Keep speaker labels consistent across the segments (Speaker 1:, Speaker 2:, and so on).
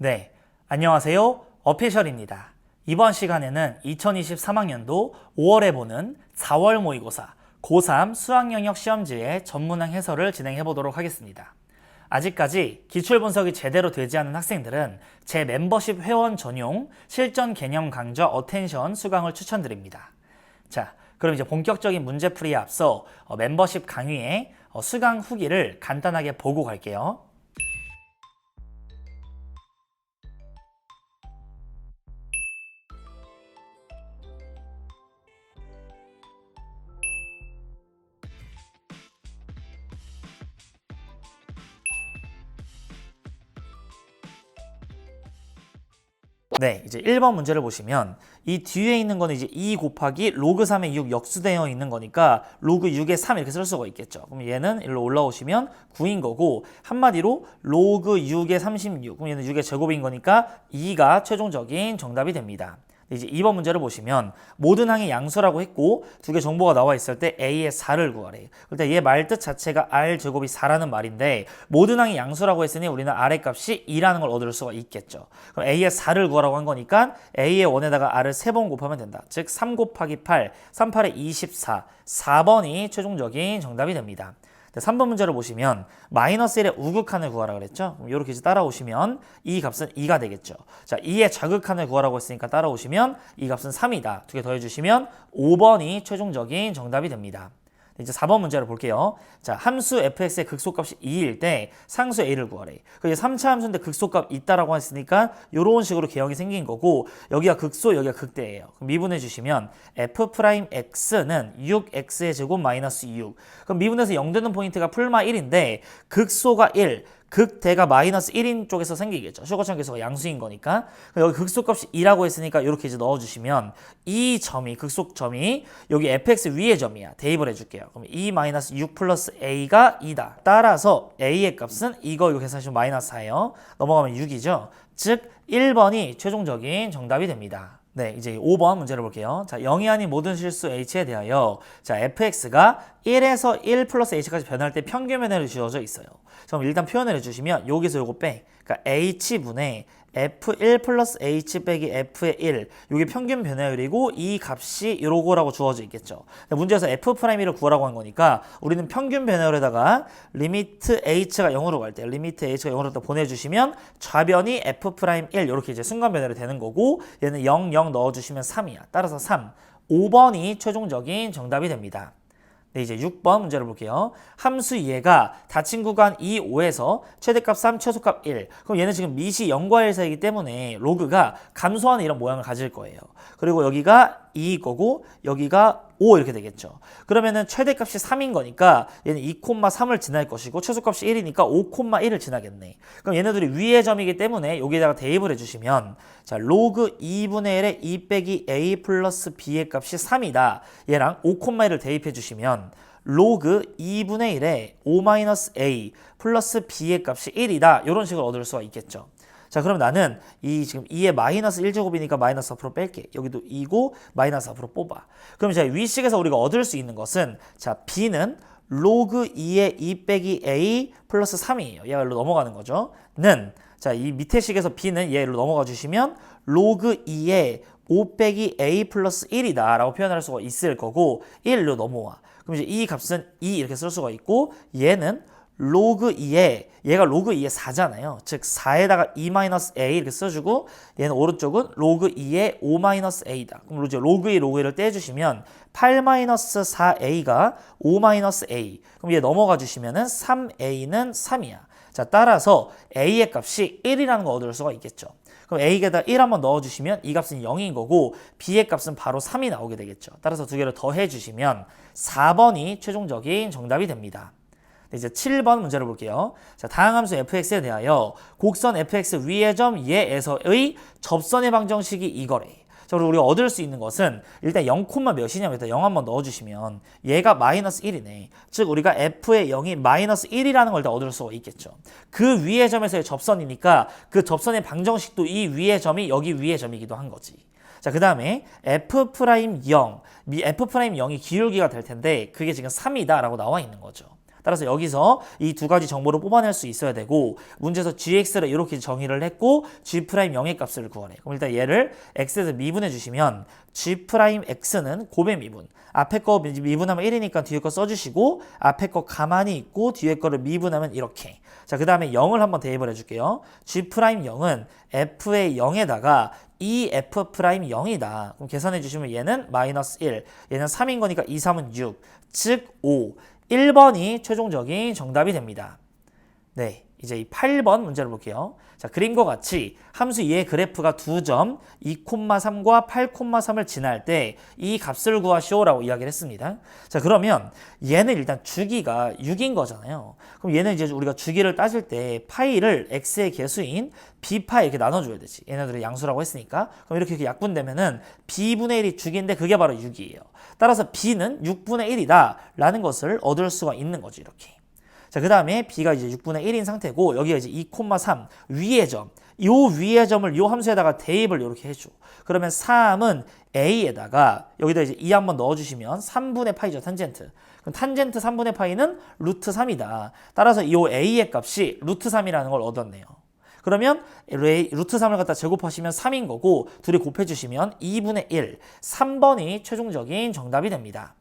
Speaker 1: 네, 안녕하세요. 어피셜입니다. 이번 시간에는 2023학년도 5월에 보는 4월 모의고사 고3 수학영역 시험지의 전문항 해설을 진행해 보도록 하겠습니다. 아직까지 기출분석이 제대로 되지 않은 학생들은 제 멤버십 회원 전용 실전 개념 강좌 어텐션 수강을 추천드립니다. 자, 그럼 이제 본격적인 문제풀이에 앞서 멤버십 강의의 수강 후기를 간단하게 보고 갈게요. 네, 이제 1번 문제를 보시면 이 뒤에 있는 거는 이제 2 곱하기 로그 3의 6 역수되어 있는 거니까 로그 6의 3 이렇게 쓸 수가 있겠죠. 그럼 얘는 일로 올라오시면 9인 거고 한마디로 로그 6의 36, 그럼 얘는 6의 제곱인 거니까 2가 최종적인 정답이 됩니다. 이제 2번 문제를 보시면 모든 항이 양수라고 했고 두 개 정보가 나와 있을 때 A의 4를 구하래. 그때 얘 말뜻 자체가 R제곱이 4라는 말인데 모든 항이 양수라고 했으니 우리는 R의 값이 2라는 걸 얻을 수가 있겠죠. 그럼 A의 4를 구하라고 한 거니까 A의 1에다가 R을 3번 곱하면 된다. 즉 3 곱하기 8, 3, 8에 24, 4번이 최종적인 정답이 됩니다. 3번 문제를 보시면 마이너스 1의 우극한을 구하라 그랬죠. 그럼 이렇게 이제 따라오시면 이 값은 2가 되겠죠. 자, 2의 자극한을 구하라고 했으니까 따라오시면 이 값은 3이다. 두 개 더해주시면 5번이 최종적인 정답이 됩니다. 이제 4번 문제를 볼게요. 자, 함수 fx의 극소값이 2일 때 상수 a를 구하래. 그게 3차 함수인데 극소값 있다라고 했으니까 이런 식으로 개형이 생긴 거고 여기가 극소, 여기가 극대예요. 그럼 미분해 주시면 f'x는 6x의 제곱 마이너스 6. 그럼 미분해서 0 되는 포인트가 풀마 1인데 극소가 1. 극대가 마이너스 1인 쪽에서 생기겠죠. 슈거천 계수가 양수인 거니까. 여기 극소값이 2라고 했으니까 이렇게 이제 넣어주시면 이 점이, 극소점이 여기 fx 위의 점이야. 대입을 해줄게요. 그럼 2 마이너스 6 플러스 a가 2다. 따라서 a의 값은 이거 계산하시면 마이너스 4예요. 넘어가면 6이죠. 즉 1번이 최종적인 정답이 됩니다. 네, 이제 5번 문제를 볼게요. 자, 0이 아닌 모든 실수 h에 대하여 자, fx가 1에서 1 플러스 h까지 변할 때 평균 변화를 주어져 있어요. 그럼 일단 표현을 해주시면 여기서 요거 빼. 그러니까 h분의 f1 플러스 h 빼기 f의 1 이게 평균 변화율이고 이 값이 요거라고 주어져 있겠죠. 문제에서 f'1을 구하라고 한 거니까 우리는 평균 변화율에다가 리미트 h가 0으로 갈 때 리미트 h가 0으로 또 보내주시면 좌변이 f'1 이렇게 이제 순간 변화율이 되는 거고 얘는 0, 0 넣어주시면 3이야. 따라서 3, 5번이 최종적인 정답이 됩니다. 네, 이제 6번 문제를 볼게요. 함수 2가 닫힌 구간 2, 5에서 최대값 3, 최소값 1. 그럼 얘는 지금 미시 0과 1 사이이기 때문에 로그가 감소하는 이런 모양을 가질 거예요. 그리고 여기가 2일 거고 여기가 5 이렇게 되겠죠. 그러면은 최대값이 3인 거니까 얘는 2,3을 지날 것이고 최소값이 1이니까 5,1을 지나겠네. 그럼 얘네들이 위의 점이기 때문에 여기다가 대입을 해주시면 자, 로그 2분의 1에 2 빼기 a 플러스 b의 값이 3이다. 얘랑 5,1을 대입해 주시면 로그 2분의 1에 5-a 플러스 b의 값이 1이다. 이런 식으로 얻을 수가 있겠죠. 자, 그럼 나는 이 지금 2의 마이너스 1제곱이니까 마이너스 앞으로 뺄게. 여기도 2고 마이너스 앞으로 뽑아. 그럼 이제 위식에서 우리가 얻을 수 있는 것은 자, b는 로그 2의 2 빼기 a 플러스 3이에요. 얘가 일로 넘어가는 거죠. 는 자, 이 밑에 식에서 b는 얘로 넘어가 주시면 로그 2의 5 빼기 a 플러스 1이다 라고 표현할 수가 있을 거고 1로 넘어와. 그럼 이제 이 값은 2 이렇게 쓸 수가 있고 얘는 로그 2에 얘가 로그 2의 4잖아요. 즉 4에다가 2-a 이렇게 써주고 얘는 오른쪽은 로그 2의 5-a다. 그럼 이제 로그 2, 로그 1을 떼주시면 8-4a가 5-a. 그럼 얘 넘어가 주시면은 3a는 3이야. 자, 따라서 a의 값이 1이라는 거 얻을 수가 있겠죠. 그럼 a에다 1 한번 넣어주시면 이 값은 0인 거고 b의 값은 바로 3이 나오게 되겠죠. 따라서 두 개를 더해주시면 4번이 최종적인 정답이 됩니다. 이제 7번 문제를 볼게요. 자, 다항함수 fx에 대하여 곡선 fx 위의 점 예에서의 접선의 방정식이 이거래. 자, 그리고 우리가 얻을 수 있는 것은 일단 0, 몇이냐면 일단 0 한번 넣어주시면 얘가 마이너스 1이네. 즉 우리가 f의 0이 마이너스 1이라는 걸 다 얻을 수가 있겠죠. 그 위의 점에서의 접선이니까 그 접선의 방정식도 이 위의 점이 여기 위의 점이기도 한 거지. 자, 그 다음에 F'0, F'0이 기울기가 될 텐데 그게 지금 3이다 라고 나와 있는 거죠. 따라서 여기서 이 두 가지 정보를 뽑아낼 수 있어야 되고 문제에서 gx를 이렇게 정의를 했고 g' 0의 값을 구하래. 그럼 일단 얘를 x에서 미분해 주시면 g'x는 곱의 미분. 앞에 거 미분하면 1이니까 뒤에 거 써주시고 앞에 거 가만히 있고 뒤에 거를 미분하면 이렇게. 자, 그 다음에 0을 한번 대입을 해줄게요. g'0은 f의 0에다가 이 f'0이다. 그럼 계산해 주시면 얘는 마이너스 1, 얘는 3인 거니까 2, 3은 6, 즉 5. 1번이 최종적인 정답이 됩니다. 네, 이제 이 8번 문제를 볼게요. 자, 그림과 같이 함수 2의 그래프가 두 점 2,3과 8,3을 지날 때 이 값을 구하시오라고 이야기를 했습니다. 자, 그러면 얘는 일단 주기가 6인 거잖아요. 그럼 얘는 이제 우리가 주기를 따질 때 파이를 x의 개수인 b파이 이렇게 나눠줘야 되지. 얘네들을 양수라고 했으니까. 그럼 이렇게 약분되면은 b분의 1이 주기인데 그게 바로 6이에요. 따라서 b는 6분의 1이다 라는 것을 얻을 수가 있는 거죠. 이렇게. 자, 그 다음에 b가 이제 6분의 1인 상태고 여기가 이제 2,3 위의 점. 요 위의 점을 요 함수에다가 대입을 이렇게 해줘. 그러면 3은 a에다가 여기다 이제 2 한번 넣어주시면 3분의 파이죠. 탄젠트. 그럼 탄젠트 3분의 파이는 루트 3이다. 따라서 이 a의 값이 루트 3이라는 걸 얻었네요. 그러면 루트 3을 갖다 제곱하시면 3인 거고 둘이 곱해주시면 2분의 1, 3번이 최종적인 정답이 됩니다.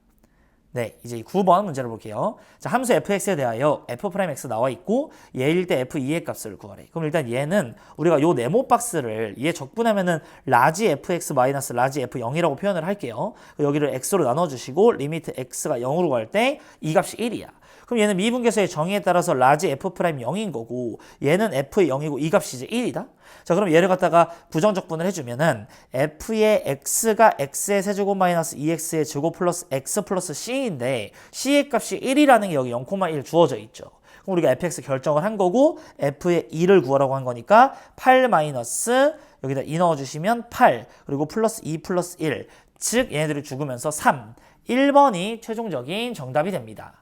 Speaker 1: 네, 이제 9번 문제를 볼게요. 자, 함수 fx에 대하여 f'x 나와 있고 얘일 때 f2의 값을 구하래. 그럼 일단 얘는 우리가 요 네모 박스를 얘 적분하면은 라지 fx 마이너스 라지 f0이라고 표현을 할게요. 여기를 x로 나눠주시고 리미트 x가 0으로 갈 때 이 값이 1이야. 그럼 얘는 미분계수의 정의에 따라서 라지 f'0인 거고 얘는 f의 0이고 이 값이 이제 1이다. 자, 그럼 얘를 갖다가 부정적분을 해주면은 f의 x가 x의 세제곱 마이너스 2x의 제곱 플러스 x 플러스 c인데 c의 값이 1이라는 게 여기 0,1 주어져 있죠. 그럼 우리가 fx 결정을 한 거고 f의 2를 구하라고 한 거니까 8 마이너스 여기다 2 넣어주시면 8 그리고 플러스 2 플러스 1 즉 얘네들이 죽으면서 3 1번이 최종적인 정답이 됩니다.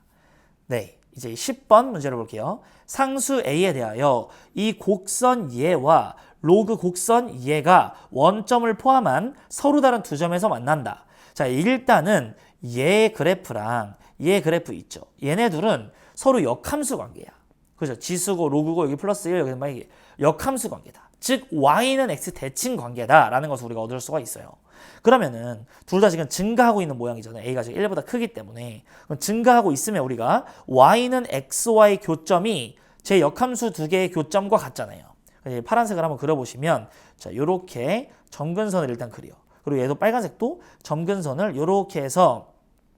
Speaker 1: 네, 이제 10번 문제를 볼게요. 상수 A에 대하여 이 곡선 얘와 로그 곡선 얘가 원점을 포함한 서로 다른 두 점에서 만난다. 자, 일단은 얘 그래프랑 얘 그래프 있죠. 얘네 둘은 서로 역함수 관계야. 그죠? 지수고 로그고 여기 플러스 1 여기는 막 이게 역함수 관계다. 즉 y는 x 대칭 관계다라는 것을 우리가 얻을 수가 있어요. 그러면은 둘 다 지금 증가하고 있는 모양이잖아요. a가 지금 1보다 크기 때문에. 그럼 증가하고 있으면 우리가 y는 xy 교점이 제 역함수 두 개의 교점과 같잖아요. 파란색을 한번 그려보시면 자, 요렇게 점근선을 일단 그려. 그리고 얘도 빨간색도 점근선을 요렇게 해서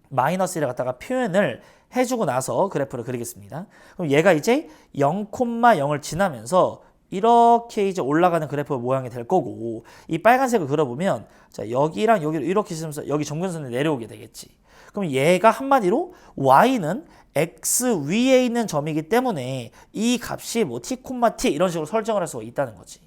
Speaker 1: 마이너스 1을 갖다가 표현을 해주고 나서 그래프를 그리겠습니다. 그럼 얘가 이제 0,0을 지나면서 이렇게 이제 올라가는 그래프 모양이 될 거고 이 빨간색을 그려보면 자, 여기랑 여기를 이렇게 쓰면서 여기 점근선이 내려오게 되겠지. 그럼 얘가 한마디로 y는 x 위에 있는 점이기 때문에 이 값이 뭐 t, t 이런 식으로 설정을 할 수가 있다는 거지.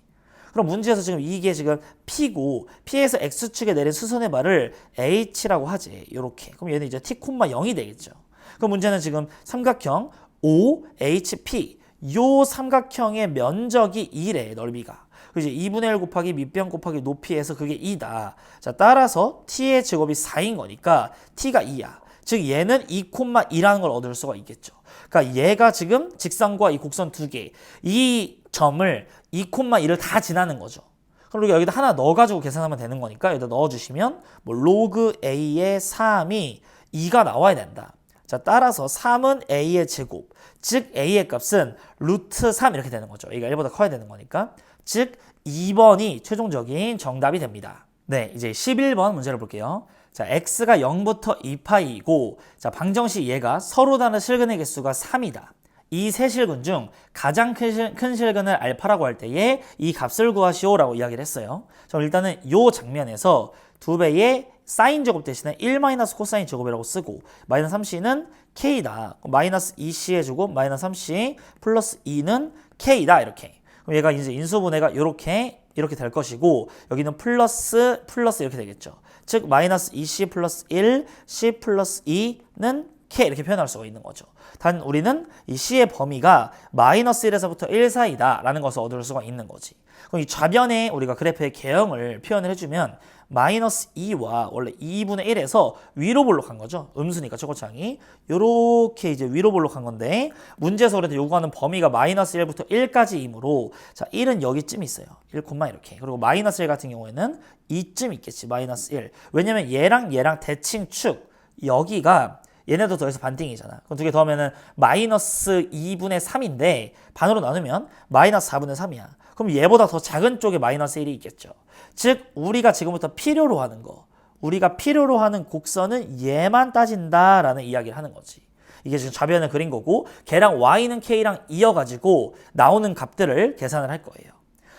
Speaker 1: 그럼 문제에서 지금 이게 지금 p고 p에서 x축에 내린 수선의 말을 h라고 하지. 이렇게. 그럼 얘는 이제 t, 0이 되겠죠. 그럼 문제는 지금 삼각형 OHP 요 삼각형의 면적이 2래, 넓이가. 그지? 2분의 1 곱하기 밑변 곱하기 높이에서 그게 2다. 자, 따라서 t의 제곱이 4인 거니까 t가 2야. 즉 얘는 2,2라는 걸 얻을 수가 있겠죠. 그러니까 얘가 지금 직선과 이 곡선 두 개, 이 점을 2,2를 다 지나는 거죠. 그럼 우리가 여기다 하나 넣어가지고 계산하면 되는 거니까 여기다 넣어주시면 뭐 로그 a의 3이 2가 나와야 된다. 자, 따라서 3은 a의 제곱, 즉 a의 값은 루트 3 이렇게 되는 거죠. a가 1보다 커야 되는 거니까. 즉 2번이 최종적인 정답이 됩니다. 네, 이제 11번 문제를 볼게요. 자, x가 0부터 2파이이고 자, 방정식 얘가 서로 다른 실근의 개수가 3이다. 이 세 실근 중 가장 큰 실근을 알파라고 할 때에 이 값을 구하시오라고 이야기를 했어요. 자, 일단은 이 장면에서 2배의 사인 제곱 대신에 1 마이너스 코사인 제곱이라고 쓰고 마이너스 3c는 k다. 마이너스 2c의 제곱 마이너스 3c 플러스 2는 k다. 이렇게. 그럼 얘가 이제 인수분해가 이렇게 될 것이고 여기는 플러스 이렇게 되겠죠. 즉 마이너스 2c 플러스 1, c 플러스 2는 K 이렇게 표현할 수가 있는 거죠. 단 우리는 이 C의 범위가 마이너스 1에서부터 1 사이다 라는 것을 얻을 수가 있는 거지. 그럼 이 좌변에 우리가 그래프의 개형을 표현을 해주면 마이너스 2와 원래 2분의 1에서 위로 볼록한 거죠. 음수니까 초고창이 요렇게 이제 위로 볼록한 건데 문제에서 그래도 요구하는 범위가 마이너스 1부터 1까지이므로 자 1은 여기쯤 있어요. 1, 이렇게. 그리고 마이너스 1 같은 경우에는 2쯤 있겠지. 마이너스 1. 왜냐면 얘랑 대칭축 여기가 얘네도 더해서 반띵이잖아. 그럼 두 개 더하면은 마이너스 2분의 3인데 반으로 나누면 마이너스 4분의 3이야. 그럼 얘보다 더 작은 쪽에 마이너스 1이 있겠죠. 즉 우리가 지금부터 필요로 하는 거, 우리가 필요로 하는 곡선은 얘만 따진다라는 이야기를 하는 거지. 이게 지금 좌변을 그린 거고 걔랑 y는 k랑 이어가지고 나오는 값들을 계산을 할 거예요.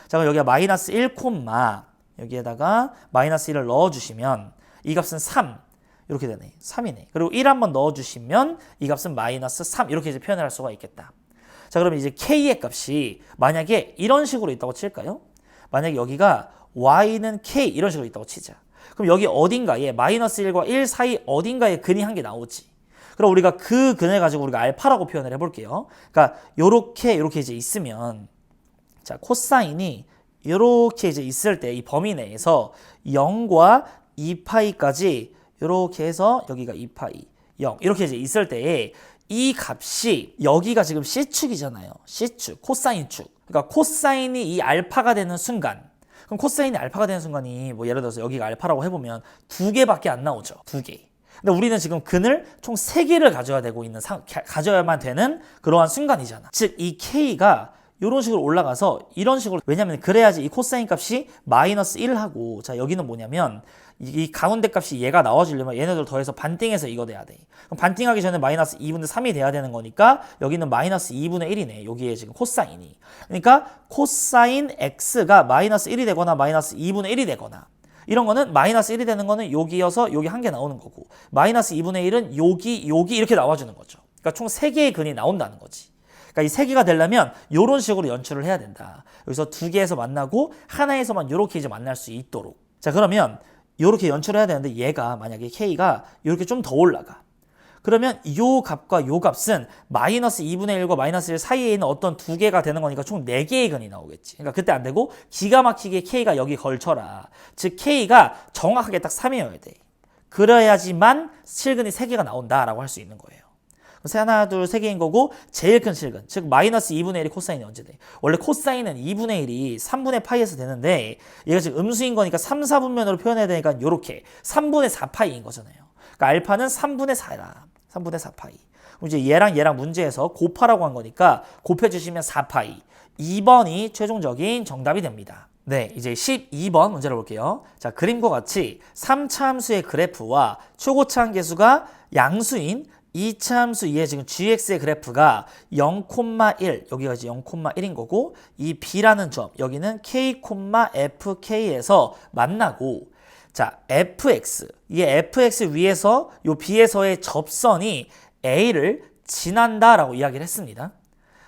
Speaker 1: 자 그럼 여기가 마이너스 1, 여기에다가 마이너스 1을 넣어주시면 이 값은 3 이렇게 되네. 3이네. 그리고 1 한번 넣어주시면 이 값은 마이너스 3 이렇게 이제 표현을 할 수가 있겠다. 자 그럼 이제 k의 값이 만약에 이런 식으로 있다고 칠까요? 만약에 여기가 y는 k 이런 식으로 있다고 치자. 그럼 여기 어딘가에 마이너스 1과 1 사이 어딘가에 근이 한 개 나오지. 그럼 우리가 그 근을 가지고 우리가 알파라고 표현을 해볼게요. 그러니까 요렇게 이제 있으면 자 코사인이 요렇게 이제 있을 때 이 범위 내에서 0과 2파이까지 요렇게 해서 여기가 2파이 0 이렇게 이제 있을 때에 이 값이 여기가 지금 C축이잖아요. C축, 코사인축. 그러니까 코사인이 이 알파가 되는 순간 그럼 코사인이 알파가 되는 순간이 뭐 예를 들어서 여기가 알파라고 해보면 2개밖에 안 나오죠. 2개. 근데 우리는 지금 근을 총 3개를 가져야 되고 있는 가져야만 되는 그러한 순간이잖아. 즉 이 K가 이런 식으로 올라가서 이런 식으로 왜냐면 그래야지 이 코사인 값이 마이너스 1하고 자 여기는 뭐냐면 이 가운데 값이 얘가 나와주려면 얘네들 더해서 반띵해서 이거 돼야 돼. 그럼 반띵하기 전에 마이너스 2분의 3이 돼야 되는 거니까 여기는 마이너스 2분의 1이네. 여기에 지금 코사인이. 그러니까 코사인 x가 마이너스 1이 되거나 마이너스 2분의 1이 되거나 이런 거는 마이너스 1이 되는 거는 여기여서 여기 한 개 나오는 거고 마이너스 2분의 1은 여기 이렇게 나와주는 거죠. 그러니까 총 3개의 근이 나온다는 거지. 그러니까 이 3개가 되려면 이런 식으로 연출을 해야 된다. 여기서 2개에서 만나고 하나에서만 이렇게 이제 만날 수 있도록. 자 그러면 이렇게 연출을 해야 되는데 얘가 만약에 K가 이렇게 좀 더 올라가. 그러면 요 값과 요 값은 마이너스 2분의 1과 마이너스 1 사이에 있는 어떤 2개가 되는 거니까 총 4개의 근이 나오겠지. 그러니까 그때 안 되고 기가 막히게 K가 여기 걸쳐라. 즉 K가 정확하게 딱 3이어야 돼. 그래야지만 실근이 3개가 나온다라고 할 수 있는 거예요. 하나, 둘, 3개인 거고 제일 큰 실근, 즉 마이너스 2분의 1이 코사인이 언제 돼? 원래 코사인은 2분의 1이 3분의 파이에서 되는데 얘가 지금 음수인 거니까 3, 4분면으로 표현해야 되니까 이렇게 3분의 4파이인 거잖아요. 그러니까 알파는 3분의 4라. 3분의 4파이. 그럼 이제 얘랑 문제에서 곱하라고 한 거니까 곱해주시면 4파이. 2번이 최종적인 정답이 됩니다. 네, 이제 12번 문제를 볼게요. 자, 그림과 같이 3차 함수의 그래프와 초고차 한계수가 양수인 2차 함수 2의 지금 gx의 그래프가 0,1 여기가 이제 0,1인 거고 이 b라는 점 여기는 k,fk에서 만나고 자 fx 이 fx 위에서 요 b에서의 접선이 a를 지난다라고 이야기를 했습니다.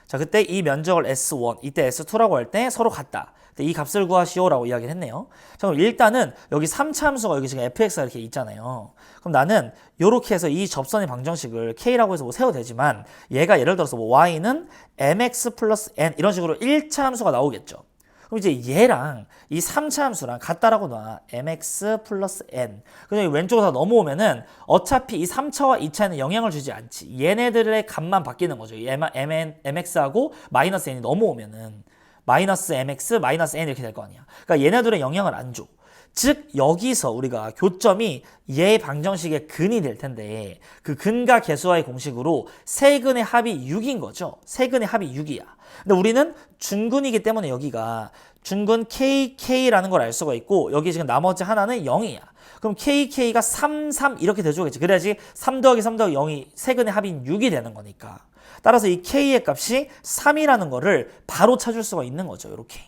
Speaker 1: 자 그때 이 면적을 S1 이때 S2라고 할 때 서로 같다. 이 값을 구하시오라고 이야기를 했네요. 자, 그럼 일단은 여기 3차 함수가 여기 지금 fx가 이렇게 있잖아요. 그럼 나는 이렇게 해서 이 접선의 방정식을 k라고 해서 뭐 세워도 되지만 얘가 예를 들어서 뭐 y는 mx 플러스 n 이런 식으로 1차 함수가 나오겠죠. 그럼 이제 얘랑 이 3차 함수랑 같다라고 놔. mx 플러스 n. 그냥 왼쪽으로 다 넘어오면은 어차피 이 3차와 2차에는 영향을 주지 않지. 얘네들의 값만 바뀌는 거죠. mx하고 마이너스 n이 넘어오면은 마이너스 mx, 마이너스 n 이렇게 될 거 아니야. 그러니까 얘네들은 영향을 안 줘. 즉 여기서 우리가 교점이 얘 방정식의 근이 될 텐데 그 근과 계수와의 공식으로 세근의 합이 6인 거죠. 세근의 합이 6이야. 근데 우리는 중근이기 때문에 여기가 중근 KK라는 걸 알 수가 있고 여기 지금 나머지 하나는 0이야. 그럼 KK가 3, 3 이렇게 돼줘야지. 그래야지 3 더하기 3 더하기 0이 세근의 합인 6이 되는 거니까. 따라서 이 K의 값이 3이라는 거를 바로 찾을 수가 있는 거죠. 이렇게.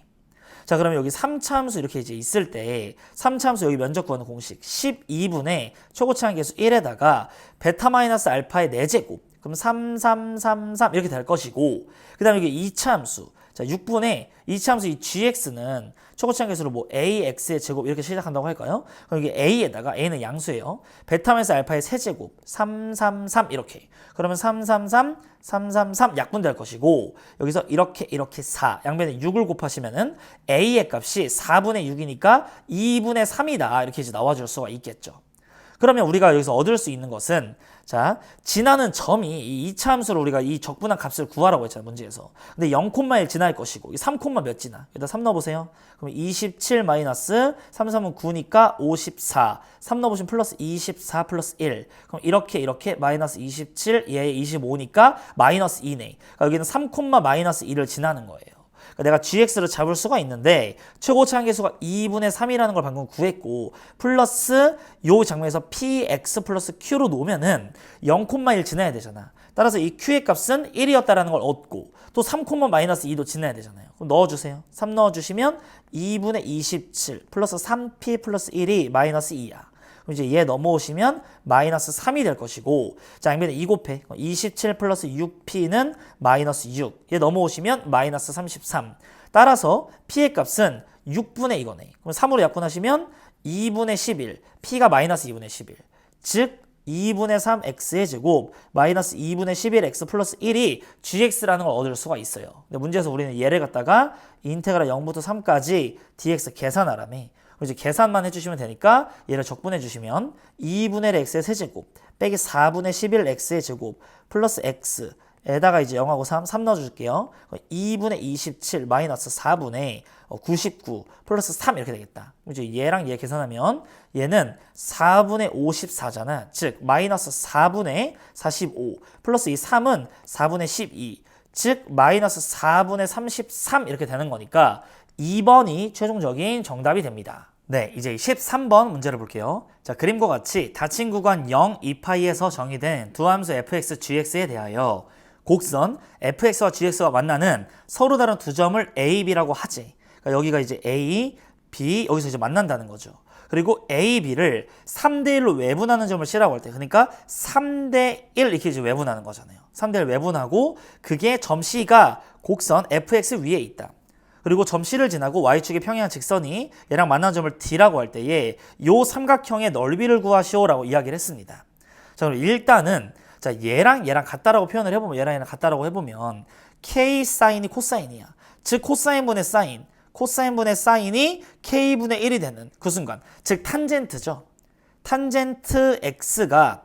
Speaker 1: 자, 그러면 여기 3차 함수 이렇게 이제 있을 때 3차 함수 여기 면적 구하는 공식 12분의 초고차 한계수 1에다가 베타 마이너스 알파의 4제곱 그럼 3, 3, 3, 3 이렇게 될 것이고 그 다음에 여기 2차 함수 자, 6분의 이차함수 이 gx는 초고차항계수로 뭐 ax의 제곱 이렇게 시작한다고 할까요? 그럼 이게 a에다가 a는 양수예요. 베타면서 알파의 세제곱 333 이렇게. 그러면 333 333 약분될 것이고 여기서 이렇게 4 양변에 6을 곱하시면은 a의 값이 4분의 6이니까 2분의 3이다 이렇게 이제 나와줄 수가 있겠죠. 그러면 우리가 여기서 얻을 수 있는 것은 자, 지나는 점이 이 2차 함수로 우리가 이 적분한 값을 구하라고 했잖아요, 문제에서. 근데 0,1 지날 것이고, 3, 몇 지나? 일단 3 넣어보세요. 그럼 27 마이너스 3, 3은 9니까 54. 3 넣어보시면 플러스 24 플러스 1. 그럼 이렇게 마이너스 27, 얘 25니까 마이너스 2네. 그러니까 여기는 3, 마이너스 2를 지나는 거예요. 그러니까 내가 gx를 잡을 수가 있는데 최고차항계수가 2분의 3이라는 걸 방금 구했고 플러스 요 장면에서 px 플러스 q로 놓으면은 0,1 지나야 되잖아. 따라서 이 q의 값은 1이었다라는 걸 얻고 또 3, 마이너스 2도 지나야 되잖아요. 그럼 넣어주세요. 3 넣어주시면 2분의 27 플러스 3p 플러스 1이 마이너스 2야. 그럼 이제 얘 넘어오시면 마이너스 3이 될 것이고 자 양변에 2 곱해 27 플러스 6p는 마이너스 6 얘 넘어오시면 마이너스 33 따라서 p의 값은 6분의 이거네. 그럼 3으로 약분하시면 2분의 11 p가 마이너스 2분의 11 즉 2분의 3x의 제곱 마이너스 2분의 11x 플러스 1이 gx라는 걸 얻을 수가 있어요. 근데 문제에서 우리는 얘를 갖다가 인테그랄 0부터 3까지 dx 계산하라며 이제 계산만 해주시면 되니까 얘를 적분해 주시면 2분의 x의 세제곱 빼기 4분의 11x의 제곱 플러스 x에다가 이제 0하고 3 넣어줄게요. 2분의 27 마이너스 4분의 99 플러스 3 이렇게 되겠다. 이제 얘랑 얘 계산하면 얘는 4분의 54잖아. 즉 마이너스 4분의 45 플러스 이 3은 4분의 12 즉 마이너스 4분의 33 이렇게 되는 거니까 2번이 최종적인 정답이 됩니다. 네, 이제 13번 문제를 볼게요. 자, 그림과 같이 닫힌 구간 0, 2파이에서 정의된 두 함수 fx, gx에 대하여 곡선 fx와 gx가 만나는 서로 다른 두 점을 a, b라고 하지. 그러니까 여기가 이제 a, b 여기서 이제 만난다는 거죠. 그리고 a, b를 3대 1로 외분하는 점을 C라고 할 때 그러니까 3대 1 이렇게 이제 외분하는 거잖아요. 3대 1 외분하고 그게 점 C가 곡선 fx 위에 있다. 그리고 점 C를 지나고 Y축의 평행한 직선이 얘랑 만나는 점을 D라고 할 때에 요 삼각형의 넓이를 구하시오라고 이야기를 했습니다. 자, 그럼 일단은 자 얘랑 같다라고 표현을 해보면 얘랑 같다라고 해보면 K 사인이 코사인이야. 즉 코사인분의 사인, 코사인분의 사인이 K분의 1이 되는 그 순간 즉 탄젠트죠. 탄젠트 X가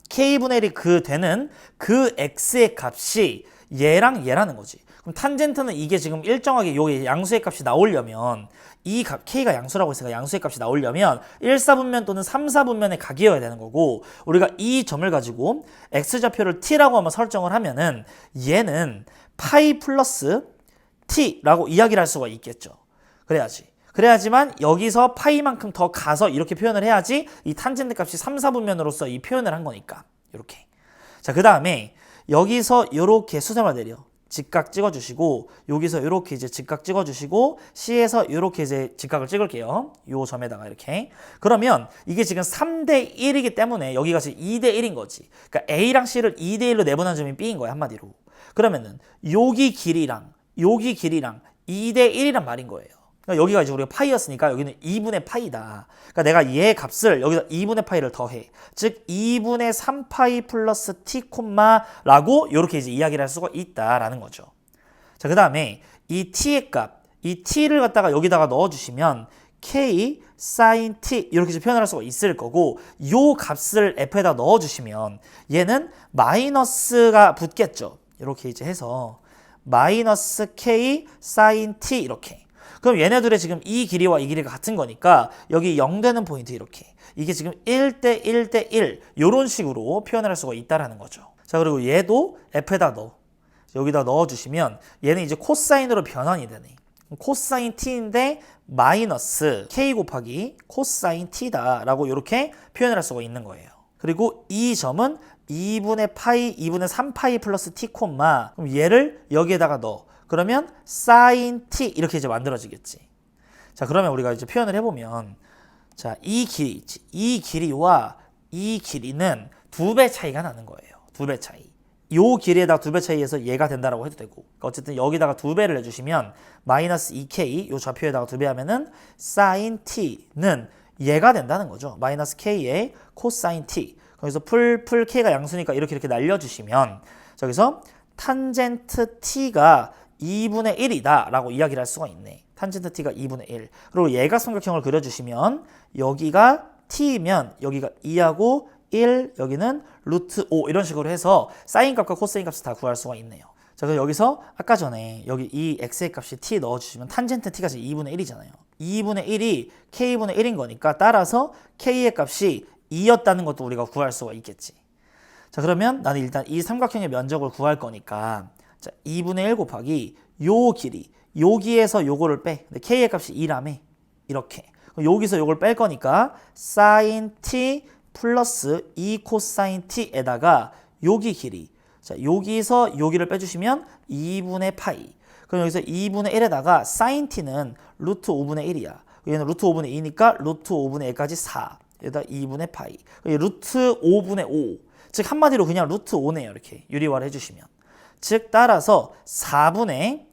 Speaker 1: K분의 1이 되는 그 X의 값이 얘라는 거지. 그럼 탄젠트는 이게 지금 일정하게 요 양수의 값이 나오려면 이 값, K가 양수라고 했으니까 양수의 값이 나오려면 1사분면 또는 3사분면의 각이어야 되는 거고 우리가 이 점을 가지고 X좌표를 T라고 한번 설정을 하면은 얘는 파이 플러스 T라고 이야기를 할 수가 있겠죠. 그래야지만 여기서 파이만큼 더 가서 이렇게 표현을 해야지 이 탄젠트 값이 3사분면으로서 이 표현을 한 거니까 이렇게. 자, 그 다음에 여기서 이렇게 수점을 내려. 직각 찍어주시고 여기서 이렇게 이제 직각 찍어주시고 C에서 이렇게 이제 직각을 찍을게요. 요 점에다가 이렇게. 그러면 이게 지금 3대 1이기 때문에 여기가 지금 2대 1인 거지. 그러니까 A랑 C를 2대 1로 내보낸 점이 B인 거야 한마디로. 그러면은 여기 길이랑 2대 1이란 말인 거예요. 그러니까 여기가 이제 우리가 파이였으니까 여기는 2분의 파이다. 그러니까 내가 얘 값을 여기다 2분의 파이를 더해. 즉 2분의 3파이 플러스 t 콤마라고 이렇게 이제 이야기를 할 수가 있다라는 거죠. 자, 그 다음에 이 t의 값, 이 t를 갖다가 여기다가 넣어주시면 k sin t 이렇게 이제 표현을 할 수가 있을 거고 요 값을 f에다 넣어주시면 얘는 마이너스가 붙겠죠. 이렇게 이제 해서 마이너스 k sin t 이렇게. 그럼 얘네들의 지금 이 길이와 이 길이가 같은 거니까 여기 0 되는 포인트 이렇게. 이게 지금 1대 1대 1 이런 식으로 표현을 할 수가 있다라는 거죠. 자, 그리고 얘도 f에다 여기다 넣어주시면 얘는 이제 코사인으로 변환이 되네. 코사인 t인데 마이너스 k 곱하기 코사인 t다라고 이렇게 표현을 할 수가 있는 거예요. 그리고 이 점은 2분의 3파이 플러스 t 콤마. 그럼 얘를 여기에다가 넣어. 그러면 sin t 이렇게 이제 만들어지겠지. 자, 그러면 우리가 이제 표현을 해보면 자, 이 길이와 이 길이는 2배 차이가 나는 거예요. 2배 차이. 요 길이에다가 2배 차이에서 얘가 된다라고 해도 되고, 그러니까 어쨌든 여기다가 2배를 해주시면 마이너스 2k 요 좌표에다가 2배 하면은 sin t는 얘가 된다는 거죠. 마이너스 k의 코사인 t. 거기서 풀 k가 양수니까 이렇게 날려주시면 저기서 탄젠트 t가 2분의 1이다 라고 이야기를 할 수가 있네. 탄젠트 t가 2분의 1. 그리고 얘가 삼각형을 그려주시면 여기가 t이면 여기가 2하고 1, 여기는 루트 5 이런 식으로 해서 사인 값과 코사인 값을 다 구할 수가 있네요. 자, 그래서 여기서 아까 전에 여기 이 x의 값이 t 넣어주시면 탄젠트 t가 지금 2분의 1이잖아요. 2분의 1이 k분의 1인 거니까 따라서 k의 값이 2였다는 것도 우리가 구할 수가 있겠지. 자, 그러면 나는 일단 이 삼각형의 면적을 구할 거니까 자, 2분의 1 곱하기 요 길이 여기에서 요거를 빼. 근데 k의 값이 2라며 이렇게. 여기서 요걸 뺄 거니까 sin t 플러스 2 코사인 t에다가 여기 길이. 자, 여기서 여기를 빼주시면 2분의 파이. 그럼 여기서 2분의 1에다가 sin t는 루트 5분의 1이야. 얘는 루트 5분의 2니까 루트 5분의 1까지 4. 여기다 2분의 파이. 루트 5분의 5. 즉 한마디로 그냥 루트 5네요. 이렇게 유리화를 해주시면. 즉 따라서 4분의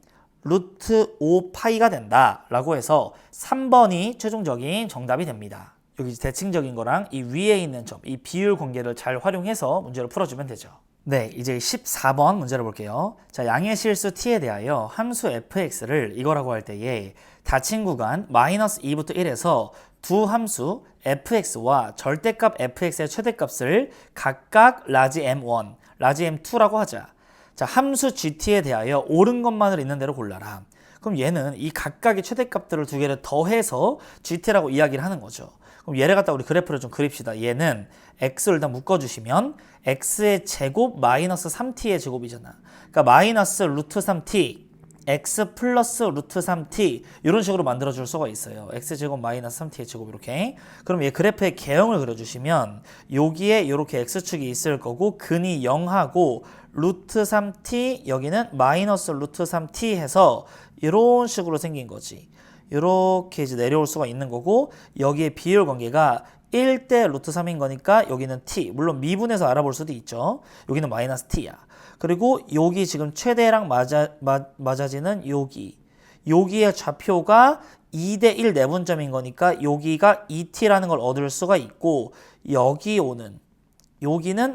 Speaker 1: 루트 5 파이가 된다라고 해서 3번이 최종적인 정답이 됩니다. 여기 대칭적인 거랑 이 위에 있는 점, 이 비율 관계를 잘 활용해서 문제를 풀어주면 되죠. 네, 이제 14번 문제를 볼게요. 자, 양의 실수 t에 대하여 함수 fx를 이거라고 할 때에 닫힌 구간 마이너스 2부터 1에서 두 함수 fx와 절대값 fx의 최대값을 각각 라지 m1, 라지 m2라고 하자. 자, 함수 gt에 대하여 옳은 것만을 있는 대로 골라라. 그럼 얘는 이 각각의 최대값들을 두 개를 더해서 gt라고 이야기를 하는 거죠. 그럼 얘를 갖다 우리 그래프를 좀 그립시다. 얘는 x를 일단 묶어주시면 x의 제곱 마이너스 3t의 제곱이잖아. 그러니까 마이너스 루트 3t x 플러스 루트 3t 이런 식으로 만들어줄 수가 있어요. x제곱 마이너스 3t의 제곱 이렇게. 그럼 얘 그래프의 개형을 그려주시면 여기에 이렇게 x축이 있을 거고 근이 0하고 루트 3t 여기는 마이너스 루트 3t 해서 이런 식으로 생긴 거지. 이렇게 이제 내려올 수가 있는 거고 여기에 비율 관계가 1대 루트 3인 거니까 여기는 t. 물론 미분해서 알아볼 수도 있죠. 여기는 마이너스 t야. 그리고 여기 지금 최대랑 맞아지는 여기의 좌표가 2대 1 내분점인 거니까 여기가 2t라는 걸 얻을 수가 있고 여기는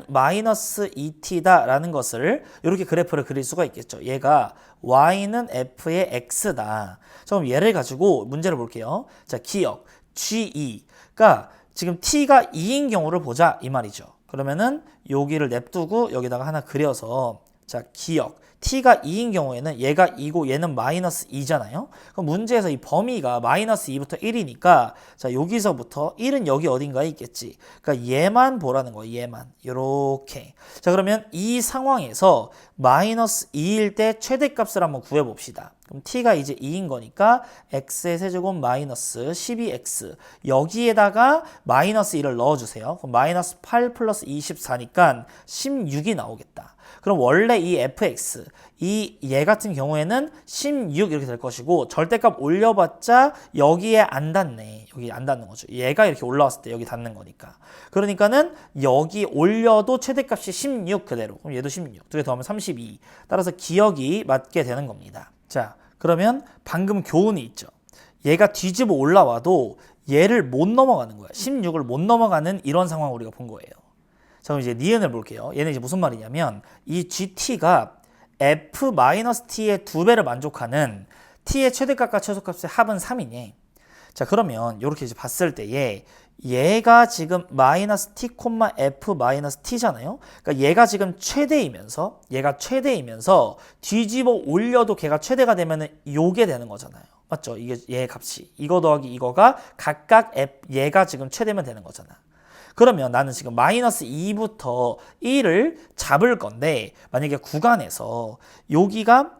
Speaker 1: 마이너스 2t다 라는 것을 이렇게 그래프를 그릴 수가 있겠죠. 얘가 y는 f의 x다. 자, 그럼 얘를 가지고 문제를 볼게요. 자, 기억 G2가 지금 t가 2인 경우를 보자 이 말이죠. 그러면은 여기를 냅두고 여기다가 하나 그려서 자, 기억 t가 2인 경우에는 얘가 2고 얘는 마이너스 2잖아요. 그럼 문제에서 이 범위가 마이너스 2부터 1이니까 자, 여기서부터 1은 여기 어딘가에 있겠지. 그러니까 얘만 보라는 거예요. 얘만. 요렇게. 자, 그러면 이 상황에서 마이너스 2일 때 최대값을 한번 구해봅시다. 그럼 t가 이제 2인 거니까 x의 세제곱 마이너스 12x 여기에다가 마이너스 1을 넣어주세요. 그럼 마이너스 8 플러스 24니까 16이 나오겠다. 그럼 원래 이 fx, 얘 같은 경우에는 16 이렇게 될 것이고 절대값 올려봤자 여기에 안 닿네. 여기 안 닿는 거죠. 얘가 이렇게 올라왔을 때 여기 닿는 거니까. 그러니까는 여기 올려도 최대값이 16 그대로. 그럼 얘도 16. 두 개 더하면 32. 따라서 기억이 맞게 되는 겁니다. 자, 그러면 방금 교훈이 있죠. 얘가 뒤집어 올라와도 얘를 못 넘어가는 거야. 16을 못 넘어가는 이런 상황을 우리가 본 거예요. 자, 그럼 이제 니은을 볼게요. 얘는 이제 무슨 말이냐면 이 GT가 F-T의 2배를 만족하는 T의 최대값과 최소값의 합은 3이니. 자, 그러면 이렇게 이제 봤을 때에 얘가 지금 마이너스 T, F 마이너스 T잖아요. 그러니까 얘가 지금 최대이면서 뒤집어 올려도 걔가 최대가 되면은 요게 되는 거잖아요. 맞죠? 이게 얘 값이. 이거 더하기 이거가 각각 얘가 지금 최대면 되는 거잖아. 그러면 나는 지금 마이너스 2부터 1을 잡을 건데 만약에 구간에서 여기가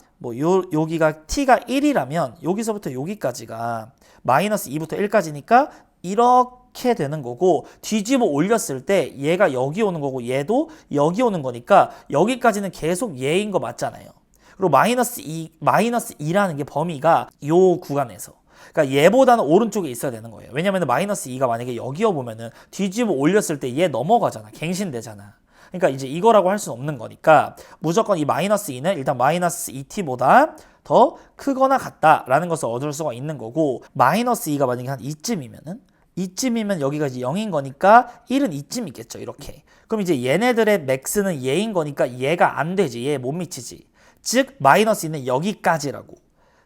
Speaker 1: 여기가 t가 1이라면 여기서부터 여기까지가 마이너스 2부터 1까지니까 이렇게 되는 거고 뒤집어 올렸을 때 얘가 여기 오는 거고 얘도 여기 오는 거니까 여기까지는 계속 얘인 거 맞잖아요. 그리고 마이너스 2라는 게 범위가 요 구간에서 그러니까 얘보다는 오른쪽에 있어야 되는 거예요. 왜냐면 마이너스 2가 만약에 여기여 보면은 뒤집어 올렸을 때 얘 넘어가잖아. 갱신되잖아. 그러니까 이제 이거라고 할 수는 없는 거니까 무조건 이 마이너스 2는 일단 마이너스 2t보다 더 크거나 같다라는 것을 얻을 수가 있는 거고, 마이너스 2가 만약에 한 이쯤이면 여기가 이제 0인 거니까 1은 이쯤 있겠죠. 이렇게. 그럼 이제 얘네들의 맥스는 얘인 거니까 얘가 안 되지. 얘 못 미치지. 즉 마이너스 2는 여기까지라고.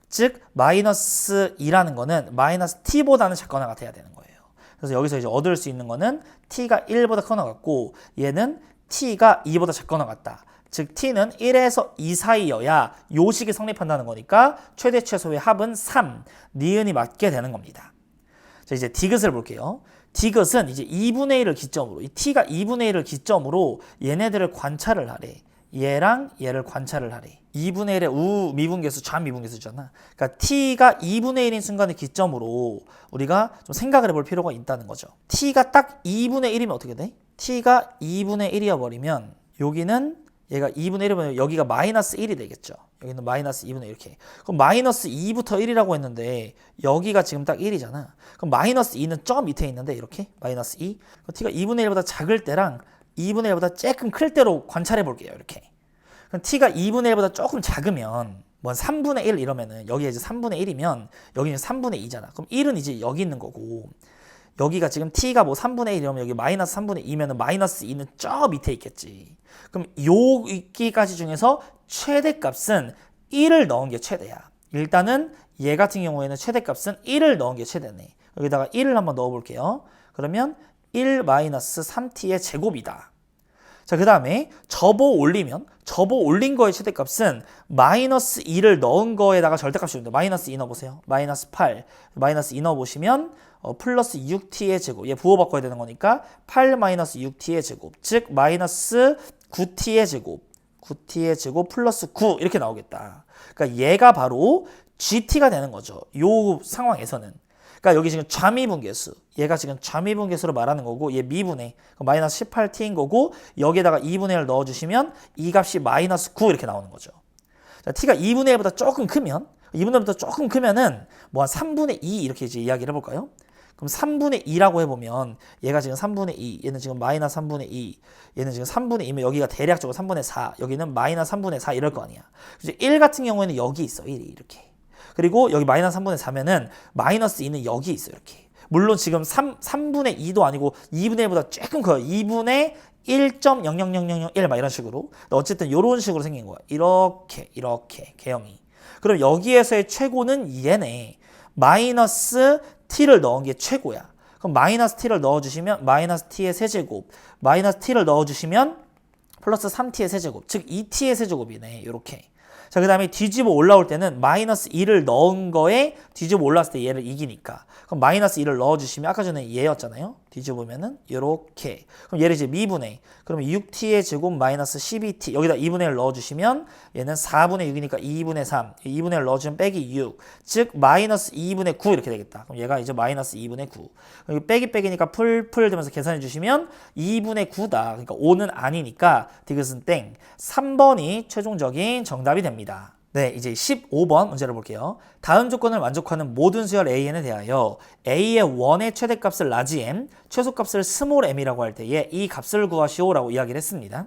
Speaker 1: 즉 마이너스 2라는 거는 마이너스 t보다는 작거나 같아야 되는 거예요. 그래서 여기서 이제 얻을 수 있는 거는 t가 1보다 크거나 같고, 얘는 t가 2보다 작거나 같다. 즉 t는 1에서 2 사이여야 요식이 성립한다는 거니까 최대 최소의 합은 3, 니은이 맞게 되는 겁니다. 자, 이제 디귿을 볼게요. 디귿은 이제 2분의 1을 기점으로, 이 t가 2분의 1을 기점으로 얘네들을 관찰을 하래. 얘랑 얘를 관찰을 하래. 2분의 1의 우미분계수, 좌미분계수잖아. 그러니까 t가 2분의 1인 순간을 기점으로 우리가 좀 생각을 해볼 필요가 있다는 거죠. t가 딱 2분의 1이면 어떻게 돼? t가 2분의 1이어 버리면 여기는 얘가 2분의 1이면 여기가 마이너스 1이 되겠죠. 여기는 마이너스 2분의 1 이렇게. 그럼 마이너스 2부터 1이라고 했는데 여기가 지금 딱 1이잖아. 그럼 마이너스 2는 저 밑에 있는데 이렇게 마이너스 2. t가 2분의 1보다 작을 때랑 2분의 1보다 조금 클 때로 관찰해 볼게요. 이렇게. 그럼 t가 2분의 1보다 조금 작으면 뭐 3분의 1 이러면은 여기가 이제 3분의 1이면 여기는 3분의 2잖아. 그럼 1은 이제 여기 있는 거고, 여기가 지금 t가 뭐 3분의 1 이러면 여기 마이너스 3분의 2면은 마이너스 2는 저 밑에 있겠지. 그럼 여기까지 중에서 최대값은 1을 넣은 게 최대야. 일단은 얘 같은 경우에는 최대값은 1을 넣은 게 최대네. 여기다가 1을 한번 넣어 볼게요. 그러면 1 마이너스 3t의 제곱이다. 자, 그 다음에 접어 올린 거의 최대값은 마이너스 2를 넣은 거에다가 절대값이 오는데 마이너스 2 넣어보세요. 마이너스 8, 마이너스 2 넣어보시면 플러스 6t의 제곱, 얘 부호 바꿔야 되는 거니까 8 마이너스 6t의 제곱, 즉 마이너스 9t의 제곱 플러스 9 이렇게 나오겠다. 그러니까 얘가 바로 GT가 되는 거죠. 요 상황에서는. 그러니까 여기 지금 좌미분계수, 얘가 지금 좌미분계수로 말하는 거고, 얘 미분의 마이너스 18t인 거고, 여기에다가 2분의 1을 넣어주시면 이 값이 마이너스 9 이렇게 나오는 거죠. 자, t가 2분의 1보다 조금 크면, 2분의 1보다 조금 크면은 뭐 한 3분의 2 이렇게 이제 이야기를 해볼까요? 그럼 3분의 2라고 해보면 얘가 지금 3분의 2, 얘는 지금 마이너스 3분의 2, 얘는 지금 3분의 2면 여기가 대략적으로 3분의 4, 여기는 마이너스 3분의 4 이럴 거 아니야. 그래서 1 같은 경우에는 여기 있어, 1이 이렇게. 그리고 여기 마이너스 3분의 4면은 마이너스 2는 여기 있어, 이렇게. 물론 지금 3분의 2도 아니고 2분의 1보다 조금 커요. 2분의 1.00001 막 이런 식으로. 어쨌든 이런 식으로 생긴 거야. 이렇게 개형이. 그럼 여기에서의 최고는 얘네. 마이너스 t를 넣은 게 최고야. 그럼 마이너스 t를 넣어주시면 마이너스 t의 세제곱, 마이너스 t를 넣어주시면 플러스 3t의 세제곱, 즉 2t의 세제곱이네. 이렇게. 자, 그 다음에 뒤집어 올라올 때는 마이너스 2를 넣은 거에 뒤집어 올라왔을 때 얘를 이기니까. 그럼 마이너스 2를 넣어주시면 아까 전에 얘였잖아요. 뒤집으면은 이렇게. 그럼 얘를 이제 미분의. 그러면 6t의 제곱 마이너스 12t. 여기다 2분의 1 넣어주시면 얘는 4분의 6이니까 2분의 3. 2분의 1 넣어주면 빼기 6. 즉 마이너스 2분의 9 이렇게 되겠다. 그럼 얘가 이제 마이너스 2분의 9. 여기 빼기니까 풀 되면서 계산해 주시면 2분의 9다. 그러니까 5는 아니니까 디귿은 땡. 3번이 최종적인 정답이 됩니다. 네, 이제 15번 문제를 볼게요. 다음 조건을 만족하는 모든 수열 AN에 대하여 A의 1의 최대값을 라지 M, 최소값을 스몰 m이라고 할 때에 이 값을 구하시오라고 이야기를 했습니다.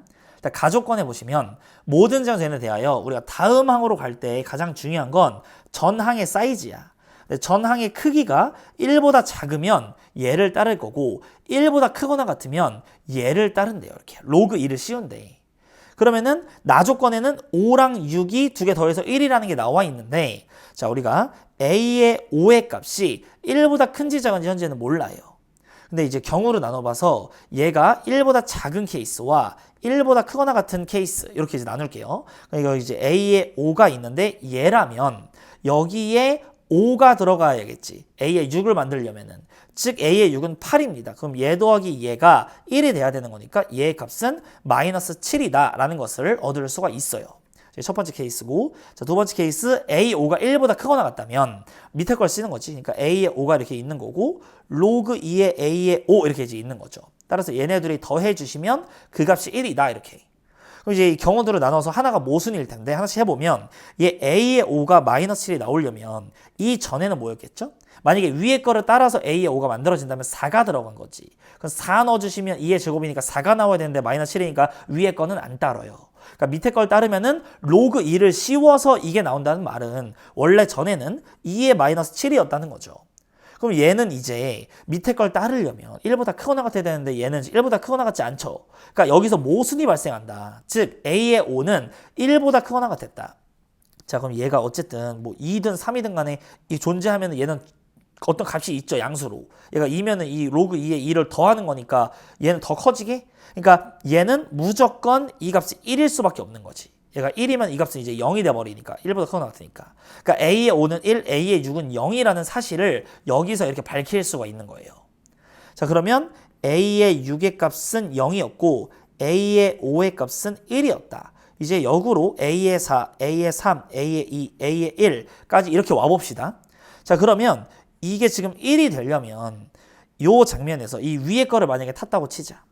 Speaker 1: 가조건에 보시면 모든 전선에 대하여 우리가 다음 항으로 갈 때 가장 중요한 건 전항의 사이즈야. 전항의 크기가 1보다 작으면 얘를 따를 거고 1보다 크거나 같으면 얘를 따른대요. 이렇게 로그 2를 씌운대. 그러면은 나 조건에는 5랑 6이 두 개 더해서 1이라는 게 나와 있는데, 자, 우리가 A의 5의 값이 1보다 큰지 작은지 현재는 몰라요. 근데 이제 경우를 나눠봐서 얘가 1보다 작은 케이스와 1보다 크거나 같은 케이스 이렇게 이제 나눌게요. 그러니까 이제 A의 5가 있는데 얘라면 여기에 5가 들어가야겠지. A의 6을 만들려면은. 즉 A의 6은 8입니다. 그럼 얘 더하기 얘가 1이 돼야 되는 거니까 얘의 값은 마이너스 7이다 라는 것을 얻을 수가 있어요. 첫 번째 케이스고, 자, 두 번째 케이스 A5가 1보다 크거나 같다면 밑에 걸 쓰는 거지. 그러니까 A의 5가 이렇게 있는 거고 로그 2의 A의 5 이렇게 이제 있는 거죠. 따라서 얘네들이 더해 주시면 그 값이 1이다 이렇게. 그럼 이제 이 경우들을 나눠서 하나가 모순일 텐데 하나씩 해보면 얘 A의 5가 마이너스 7이 나오려면 이 전에는 뭐였겠죠? 만약에 위에 거를 따라서 A의 5가 만들어진다면 4가 들어간 거지. 그럼 4 넣어주시면 2의 제곱이니까 4가 나와야 되는데 마이너스 7이니까 위에 거는 안 따라요. 그러니까 밑에 걸 따르면은 로그 2를 씌워서 이게 나온다는 말은 원래 전에는 2의 마이너스 7이었다는 거죠. 그럼 얘는 이제 밑에 걸 따르려면 1보다 크거나 같아야 되는데 얘는 1보다 크거나 같지 않죠. 그러니까 여기서 모순이 발생한다. 즉 A의 5는 1보다 크거나 같았다. 자, 그럼 얘가 어쨌든 뭐 2든 3이든 간에 이 존재하면 얘는 어떤 값이 있죠. 양수로. 얘가 2면은 이 로그 2에 2를 더하는 거니까 얘는 더 커지게? 그러니까 얘는 무조건 이 값이 1일 수밖에 없는 거지. 얘가 1이면 이 값은 이제 0이 돼버리니까 1보다 크거나 같으니까. 그러니까 A의 5는 1, A의 6은 0이라는 사실을 여기서 이렇게 밝힐 수가 있는 거예요. 자, 그러면 A의 6의 값은 0이었고 A의 5의 값은 1이었다. 이제 역으로 A의 4, A의 3, A의 2, A의 1까지 이렇게 와봅시다. 자, 그러면 이게 지금 1이 되려면 이 장면에서 이 위에 거를 만약에 탔다고 치자.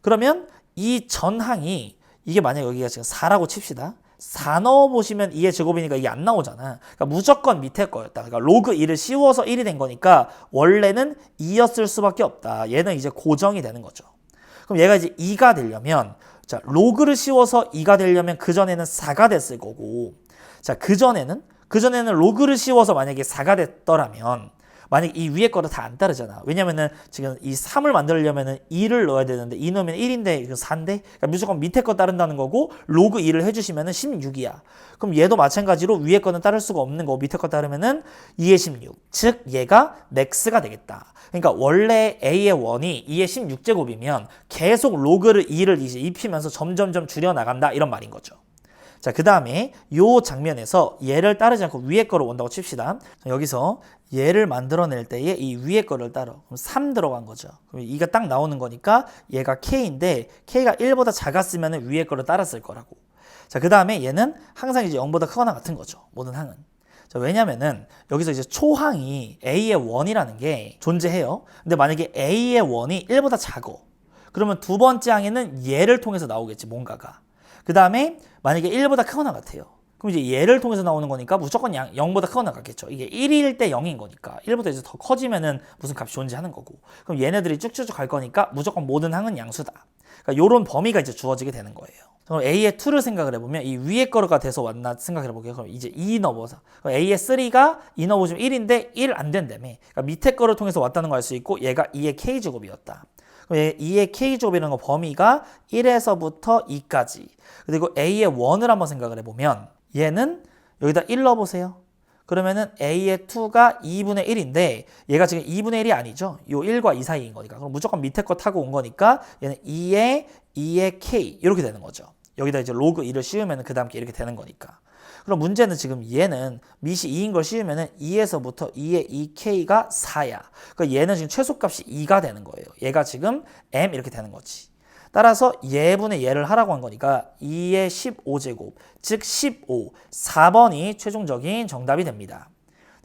Speaker 1: 그러면 이 전항이 이게 만약에 여기가 지금 4라고 칩시다. 4 넣어보시면 2의 제곱이니까 이게 안 나오잖아. 그러니까 무조건 밑에 거였다. 그러니까 로그 2를 씌워서 1이 된 거니까 원래는 2였을 수밖에 없다. 얘는 이제 고정이 되는 거죠. 그럼 얘가 이제 2가 되려면 자, 로그를 씌워서 2가 되려면 그전에는 4가 됐을 거고 자, 그전에는 로그를 씌워서 만약에 4가 됐더라면 만약에 이 위에 거를 다 안 따르잖아. 왜냐면은 지금 이 3을 만들려면은 2를 넣어야 되는데 2 넣으면 1인데 이거 4인데 그러니까 무조건 밑에 거 따른다는 거고 로그 2를 해주시면은 16이야. 그럼 얘도 마찬가지로 위에 거는 따를 수가 없는 거고 밑에 거 따르면은 2의 16. 즉 얘가 맥스가 되겠다. 그러니까 원래 A의 1이 2의 16제곱이면 계속 로그를 2를 이제 입히면서 점점점 줄여나간다 이런 말인 거죠. 자, 그 다음에 요 장면에서 얘를 따르지 않고 위에 거를 온다고 칩시다. 자, 여기서 얘를 만들어낼 때에 이 위에 거를 따라. 그럼 3 들어간 거죠. 그럼 2가 딱 나오는 거니까 얘가 K인데 K가 1보다 작았으면 위에 거를 따랐을 거라고. 자, 그 다음에 얘는 항상 이제 0보다 크거나 같은 거죠. 모든 항은. 자, 왜냐면은 여기서 이제 초항이 A의 1이라는 게 존재해요. 근데 만약에 A의 1이 1보다 작어. 그러면 두 번째 항에는 얘를 통해서 나오겠지, 뭔가가. 그 다음에 만약에 1보다 크거나 같아요. 그럼 이제 얘를 통해서 나오는 거니까 무조건 0보다 크거나 같겠죠. 이게 1일 때 0인 거니까 1보다 이제 더 커지면은 무슨 값이 존재하는 거고. 그럼 얘네들이 쭉쭉쭉 갈 거니까 무조건 모든 항은 양수다. 그러니까 요런 범위가 이제 주어지게 되는 거예요. 그럼 A의 2를 생각을 해보면 이 위에 거가 돼서 왔나 생각을 해볼게요. 그럼 이제 2 넣어보자. 그럼 A의 3가 2 넣어보시면 1인데 1 안 된다며. 그러니까 밑에 거를 통해서 왔다는 걸 알 수 있고 얘가 2의 K제곱이었다. 2의 K제곱이라는 거 범위가 1에서부터 2까지. 그리고 A의 1을 한번 생각을 해보면 얘는 여기다 1 넣어보세요. 그러면은 A의 2가 2분의 1인데 얘가 지금 2분의 1이 아니죠. 요 1과 2 사이인 거니까. 그럼 무조건 밑에 거 타고 온 거니까 얘는 2의 K 이렇게 되는 거죠. 여기다 이제 로그 2를 씌우면 그 다음 게 이렇게 되는 거니까. 그럼 문제는 지금 얘는 밑이 2인 걸 씌우면은 2에서부터 2의 2K가 4야. 그러니까 얘는 지금 최소값이 2가 되는 거예요. 얘가 지금 M 이렇게 되는 거지. 따라서 얘분의 얘를 하라고 한 거니까 2의 15제곱, 즉 15, 4번이 최종적인 정답이 됩니다.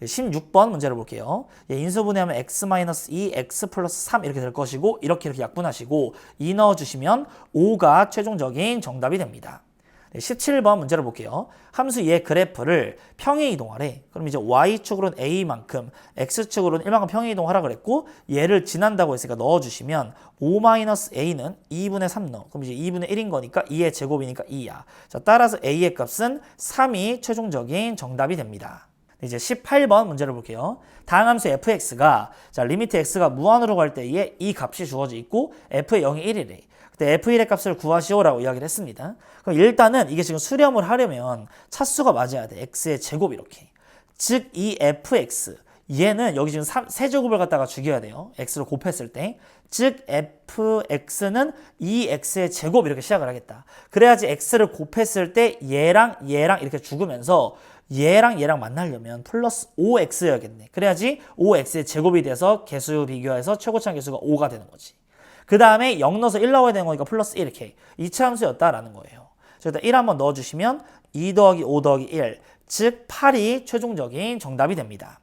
Speaker 1: 16번 문제를 볼게요. 인수분해하면 x-2, x 플러스 3 이렇게 될 것이고 이렇게 약분하시고 2 넣어주시면 5가 최종적인 정답이 됩니다. 17번 문제를 볼게요. 함수 얘 그래프를 평행 이동하래. 그럼 이제 y축으로는 a만큼 x축으로는 1만큼 평행 이동하라 그랬고 얘를 지난다고 했으니까 넣어주시면 5-a는 2분의 3 넣어. 그럼 이제 2분의 1인 거니까 2의 제곱이니까 2야. 자, 따라서 a의 값은 3이 최종적인 정답이 됩니다. 이제 18번 문제를 볼게요. 다음 함수 fx가 자 리미트 x가 무한으로 갈 때에 이 값이 주어져 있고 f의 0이 1이래. 그때 f1의 값을 구하시오라고 이야기를 했습니다. 그럼 일단은 이게 지금 수렴을 하려면 차수가 맞아야 돼. x의 제곱 이렇게. 즉 이 fx 얘는 여기 지금 세제곱을 갖다가 죽여야 돼요. x를 곱했을 때. 즉 fx는 2x의 제곱 이렇게 시작을 하겠다. 그래야지 x를 곱했을 때 얘랑 이렇게 죽으면서 얘랑 만나려면 플러스 5x여야겠네. 그래야지 5x의 제곱이 돼서 개수 비교해서 최고차항 개수가 5가 되는 거지. 그 다음에 0 넣어서 1 나와야 되는 거니까 플러스 1 이렇게 2차 함수였다라는 거예요. 그래서 1 한번 넣어주시면 2 더하기 5 더하기 1, 즉 8이 최종적인 정답이 됩니다.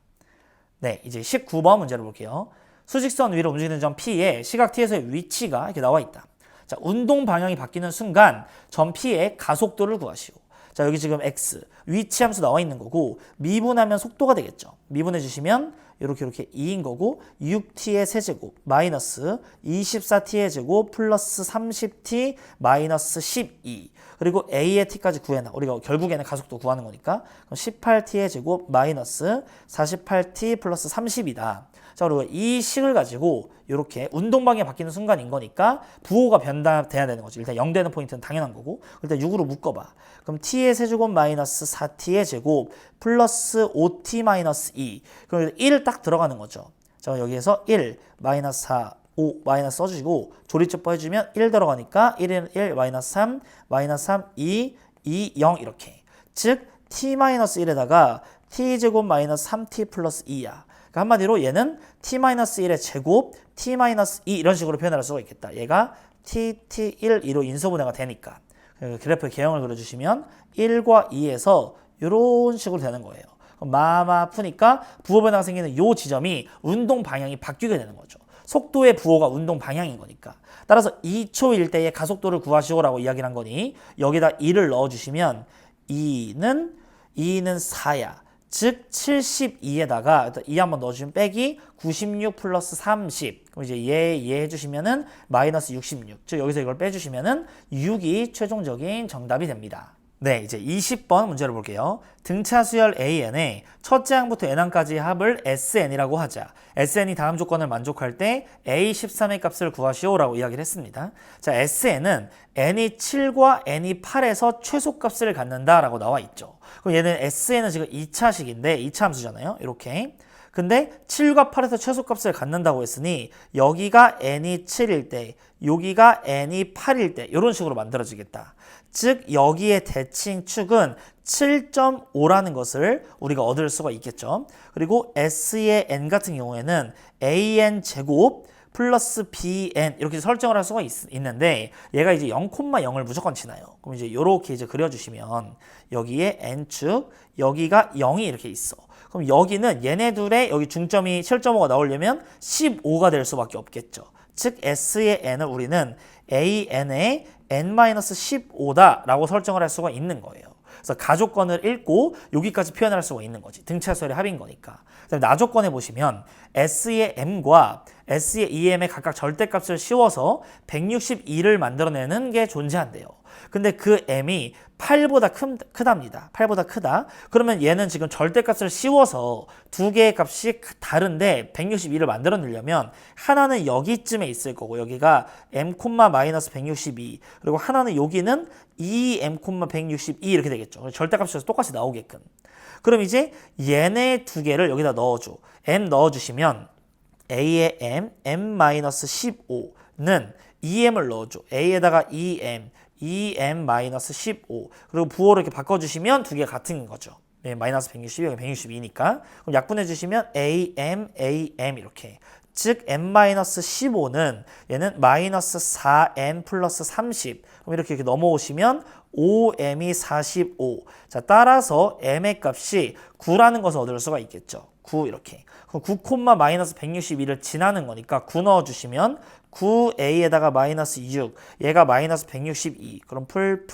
Speaker 1: 네, 이제 19번 문제를 볼게요. 수직선 위로 움직이는 점 P에 시각 T에서의 위치가 이렇게 나와 있다. 자, 운동 방향이 바뀌는 순간 점 P의 가속도를 구하시오. 자, 여기 지금 X, 위치 함수 나와 있는 거고 미분하면 속도가 되겠죠. 미분해 주시면 이렇게 2인 거고 6t의 세제곱 마이너스 24t의 제곱 플러스 30t 마이너스 12 그리고 a의 t까지 구해놔. 우리가 결국에는 가속도 구하는 거니까 그럼 18t의 제곱 마이너스 48t 플러스 30이다. 자, 그리고 이 식을 가지고 이렇게 운동방향이 바뀌는 순간인 거니까 부호가 변화돼야 되는 거지. 일단 0 되는 포인트는 당연한 거고 일단 6으로 묶어봐. 그럼 t의 세제곱 마이너스 4t의 제곱 플러스 5t 마이너스 2 그럼 1 딱 들어가는 거죠. 자, 여기에서 1 마이너스 4 5 마이너스 써주시고 조리첩보 해주면 1 들어가니까 1은 1 마이너스 3 마이너스 3 2 2 0 이렇게 즉 t 마이너스 1에다가 t제곱 마이너스 3t 플러스 2야. 그러니까 한마디로 얘는 t-1의 제곱, t-2 이런 식으로 표현할 수가 있겠다. 얘가 t1, 2로 인수분해가 되니까. 그래프의 개형을 그려주시면 1과 2에서 이런 식으로 되는 거예요. 마음 아프니까 부호 변화가 생기는 이 지점이 운동 방향이 바뀌게 되는 거죠. 속도의 부호가 운동 방향인 거니까. 따라서 2초일 때의 가속도를 구하시오라고 이야기를 한 거니 여기다 2를 넣어주시면 2는 4야. 즉 72에다가 2 한번 넣어주시면 빼기 96 플러스 30 그럼 이제 얘 해주시면은 마이너스 66 즉 여기서 이걸 빼주시면은 6이 최종적인 정답이 됩니다. 네, 이제 20번 문제를 볼게요. 등차 수열 AN의 첫째 항부터 n항까지의 합을 SN이라고 하자. SN이 다음 조건을 만족할 때 A13의 값을 구하시오라고 이야기를 했습니다. 자, SN은 n이 7과 n이 8에서 최소값을 갖는다라고 나와 있죠. 그럼 얘는 SN은 지금 2차식인데 2차 함수잖아요. 이렇게. 근데 7과 8에서 최소값을 갖는다고 했으니 여기가 n이 7일 때 여기가 n이 8일 때 이런 식으로 만들어지겠다. 즉 여기의 대칭 축은 7.5라는 것을 우리가 얻을 수가 있겠죠. 그리고 S의 n 같은 경우에는 an 제곱 플러스 bn 이렇게 설정을 할 수가 있는데 얘가 이제 0,0을 무조건 지나요. 그럼 이제 이렇게 이제 그려주시면 여기에 n축 여기가 0이 이렇게 있어. 그럼 여기는 얘네 둘의 여기 중점이 7.5가 나오려면 15가 될 수밖에 없겠죠. 즉 S의 n을 우리는 AN의 n-15다라고 설정을 할 수가 있는 거예요. 그래서 가조건을 읽고 여기까지 표현할 수가 있는 거지. 등차수열의 합인 거니까. 나조건에 보시면 S의 m과 S의 EM의 각각 절대값을 씌워서 162를 만들어내는 게 존재한대요. 근데 그 m이 8보다 크답니다. 8보다 크다. 그러면 얘는 지금 절대값을 씌워서 두 개의 값이 다른데 162를 만들어내려면 하나는 여기쯤에 있을 거고 여기가 m,-162 그리고 하나는 여기는 2m,162 이렇게 되겠죠. 절대값에서 똑같이 나오게끔. 그럼 이제 얘네 두 개를 여기다 넣어줘. m 넣어주시면 a의 m-15는 2m을 넣어줘. a에다가 2m 2m-15 그리고 부호를 이렇게 바꿔주시면 두 개가 같은 거죠. 네, 마이너스 162, 여기 162니까 그럼 약분해주시면 am 이렇게 즉 m-15는 얘는 마이너스 4m 플러스 30 그럼 이렇게 넘어오시면 5m이 45 자 따라서 m의 값이 9라는 것을 얻을 수가 있겠죠. 9 이렇게 그럼 9,-162를 지나는 거니까 9 넣어주시면 9a에다가 마이너스 6 얘가 마이너스 162 그럼 풀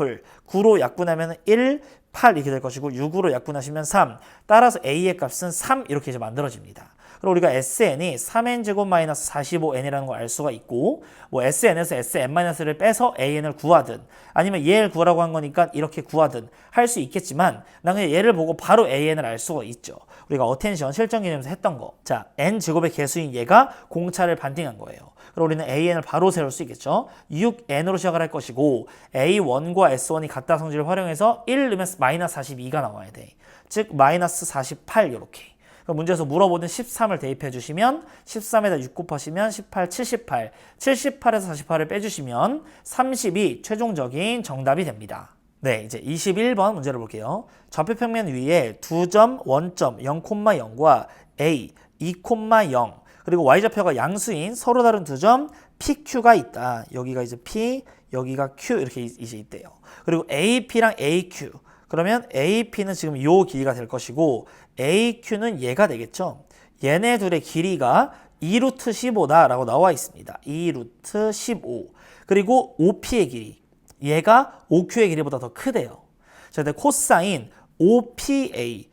Speaker 1: 9로 약분하면 1, 8 이렇게 될 것이고 6으로 약분하시면 3 따라서 a의 값은 3 이렇게 이제 만들어집니다. 그리고 우리가 SN이 3n제곱 마이너스 45n이라는 걸 알 수가 있고 뭐 SN에서 SN-를 빼서 AN을 구하든 아니면 얘를 구하라고 한 거니까 이렇게 구하든 할 수 있겠지만 난 그냥 얘를 보고 바로 AN을 알 수가 있죠. 우리가 어텐션 실전 개념에서 했던 거. 자, n제곱의 개수인 얘가 공차를 반띵한 거예요. 그럼 우리는 AN을 바로 세울 수 있겠죠. 6n으로 시작을 할 것이고 A1과 S1이 같다 성질을 활용해서 1 넣으면 마이너스 42가 나와야 돼. 즉 마이너스 48 이렇게. 문제에서 물어보는 13을 대입해 주시면 13에다 6 곱하시면 18, 78. 78에서 48을 빼주시면 30이 최종적인 정답이 됩니다. 네, 이제 21번 문제를 볼게요. 좌표평면 위에 두 점, 원점 0,0과 A, 2,0 그리고 y좌표가 양수인 서로 다른 두 점 PQ가 있다. 여기가 이제 P, 여기가 Q 이렇게 이제 있대요. 그리고 AP랑 AQ 그러면 AP는 지금 요 길이가 될 것이고 AQ는 얘가 되겠죠. 얘네 둘의 길이가 2루트 15다라고 나와 있습니다. 2루트 15 그리고 OP의 길이 얘가 OQ의 길이보다 더 크대요. 자, 근데 코사인 OPA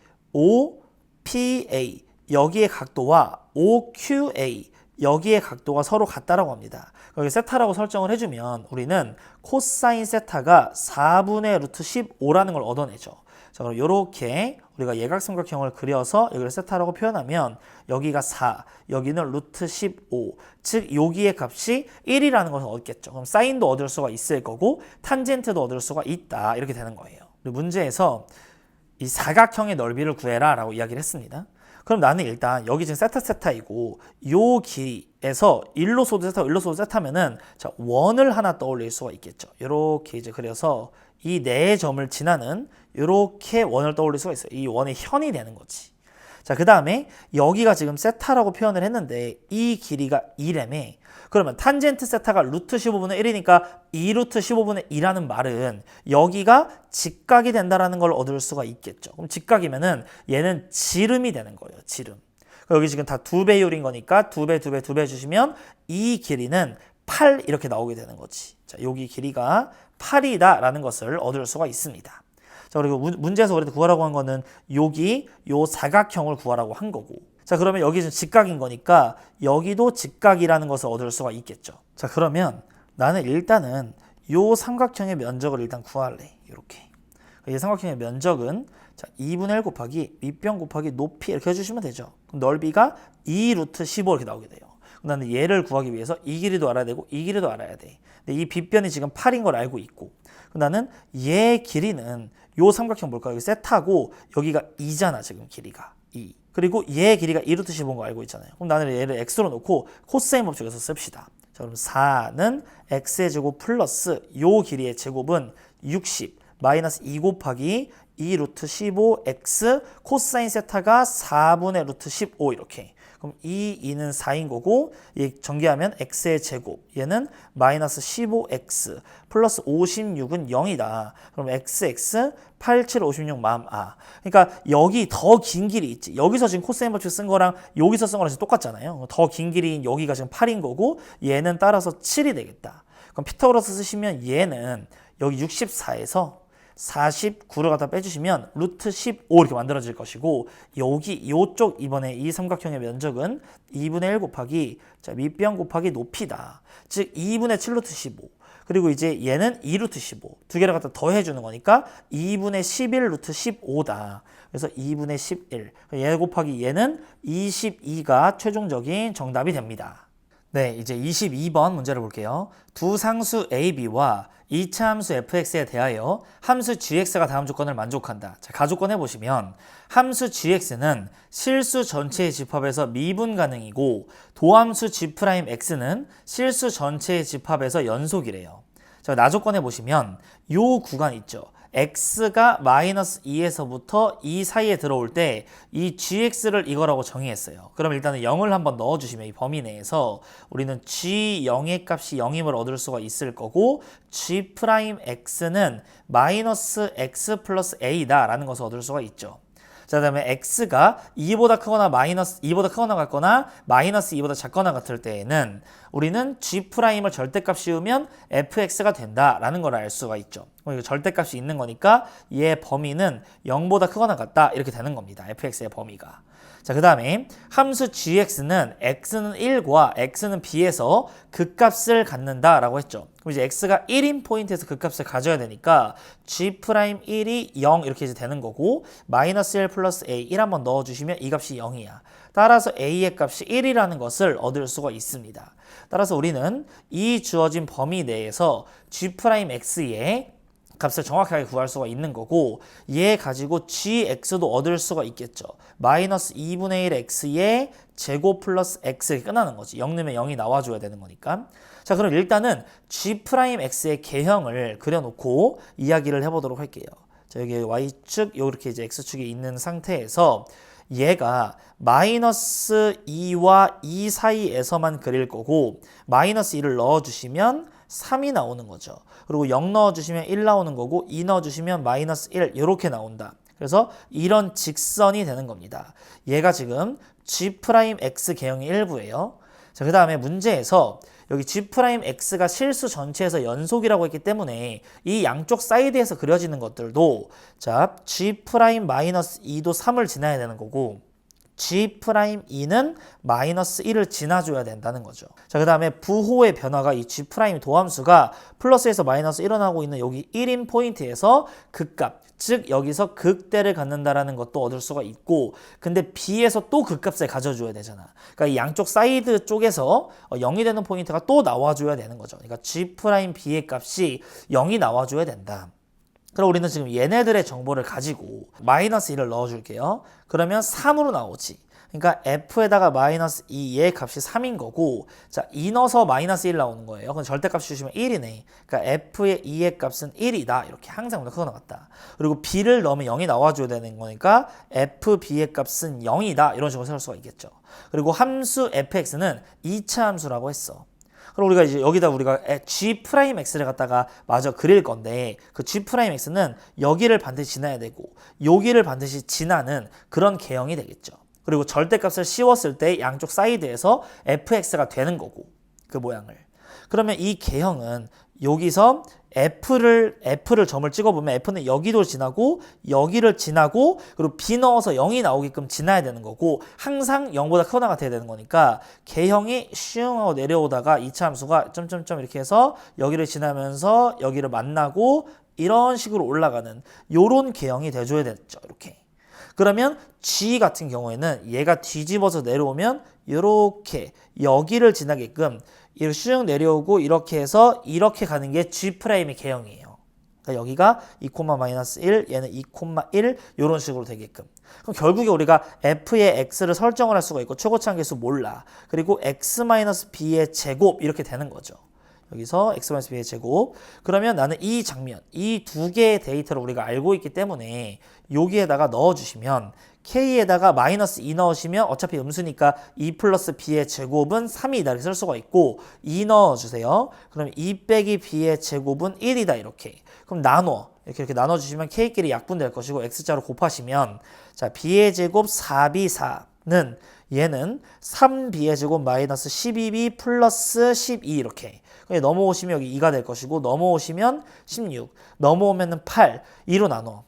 Speaker 1: 여기의 각도와 OQA 여기의 각도가 서로 같다라고 합니다. 여기 세타라고 설정을 해주면 우리는 코사인 세타가 4분의 루트 15라는 걸 얻어내죠. 자, 그럼 이렇게 우리가 예각삼각형을 그려서 여기를 세타라고 표현하면 여기가 4, 여기는 루트 15, 즉 여기의 값이 1이라는 것을 얻겠죠. 그럼 사인도 얻을 수가 있을 거고 탄젠트도 얻을 수가 있다. 이렇게 되는 거예요. 그리고 문제에서 이 사각형의 넓이를 구해라 라고 이야기를 했습니다. 그럼 나는 일단 여기 지금 세타이고 요 길이에서 1로소도 세타, 1로소도 세타면은 자, 원을 하나 떠올릴 수가 있겠죠. 이렇게 이제 그려서 이 네 점을 지나는 이렇게 원을 떠올릴 수가 있어요. 이 원의 현이 되는 거지. 자, 그 다음에 여기가 지금 세타라고 표현을 했는데 이 길이가 2래매. 그러면 탄젠트 세타가 루트 15분의 1이니까 2루트 15분의 2라는 말은 여기가 직각이 된다는 걸 얻을 수가 있겠죠. 그럼 직각이면은 얘는 지름이 되는 거예요. 지름. 여기 지금 다 2배율인 거니까 2배, 2배, 2배 주시면 이 길이는 8 이렇게 나오게 되는 거지. 자, 여기 길이가 8이다라는 것을 얻을 수가 있습니다. 자, 그리고 문제에서 우리한테 구하라고 한 거는 여기 요 사각형을 구하라고 한 거고. 자, 그러면 여기 지금 직각인 거니까 여기도 직각이라는 것을 얻을 수가 있겠죠. 자, 그러면 나는 일단은 요 삼각형의 면적을 일단 구할래. 이렇게. 이 삼각형의 면적은 자, 2분의 1 곱하기 밑변 곱하기 높이 이렇게 해주시면 되죠. 그럼 넓이가 2루트 15 이렇게 나오게 돼요. 나는 얘를 구하기 위해서 이 길이도 알아야 되고 이 길이도 알아야 돼. 근데 이 빗변이 지금 8인 걸 알고 있고 나는 얘 길이는 요 삼각형 볼까? 여기 세타고 여기가 2잖아 지금 길이가 2. 그리고 얘 길이가 2루트 15인 거 알고 있잖아요. 그럼 나는 얘를 x로 놓고 코사인 법칙에서 씁시다. 자, 그럼 4는 x의 제곱 플러스 요 길이의 제곱은 60 마이너스 2 곱하기 2 루트 15x 코사인 세타가 4분의 루트 15 이렇게. 그럼 이 2는 4인 거고 이 전개하면 x의 제곱 얘는 마이너스 15x 플러스 56은 0이다. 그럼 xx 87, 56 마음 그러니까 여기 더 긴 길이 있지. 여기서 지금 코사인 법칙 쓴 거랑 여기서 쓴 거랑 똑같잖아요. 더 긴 길이인 여기가 지금 8인 거고 얘는 따라서 7이 되겠다. 그럼 피타고라스 쓰시면 얘는 여기 64에서 49를 갖다 빼주시면 루트 15 이렇게 만들어질 것이고 여기 요쪽 이번에 이 삼각형의 면적은 2분의 1 곱하기 자, 밑변 곱하기 높이다. 즉 2분의 7 루트 15 그리고 이제 얘는 2 루트 15 두 개를 갖다 더해주는 거니까 2분의 11 루트 15다. 그래서 2분의 11 얘 곱하기 얘는 22가 최종적인 정답이 됩니다. 네, 이제 22번 문제를 볼게요. 두 상수 a, b와 2차 함수 fx에 대하여 함수 gx가 다음 조건을 만족한다. 자, 가조건 해보시면 함수 gx는 실수 전체의 집합에서 미분 가능이고 도함수 g'x는 실수 전체의 집합에서 연속이래요. 자, 나조건 해보시면 요 구간 있죠. x가 마이너스 2에서부터 2 사이에 들어올 때 이 gx를 이거라고 정의했어요. 그럼 일단은 0을 한번 넣어주시면 이 범위 내에서 우리는 g0의 값이 0임을 얻을 수가 있을 거고 g'x는 마이너스 x 플러스 a다 라는 것을 얻을 수가 있죠. 자, 그 다음에 x가 2보다 크거나 마이너스 2보다 크거나 같거나 마이너스 2보다 작거나 같을 때에는 우리는 g'을 절대값 씌우면 fx가 된다라는 걸 알 수가 있죠. 이거 절대값이 있는 거니까 얘 범위는 0보다 크거나 같다 이렇게 되는 겁니다. fx의 범위가. 자, 그 다음에 함수 gx는 x는 1과 x는 b에서 극값을 갖는다라고 했죠. 그럼 이제 x가 1인 포인트에서 극값을 가져야 되니까 g'1이 0 이렇게 이제 되는 거고 마이너스 1 플러스 a 1 한번 넣어주시면 이 값이 0이야. 따라서 a의 값이 1이라는 것을 얻을 수가 있습니다. 따라서 우리는 이 주어진 범위 내에서 g'x의 값을 정확하게 구할 수가 있는 거고 얘 가지고 gx도 얻을 수가 있겠죠. 마이너스 2분의 1 x의 제곱 플러스 x 이렇게 끝나는 거지. 0 넣으면 0이 나와줘야 되는 거니까. 자, 그럼 일단은 g'x의 개형을 그려놓고 이야기를 해보도록 할게요. 자, 여기 y축 이렇게 이제 x축이 있는 상태에서 얘가 마이너스 2와 2 사이에서만 그릴 거고 마이너스 2를 넣어주시면 3이 나오는 거죠. 그리고 0 넣어주시면 1 나오는 거고 2 넣어주시면 마이너스 1 이렇게 나온다. 그래서 이런 직선이 되는 겁니다. 얘가 지금 g'x 개형의 일부예요. 자, 그 다음에 문제에서 여기 g'x가 실수 전체에서 연속이라고 했기 때문에 이 양쪽 사이드에서 그려지는 것들도 자, g'-2도 3을 지나야 되는 거고 G'2는 마이너스 1을 지나줘야 된다는 거죠. 자, 그 다음에 부호의 변화가 이 G' 도함수가 플러스에서 마이너스 일어나고 있는 여기 1인 포인트에서 극값, 즉 여기서 극대를 갖는다라는 것도 얻을 수가 있고, 근데 B에서 또 극값을 가져줘야 되잖아. 그러니까 이 양쪽 사이드 쪽에서 0이 되는 포인트가 또 나와줘야 되는 거죠. 그러니까 G'B의 값이 0이 나와줘야 된다. 그럼 우리는 지금 얘네들의 정보를 가지고 마이너스 1을 넣어줄게요. 그러면 3으로 나오지. 그러니까 F에다가 마이너스 2의 값이 3인 거고, 자, 2 넣어서 마이너스 1 나오는 거예요. 그럼 절대값 주시면 1이네. 그러니까 F의 2의 값은 1이다. 이렇게 항상 크게 나왔다. 그리고 B를 넣으면 0이 나와줘야 되는 거니까 FB의 값은 0이다. 이런 식으로 세울 수가 있겠죠. 그리고 함수 fx는 2차 함수라고 했어. 그럼 우리가 이제 여기다 우리가 G'X를 갖다가 마저 그릴 건데, 그 G'X는 여기를 반드시 지나야 되고 여기를 반드시 지나는 그런 개형이 되겠죠. 그리고 절대값을 씌웠을 때 양쪽 사이드에서 fx가 되는 거고, 그 모양을. 그러면 이 개형은 여기서 F를 점을 찍어보면 F는 여기도 지나고 여기를 지나고 그리고 B 넣어서 0이 나오게끔 지나야 되는 거고, 항상 0보다 크거나가 돼야 되는 거니까 개형이 슝 하고 내려오다가 2차 함수가 점점점 이렇게 해서 여기를 지나면서 여기를 만나고 이런 식으로 올라가는 요런 개형이 돼줘야 되죠. 이렇게. 그러면 G 같은 경우에는 얘가 뒤집어서 내려오면 이렇게 여기를 지나게끔 이렇게 쭉 내려오고 이렇게 해서 이렇게 가는 게 G'의 개형이에요. 그러니까 여기가 2,-1, 얘는 2,1 이런 식으로 되게끔. 그럼 결국에 우리가 F의 X를 설정을 할 수가 있고 최고치 한계수 몰라. 그리고 X-B의 제곱 이렇게 되는 거죠. 여기서 X-B의 제곱. 그러면 나는 이 장면, 이 두 개의 데이터를 우리가 알고 있기 때문에 여기에다가 넣어주시면 K에다가 마이너스 2 넣으시면 어차피 음수니까 2 플러스 B의 제곱은 3이다 이렇게 쓸 수가 있고, 2 넣어주세요. 그럼 2 빼기 B의 제곱은 1이다 이렇게. 그럼 나눠. 이렇게 나눠주시면 K끼리 약분될 것이고 X자로 곱하시면, 자, B의 제곱 4B4는 얘는 3B의 제곱 마이너스 12B 플러스 12 이렇게. 넘어오시면 여기 2가 될 것이고, 넘어오시면 16, 넘어오면 8, 2로 나눠.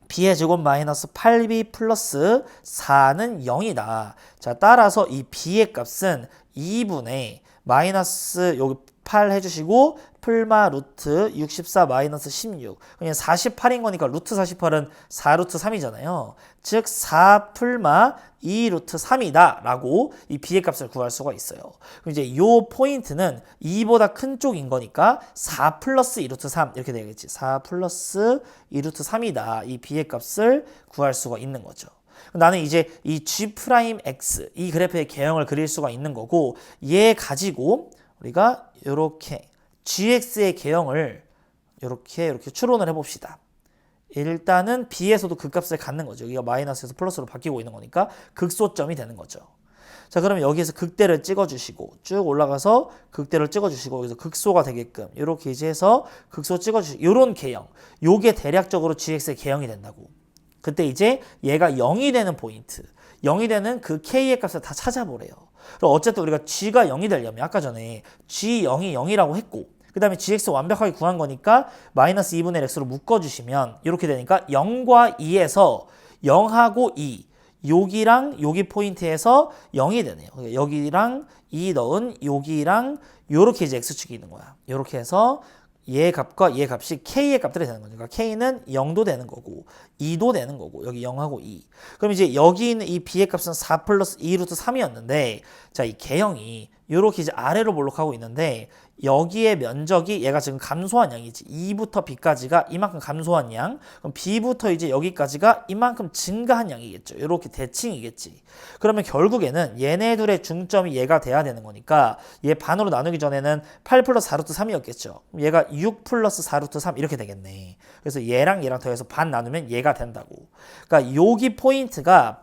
Speaker 1: B의 제곱 마이너스 8B 플러스 4는 0이다. 자, 따라서 이 B의 값은 2분의 마이너스 여기 8 해주시고 풀마 루트 64 마이너스 16. 그냥 48인 거니까 루트 48은 4 루트 3이잖아요. 즉 4 풀마 2 루트 3이다 라고 이 B의 값을 구할 수가 있어요. 그럼 이제 요 포인트는 2보다 큰 쪽인 거니까 4 플러스 2 루트 3 이렇게 되겠지. 4 플러스 2 루트 3이다. 이 B의 값을 구할 수가 있는 거죠. 나는 이제 이 G'X 이 그래프의 개형을 그릴 수가 있는 거고, 얘 가지고 우리가 이렇게 GX의 개형을 이렇게 추론을 해봅시다. 일단은 B에서도 극값을 갖는 거죠. 여기가 마이너스에서 플러스로 바뀌고 있는 거니까 극소점이 되는 거죠. 자, 그러면 여기에서 극대를 찍어주시고 쭉 올라가서 극대를 찍어주시고 여기서 극소가 되게끔 이렇게 이제 해서 극소 찍어주시고 이런 개형. 요게 대략적으로 GX의 개형이 된다고. 그때 이제 얘가 0이 되는 포인트, 0이 되는 그 K의 값을 다 찾아보래요. 그럼 어쨌든 우리가 G가 0이 되려면 아까 전에 G0이 0이라고 했고, 그 다음에 GX 완벽하게 구한 거니까 마이너스 2분의 X로 묶어주시면 이렇게 되니까 0과 2에서 0하고 2, 여기랑 여기 포인트에서 0이 되네요. 여기랑 2 넣은 여기랑 요렇게 이제 X축이 있는 거야. 요렇게 해서 얘 값과 얘 값이 K의 값들이 되는 거니까 K는 0도 되는 거고 2도 되는 거고 여기 0하고 2. 그럼 이제 여기 있는 이 B의 값은 4 플러스 2 루트 3이었는데, 자, 이 개형이 이렇게 이제 아래로 몰록하고 있는데 여기에 면적이 얘가 지금 감소한 양이지. 2부터 B까지가 이만큼 감소한 양. 그럼 B부터 이제 여기까지가 이만큼 증가한 양이겠죠. 이렇게 대칭이겠지. 그러면 결국에는 얘네 둘의 중점이 얘가 돼야 되는 거니까 얘 반으로 나누기 전에는 8 플러스 4 루트 3이었겠죠. 얘가 6 플러스 4 루트 3 이렇게 되겠네. 그래서 얘랑 더해서 반 나누면 얘가 된다고. 그러니까 여기 포인트가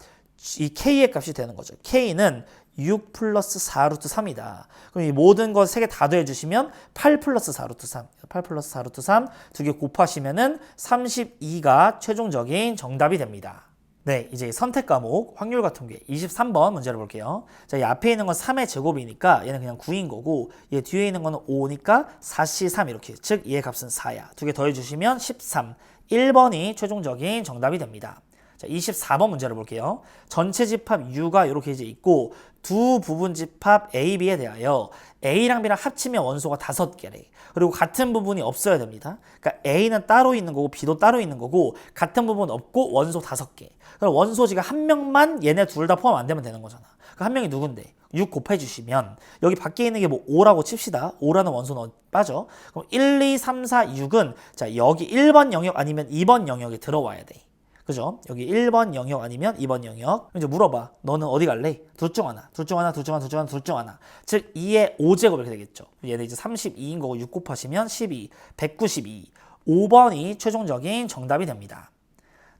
Speaker 1: 이 K의 값이 되는 거죠. K는 6 플러스 4 루트 3이다. 그럼 이 모든 것 3개 다 더해주시면 8 플러스 4 루트 3. 8 플러스 4 루트 3 두 개 곱하시면은 32가 최종적인 정답이 됩니다. 네, 이제 선택 과목 확률과 통계 23번 문제를 볼게요. 자, 이 앞에 있는 건 3의 제곱이니까 얘는 그냥 9인 거고, 얘 뒤에 있는 거는 5니까 4C3 이렇게. 즉, 얘의 값은 4야. 두 개 더해주시면 13. 1번이 최종적인 정답이 됩니다. 자, 24번 문제를 볼게요. 전체 집합 U가 이렇게 이제 있고 두 부분 집합 A, B에 대하여 A랑 B랑 합치면 원소가 5개래. 그리고 같은 부분이 없어야 됩니다. 그러니까 A는 따로 있는 거고 B도 따로 있는 거고 같은 부분 없고 원소 5개. 그럼 원소지가 한 명만 얘네 둘 다 포함 안 되면 되는 거잖아. 그 한 명이 누군데? 6 곱해 주시면 여기 밖에 있는 게 뭐 5라고 칩시다. 5라는 원소는 빠져. 그럼 1, 2, 3, 4, 6은 자 여기 1번 영역 아니면 2번 영역에 들어와야 돼. 그죠? 여기 1번 영역 아니면 2번 영역. 이제 물어봐. 너는 어디 갈래? 둘 중 하나. 둘 중 하나, 둘 중 하나, 둘 중 하나, 둘 중 하나. 즉 2의 5제곱 이렇게 되겠죠. 얘는 이제 32인 거고 6 곱하시면 12, 192. 5번이 최종적인 정답이 됩니다.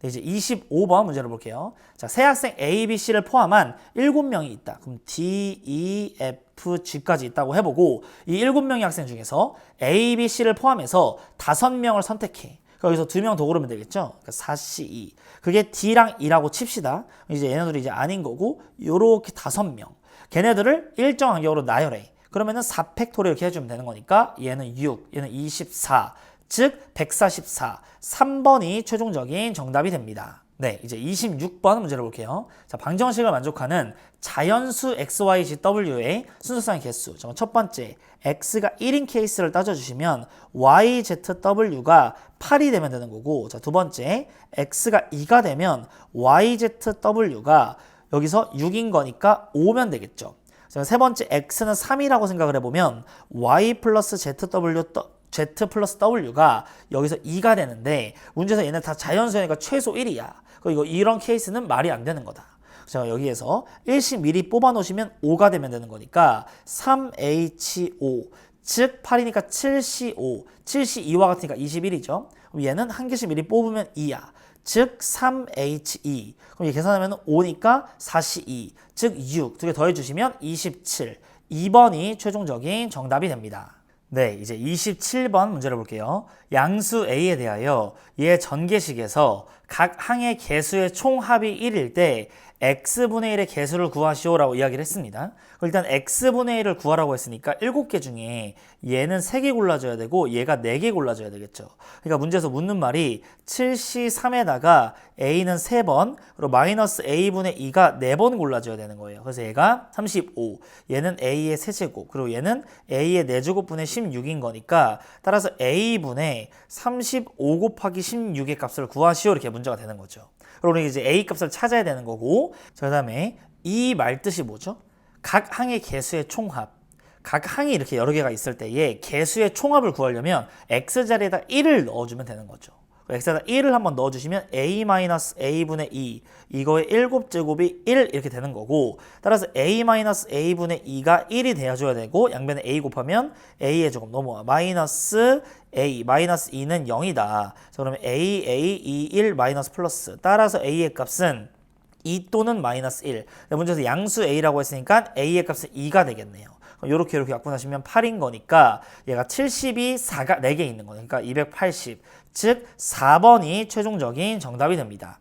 Speaker 1: 네, 이제 25번 문제를 볼게요. 자, 세 학생 A, B, C를 포함한 7명이 있다. 그럼 D, E, F, G까지 있다고 해보고 이 7명의 학생 중에서 A, B, C를 포함해서 5명을 선택해. 여기서 2명 더 고르면 되겠죠? 그러니까 4C2. 그게 D랑 E라고 칩시다. 이제 얘네들이 이제 아닌 거고 요렇게 5명. 걔네들을 일정 간격으로 나열해. 그러면은 4팩토리얼 이렇게 해주면 되는 거니까 얘는 6, 얘는 24. 즉 144, 3번이 최종적인 정답이 됩니다. 네, 이제 26번 문제를 볼게요. 자, 방정식을 만족하는 자연수 XYZW의 순서상의 개수. 첫 번째, X가 1인 케이스를 따져주시면 YZW가 8이 되면 되는 거고, 자, 두 번째, X가 2가 되면 YZW가 여기서 6인 거니까 5면 되겠죠. 세 번째, X는 3이라고 생각을 해보면 Y 플러스 Z 플러스 W가 여기서 2가 되는데 문제에서 얘네 다 자연수니까 최소 1이야. 이런 케이스는 말이 안 되는 거다. 자, 여기에서 1씩 미리 뽑아 놓으시면 5가 되면 되는 거니까 3H5 즉 8이니까 7C5 7C2와 같으니까 21이죠. 그럼 얘는 한 개씩 미리 뽑으면 2야. 즉 3H2 그럼 계산하면 5니까 4C2 즉 6 두 개 더해주시면 27 2번이 최종적인 정답이 됩니다. 네, 이제 27번 문제를 볼게요. 양수 A에 대하여 얘 전개식에서 각 항의 개수의 총합이 1일 때 x분의 1의 개수를 구하시오라고 이야기를 했습니다. 일단 x분의 1을 구하라고 했으니까 7개 중에 얘는 3개 골라줘야 되고 얘가 4개 골라줘야 되겠죠. 그러니까 문제에서 묻는 말이 7C3에다가 a는 3번 그리고 마이너스 a분의 2가 4번 골라줘야 되는 거예요. 그래서 얘가 35, 얘는 a의 세제곱 그리고 얘는 a의 4제곱분의 16인 거니까 따라서 a분의 35 곱하기 16의 값을 구하시오 이렇게 문제가 되는 거죠. 그리고 이제 a 값을 찾아야 되는 거고 그 다음에 이 말뜻이 뭐죠? 각 항의 개수의 총합 각 항이 이렇게 여러 개가 있을 때에 개수의 총합을 구하려면 x자리에다 1을 넣어주면 되는 거죠. x에다 1을 한번 넣어주시면 a-a분의 2 이거의 7제곱이 1 이렇게 되는 거고 따라서 a-a분의 2가 1이 되어줘야 되고 양변에 a 곱하면 a의 제곱 넘어와 마이너스 a 마이너스 2는 0이다. 자, 그러면 a, 2, 1 마이너스 플러스 따라서 a의 값은 2 또는 마이너스 1 문제에서 양수 a라고 했으니까 a의 값은 2가 되겠네요. 이렇게 약분하시면 8인 거니까 얘가 72, 4가 4개 있는 거예요. 그러니까 280, 즉 4번이 최종적인 정답이 됩니다.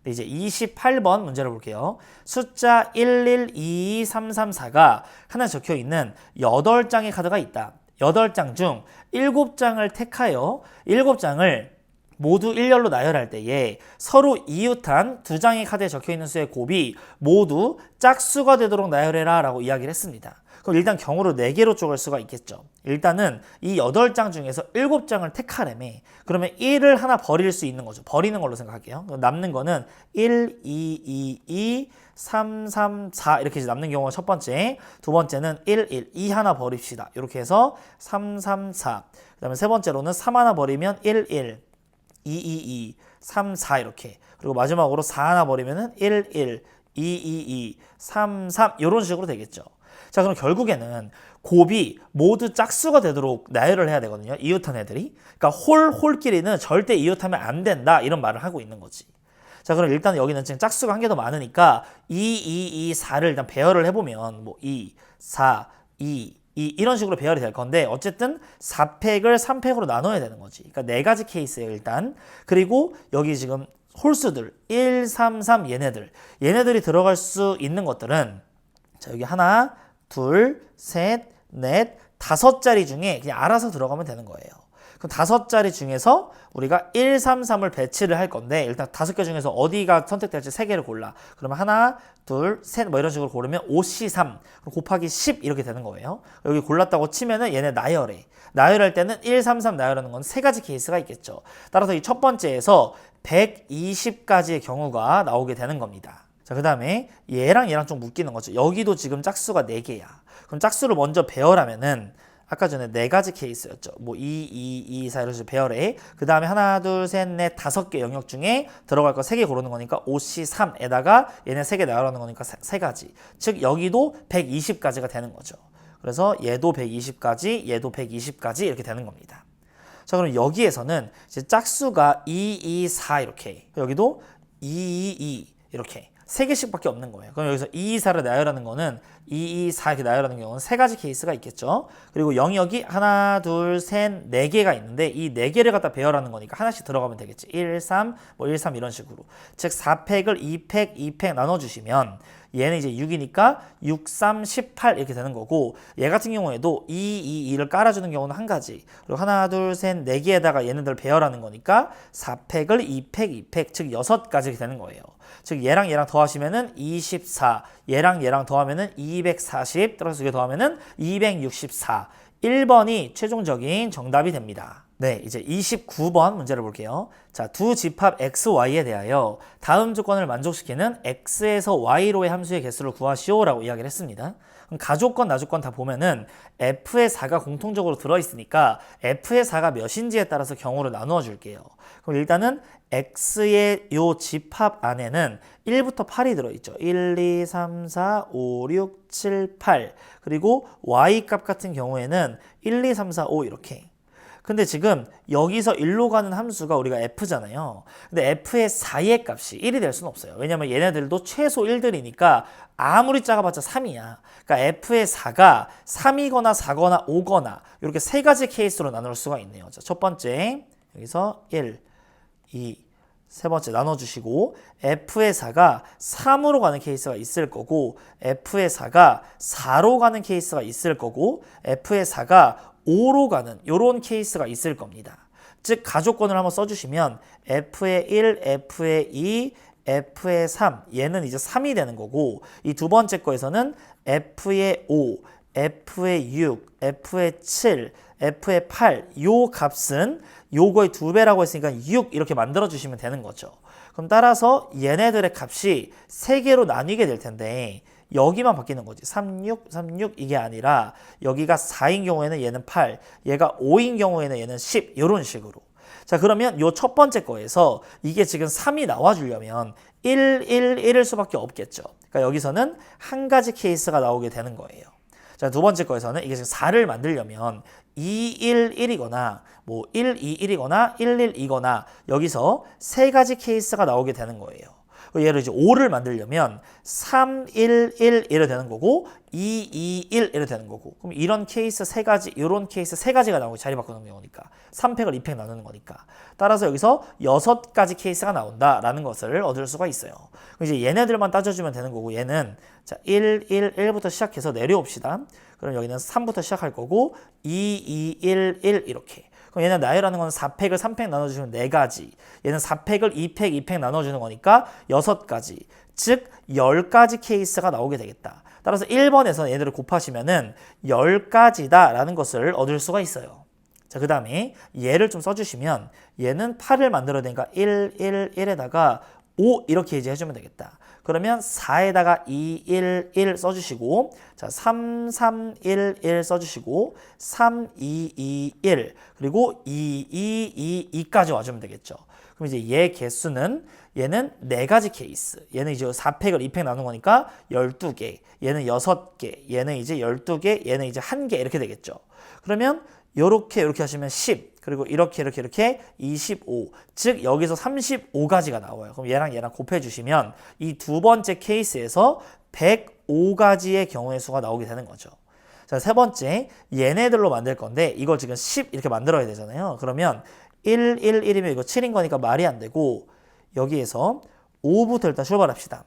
Speaker 1: 네, 이제 28번 문제를 볼게요. 숫자 11, 22, 3, 3, 4가 하나 적혀있는 8장의 카드가 있다. 8장 중 7장을 택하여 7장을 모두 일렬로 나열할 때에 서로 이웃한 2장의 카드에 적혀있는 수의 곱이 모두 짝수가 되도록 나열해라 라고 이야기를 했습니다. 그럼 일단 경우로 4개로 쪼갤 수가 있겠죠. 일단은 이 8장 중에서 7장을 택하려면 그러면 1을 하나 버릴 수 있는 거죠. 버리는 걸로 생각할게요. 남는 거는 1, 2, 2, 2, 3, 3, 4 이렇게 남는 경우가 첫 번째. 두 번째는 1, 1, 2 하나 버립시다. 이렇게 해서 3, 3, 4. 그 다음에 세 번째로는 3 하나 버리면 1, 1, 2, 2, 2, 3, 4 이렇게. 그리고 마지막으로 4 하나 버리면 1, 1, 2, 2, 2, 3, 3 이런 식으로 되겠죠. 자, 그럼 결국에는 곱이 모두 짝수가 되도록 나열을 해야 되거든요. 이웃한 애들이. 그러니까 홀끼리는 절대 이웃하면 안 된다. 이런 말을 하고 있는 거지. 자, 그럼 일단 여기는 지금 짝수가 한 개 더 많으니까 2, 2, 2, 4를 일단 배열을 해보면 뭐 2, 4, 2, 이런 식으로 배열이 될 건데 어쨌든 4팩을 3팩으로 나눠야 되는 거지. 그러니까 4가지 케이스예요, 일단. 그리고 여기 지금 홀수들 1, 3, 3 얘네들이 들어갈 수 있는 것들은 자, 여기 하나 둘, 셋, 넷, 5자리 중에 그냥 알아서 들어가면 되는 거예요. 그럼 5자리 중에서 우리가 1, 3, 3을 배치를 할 건데 일단 5개 중에서 어디가 선택될지 3개를 골라. 그러면 하나, 둘, 셋 뭐 이런 식으로 고르면 5C3 곱하기 10 이렇게 되는 거예요. 여기 골랐다고 치면은 얘네 나열해. 나열할 때는 1, 3, 3 나열하는 건 3가지 케이스가 있겠죠. 따라서 이 첫 번째에서 120가지의 경우가 나오게 되는 겁니다. 자, 그 다음에 얘랑 얘랑 좀 묶이는 거죠. 여기도 지금 짝수가 4개야. 그럼 짝수를 먼저 배열하면은 아까 전에 4가지 케이스였죠. 뭐 2, 2, 2, 4 이런 식으로 배열해. 그 다음에 하나, 둘, 셋, 넷, 5개 영역 중에 들어갈 거 3개 고르는 거니까 5C3에다가 얘네 3개 나열하는 거니까 3가지. 즉 여기도 120가지가 되는 거죠. 그래서 얘도 120가지, 얘도 120가지 이렇게 되는 겁니다. 자, 그럼 여기에서는 이제 짝수가 2, 2, 4 이렇게. 여기도 2, 2, 2 이렇게. 3개씩밖에 없는 거예요. 그럼 여기서 2, 2, 4를 나열하는 거는 2, 2, 4 이렇게 나열하는 경우는 3가지 케이스가 있겠죠. 그리고 영역이 하나, 둘, 셋, 4개가 있는데 이 4개를 갖다 배열하는 거니까 하나씩 들어가면 되겠지. 1, 3, 뭐 1, 3 이런 식으로. 즉 4팩을 2팩, 2팩 나눠주시면 얘는 이제 6이니까 6, 3, 18 이렇게 되는 거고 얘 같은 경우에도 2, 2, 2를 깔아주는 경우는 한 가지. 그리고 하나, 둘, 셋, 4개에다가 얘네들 배열하는 거니까 4팩을 2팩, 2팩 즉 6가지 이렇게 되는 거예요. 즉 얘랑 얘랑 더하시면은 24, 얘랑 얘랑 더하면은 240, 따라서 이게 더하면은 264. 1번이 최종적인 정답이 됩니다. 네, 이제 29번 문제를 볼게요. 자, 두 집합 x, y에 대하여 다음 조건을 만족시키는 x에서 y로의 함수의 개수를 구하시오라고 이야기를 했습니다. 그럼 가조건, 나조건 다 보면은 f의 4가 공통적으로 들어있으니까 f의 4가 몇인지에 따라서 경우를 나누어 줄게요. 그럼 일단은 x의 요 집합 안에는 1부터 8이 들어있죠. 1, 2, 3, 4, 5, 6, 7, 8. 그리고 y 값 같은 경우에는 1, 2, 3, 4, 5 이렇게. 근데 지금 여기서 1로 가는 함수가 우리가 f잖아요. 근데 f의 4의 값이 1이 될 수는 없어요. 왜냐면 얘네들도 최소 1들이니까 아무리 작아봤자 3이야. 그러니까 f의 4가 3이거나 4거나 5거나 이렇게 3가지 케이스로 나눌 수가 있네요. 자, 첫 번째 여기서 1, 2, 세 번째 나눠주시고 f의 4가 3으로 가는 케이스가 있을 거고 f의 4가 4로 가는 케이스가 있을 거고 f의 4가 5로 가는 이런 케이스가 있을 겁니다. 즉 가조건을 한번 써주시면 f의 1, f의 2, f의 3 얘는 이제 3이 되는 거고 이 두 번째 거에서는 f의 5, f의 6, f의 7, f의 8 요 값은 요거의 2배라고 했으니까 6 이렇게 만들어 주시면 되는 거죠. 그럼 따라서 얘네들의 값이 3개로 나뉘게 될 텐데 여기만 바뀌는 거지. 36, 36 이게 아니라 여기가 4인 경우에는 얘는 8, 얘가 5인 경우에는 얘는 10 이런 식으로. 자, 그러면 요 첫 번째 거에서 이게 지금 3이 나와주려면 1, 1, 1일 수밖에 없겠죠. 그러니까 여기서는 한 가지 케이스가 나오게 되는 거예요. 자, 두 번째 거에서는 이게 지금 4를 만들려면 2, 1, 1이거나 뭐 1, 2, 1이거나 1, 1, 2거나 여기서 3가지 케이스가 나오게 되는 거예요. 얘를 이제 5를 만들려면 3, 1, 1 이래 되는 거고 2, 2, 1 이래 되는 거고 그럼 이런 케이스 3가지, 이런 케이스 3가지가 나오고 자리 바꾸는 경우니까 3팩을 2팩 나누는 거니까 따라서 여기서 6가지 케이스가 나온다라는 것을 얻을 수가 있어요. 그럼 이제 얘네들만 따져주면 되는 거고 얘는 자 1, 1, 1부터 시작해서 내려옵시다. 그럼 여기는 3부터 시작할 거고 2, 2, 1, 1 이렇게 그럼 얘는 나열하는 건 4팩을 3팩 나눠주면 4가지. 얘는 4팩을 2팩, 2팩 나눠주는 거니까 6가지. 즉 10가지 케이스가 나오게 되겠다. 따라서 1번에서 얘들을 곱하시면은 10가지다 라는 것을 얻을 수가 있어요. 자, 그 다음에 얘를 좀 써주시면 얘는 8을 만들어야 되니까 1, 1, 1에다가 5 이렇게 이제 해주면 되겠다. 그러면 4에다가 2, 1, 1 써주시고 자 3, 3, 1, 1 써주시고 3, 2, 2, 1 그리고 2, 2, 2, 2까지 와주면 되겠죠. 그럼 이제 얘 개수는 얘는 4가지 케이스. 얘는 이제 4팩을 2팩 나눈 거니까 12개. 얘는 6개. 얘는 이제 12개. 얘는 이제 1개 이렇게 되겠죠. 그러면 요렇게 하시면 10 그리고 이렇게 25 즉 여기서 35가지가 나와요. 그럼 얘랑 곱해 주시면 이 두 번째 케이스에서 105가지의 경우의 수가 나오게 되는 거죠. 자, 세 번째 얘네들로 만들 건데 이거 지금 10 이렇게 만들어야 되잖아요. 그러면 1, 1, 1이면 이거 7인 거니까 말이 안 되고 여기에서 5부터 일단 출발합시다.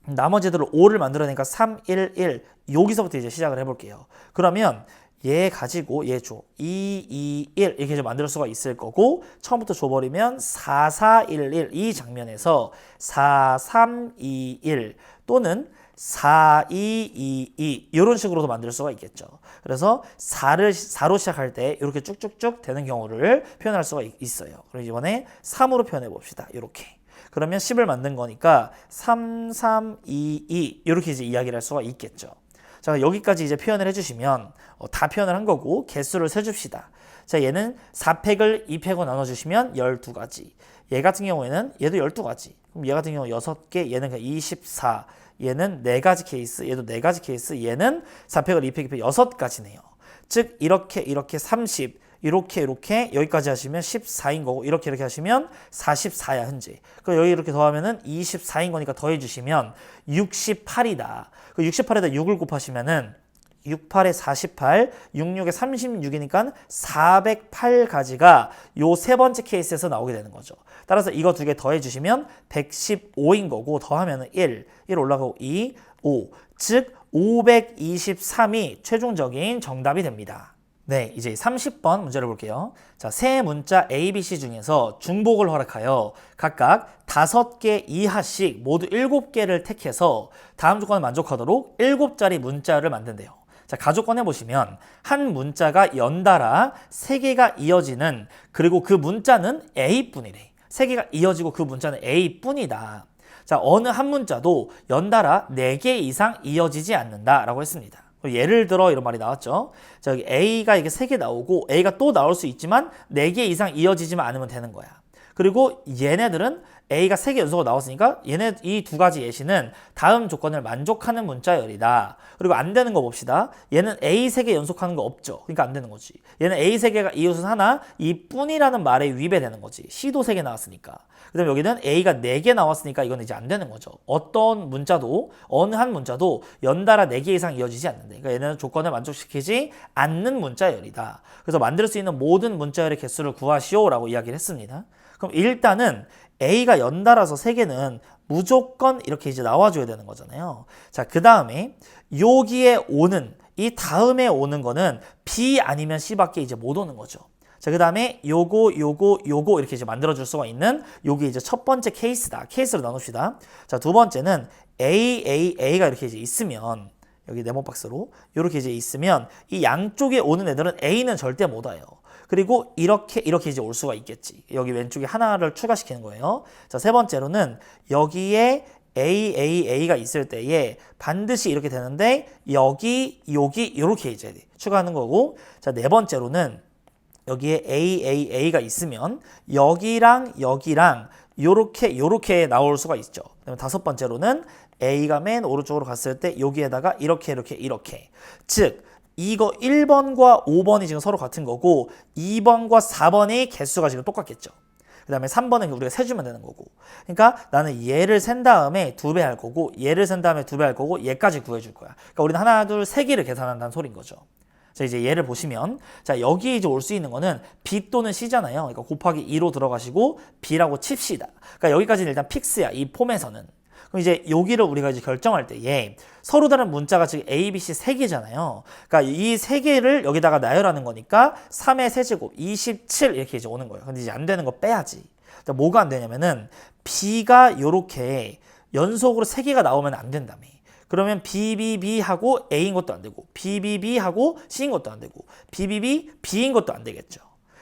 Speaker 1: 나머지들을 5를 만들어내니까 3, 1, 1 여기서부터 이제 시작을 해볼게요. 그러면 얘 가지고 얘 줘. 2, 2, 1 이렇게 좀 만들 수가 있을 거고 처음부터 줘버리면 4, 4, 1, 1 이 장면에서 4, 3, 2, 1 또는 4, 2, 2, 2 이런 식으로도 만들 수가 있겠죠. 그래서 4로 시작할 때 이렇게 쭉쭉쭉 되는 경우를 표현할 수가 있어요. 그럼 이번에 3으로 표현해 봅시다. 이렇게. 그러면 10을 만든 거니까 3, 3, 2, 2 이렇게 이제 이야기를 할 수가 있겠죠. 자, 여기까지 이제 표현을 해주시면 다 표현을 한 거고 개수를 세줍시다. 자, 얘는 4팩을 2팩으로 나눠주시면 12가지. 얘 같은 경우에는 얘도 12가지. 그럼 얘 같은 경우 6개, 얘는 24. 얘는 4가지 케이스, 얘도 4가지 케이스, 얘는 4팩을 2팩, 2팩 6가지네요. 즉 이렇게 30, 이렇게 여기까지 하시면 14인 거고 이렇게 하시면 44야 현재. 그럼 여기 이렇게 더하면은 24인 거니까 더해주시면 68이다. 그 68에다 6을 곱하시면은 68에 48, 66에 36이니까 408가지가 요 세 번째 케이스에서 나오게 되는 거죠. 따라서 이거 두 개 더해주시면 115인 거고 더하면 1 올라가고 2, 5. 즉 523이 최종적인 정답이 됩니다. 네, 이제 30번 문제를 볼게요. 자, 세 문자 A, B, C 중에서 중복을 허락하여 각각 5개 이하씩 모두 7개를 택해서 다음 조건을 만족하도록 7자리 문자를 만든대요. 자, 가족권 해보시면 한 문자가 연달아 3개가 이어지는 그리고 그 문자는 A뿐이래. 3개가 이어지고 그 문자는 A뿐이다. 자, 어느 한 문자도 연달아 4개 이상 이어지지 않는다라고 했습니다. 예를 들어 이런 말이 나왔죠. 자, 여기 A가 이게 3개 나오고 A가 또 나올 수 있지만 4개 이상 이어지지만 않으면 되는 거야. 그리고 얘네들은 A가 3개 연속으로 나왔으니까 얘네 이 두 가지 예시는 다음 조건을 만족하는 문자열이다. 그리고 안 되는 거 봅시다. 얘는 A 3개 연속하는 거 없죠. 그러니까 안 되는 거지. 얘는 A 3개가 이웃은 하나 이 뿐이라는 말에 위배되는 거지. C도 3개 나왔으니까. 그 다음에 여기는 A가 4개 나왔으니까 이건 이제 안 되는 거죠. 어떤 문자도 어느 한 문자도 연달아 4개 이상 이어지지 않는데 그러니까 얘는 조건을 만족시키지 않는 문자열이다. 그래서 만들 수 있는 모든 문자열의 개수를 구하시오라고 이야기를 했습니다. 그럼 일단은 A가 연달아서 3개는 무조건 이렇게 이제 나와줘야 되는 거잖아요. 자, 그 다음에 여기에 오는 이 다음에 오는 거는 B 아니면 C밖에 이제 못 오는 거죠. 자, 그 다음에 요거 이렇게 이제 만들어줄 수가 있는 요게 이제 첫 번째 케이스다. 케이스로 나눕시다. 자, 두 번째는 A가 이렇게 이제 있으면 여기 네모 박스로 이렇게 이제 있으면 이 양쪽에 오는 애들은 A는 절대 못 와요. 그리고 이렇게 이제 올 수가 있겠지. 여기 왼쪽에 하나를 추가시키는 거예요. 자, 세 번째로는 여기에 A가 있을 때에 반드시 이렇게 되는데 여기 이렇게 이제 추가하는 거고 자, 네 번째로는 여기에 A가 있으면 여기랑 요렇게 나올 수가 있죠. 그다음에 다섯 번째로는 A가 맨 오른쪽으로 갔을 때 여기에다가 이렇게 즉 이거 1번과 5번이 지금 서로 같은 거고 2번과 4번의 개수가 지금 똑같겠죠. 그 다음에 3번은 우리가 세주면 되는 거고 그러니까 나는 얘를 센 다음에 2배 할 거고 얘를 센 다음에 2배 할 거고 얘까지 구해줄 거야. 그러니까 우리는 하나, 둘, 세 개를 계산한다는 소린 거죠. 자, 이제 얘를 보시면 자, 여기 이제 올 수 있는 거는 B 또는 C잖아요. 그러니까 곱하기 2로 들어가시고 B라고 칩시다. 그러니까 여기까지는 일단 픽스야. 이 폼에서는. 그럼 이제 여기를 우리가 이제 결정할 때에 서로 다른 문자가 지금 A, B, C 3개잖아요. 그러니까 이 3개를 여기다가 나열하는 거니까 3의 세제곱 27 이렇게 이제 오는 거예요. 근데 이제 안 되는 거 빼야지. 그러니까 뭐가 안 되냐면은 B가 요렇게 연속으로 3개가 나오면 안 된다며. 그러면 BBB하고 A인 것도 안 되고 BBB하고 C인 것도 안 되고 BBB, B인 것도 안 되겠죠.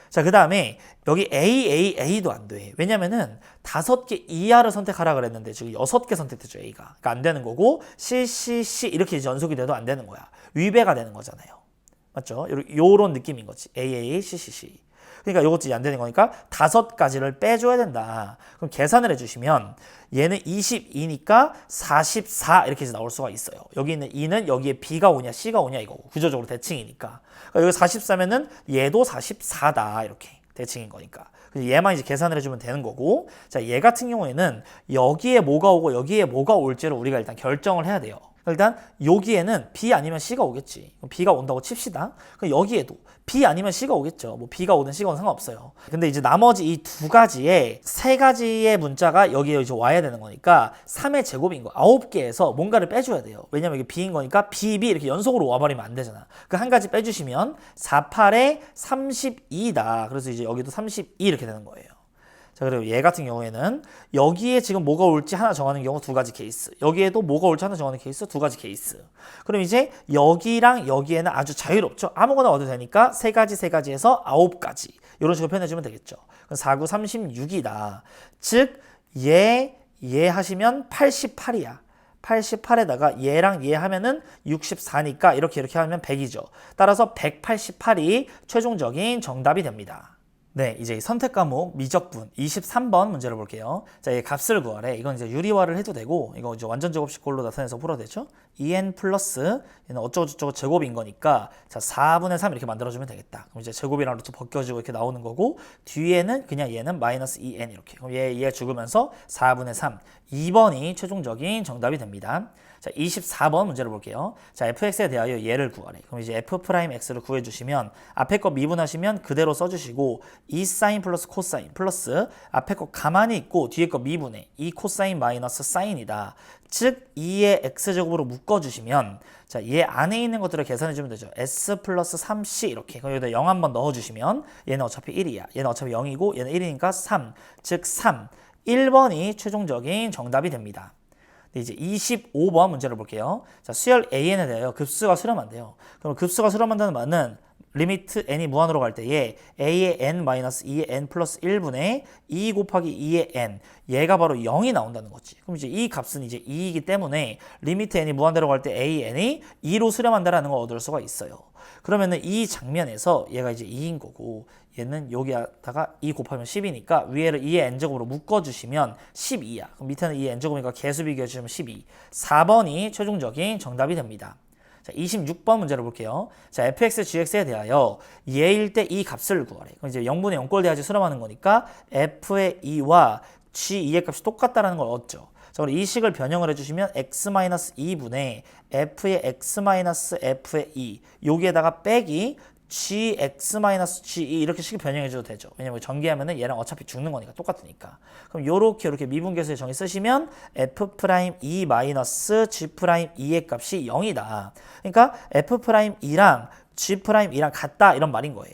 Speaker 1: 자, 그 다음에 여기 A도 안 돼. 왜냐면은 5개 이하를 선택하라 그랬는데 지금 6개 선택했죠, A가. 그러니까 안 되는 거고 C 이렇게 이제 연속이 돼도 안 되는 거야. 위배가 되는 거잖아요. 맞죠? 요런 느낌인 거지. C. 그러니까 이것도 이제 안 되는 거니까 5가지를 빼줘야 된다. 그럼 계산을 해주시면 얘는 22니까 44 이렇게 해서 나올 수가 있어요. 여기 있는 2는 여기에 B가 오냐 C가 오냐 이거고 구조적으로 대칭이니까. 그러니까 여기 44면은 얘도 44다 이렇게 대칭인 거니까. 얘만 이제 계산을 해주면 되는 거고 자, 얘 같은 경우에는 여기에 뭐가 오고 여기에 뭐가 올지를 우리가 일단 결정을 해야 돼요. 일단 여기에는 B 아니면 C가 오겠지. B가 온다고 칩시다. 그럼 여기에도 B 아니면 C가 오겠죠. 뭐 B가 오든 C가 오든 상관없어요. 근데 이제 나머지 이 두 가지에 세 가지의 문자가 여기에 이제 와야 되는 거니까 3의 제곱인 거. 9개에서 뭔가를 빼줘야 돼요. 왜냐면 이게 B인 거니까 B, B 이렇게 연속으로 와버리면 안 되잖아. 그 한 가지 빼주시면 4, 8에 32다. 그래서 이제 여기도 32 이렇게 되는 거예요. 자, 그리고 얘 같은 경우에는 여기에 지금 뭐가 올지 하나 정하는 경우 두 가지 케이스. 여기에도 뭐가 올지 하나 정하는 케이스 두 가지 케이스. 그럼 이제 여기랑 여기에는 아주 자유롭죠. 아무거나 와도 되니까 세 가지에서 9가지. 이런 식으로 표현해주면 되겠죠. 그럼 4, 9, 36이다. 즉, 얘 하시면 88이야. 88에다가 얘랑 얘 하면은 64니까 이렇게 하면 100이죠. 따라서 188이 최종적인 정답이 됩니다. 네, 이제 선택 과목 미적분 23번 문제를 볼게요. 자, 이 값을 구하래. 이건 이제 유리화를 해도 되고, 이거 이제 완전 제곱식꼴로 나타내서 풀어도 되죠? 2n 플러스 얘는 어쩌고저쩌고 제곱인 거니까, 자, 4분의 3 이렇게 만들어주면 되겠다. 그럼 이제 제곱이랑 루트 벗겨지고 이렇게 나오는 거고, 뒤에는 그냥 얘는 마이너스 2n 이렇게. 그럼 얘 죽으면서 4분의 3. 2번이 최종적인 정답이 됩니다. 자, 24번 문제를 볼게요. 자, fx에 대하여 얘를 구하래. 그럼 이제 f'x를 구해주시면 앞에 거 미분하시면 그대로 써주시고 이 사인 플러스 코사인 플러스 앞에 거 가만히 있고 뒤에 거 미분해. 이 코사인 마이너스 사인이다. 즉 2의 x제곱으로 묶어주시면 자, 얘 안에 있는 것들을 계산해주면 되죠. s 플러스 3c 이렇게. 그럼 여기다 0 한번 넣어주시면 얘는 어차피 1이야. 얘는 어차피 0이고 얘는 1이니까 3. 즉 3. 1번이 최종적인 정답이 됩니다. 네, 이제 25번 문제를 볼게요. 자, 수열 AN에 대하여 급수가 수렴한대요. 그럼 급수가 수렴한다는 말은 리미트 n이 무한으로 갈 때에 a의 n 마이너스 2의 n 플러스 1분의 2 곱하기 2의 n 얘가 바로 0이 나온다는 거지. 그럼 이제 이 값은 이제 2이기 때문에 리미트 n이 무한대로 갈 때 a n이 2로 수렴한다라는 걸 얻을 수가 있어요. 그러면은 이 장면에서 얘가 이제 2인 거고 얘는 여기다가 2 곱하면 10이니까 위에를 2의 n제곱으로 묶어주시면 12야. 그럼 밑에는 2의 n제곱이니까 개수 비교해주시면 12. 4번이 최종적인 정답이 됩니다. 자, 26번 문제를 볼게요. 자, fx, gx에 대하여 얘일 때 이 값을 구하래. 그럼 이제 0분의 0꼴 대하지 수렴하는 거니까 f의 2와 g2의 값이 똑같다는 걸 얻죠. 자, 그럼 이 식을 변형을 해주시면 x-2분의 f의 x-f의 2 여기에다가 빼기 gx-g2 이렇게 식 변형해줘도 되죠. 왜냐면 전개하면은 얘랑 어차피 죽는 거니까 똑같으니까. 그럼 이렇게 미분계수의 정의 쓰시면 f'2-g'2의 값이 0이다. 그러니까 f'2랑 g'2랑 같다 이런 말인 거예요.